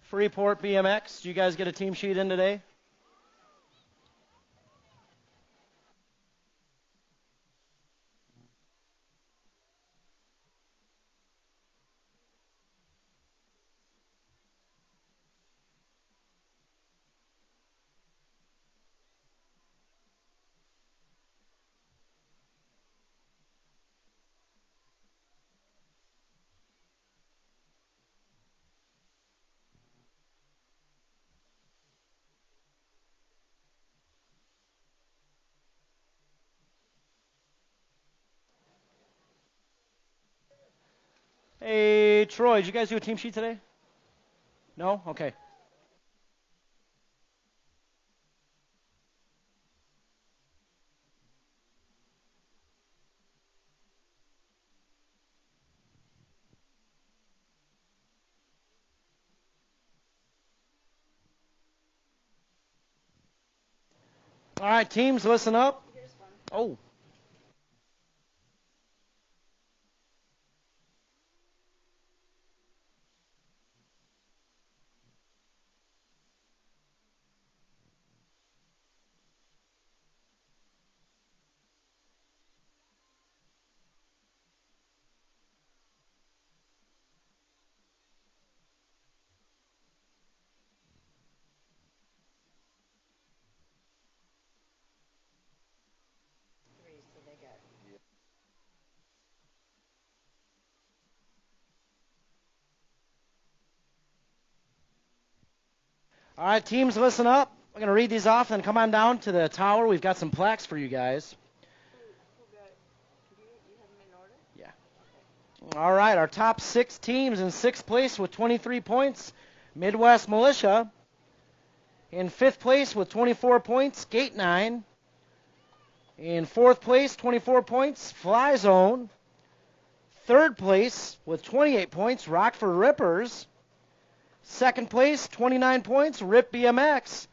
Freeport BMX, do you guys get a team sheet in today? Hey, Troy, did you guys do a team sheet today? No? Okay. All right, teams, listen up. Here's one. Oh, Three, so they got. all right, teams, listen up. We're going to read these off and come on down to the tower. We've got some plaques for you guys. Who got? You have them in order? Yeah. All right, our top 6 teams in 6th place with 23 points, Midwest Militia. In 5th place with 24 points, Gate 9. In 4th place, 24 points, Fly Zone. 3rd place with 28 points, Rockford Rippers. 2nd place, 29 points, Rip BMX.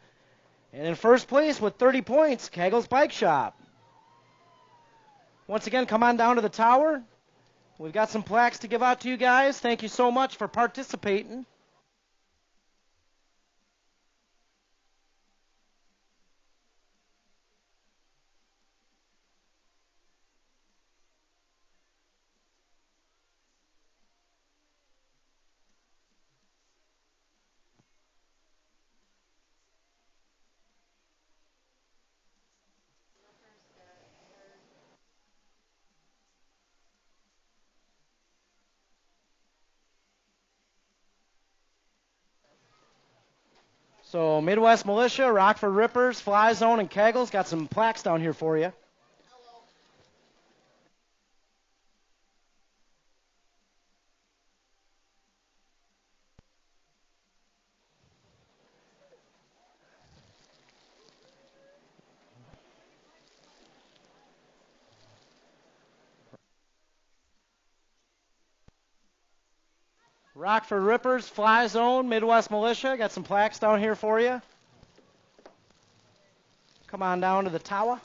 And in 1st place with 30 points, Keggles Bike Shop. Once again, come on down to the tower. We've got some plaques to give out to you guys. Thank you so much for participating. So Midwest Militia, Rockford Rippers, Fly Zone, and Keggles got some plaques down here for you. Rockford Rippers, Fly Zone, Midwest Militia, got some plaques down here for you. Come on down to the tower.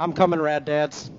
I'm coming, Rad Dads.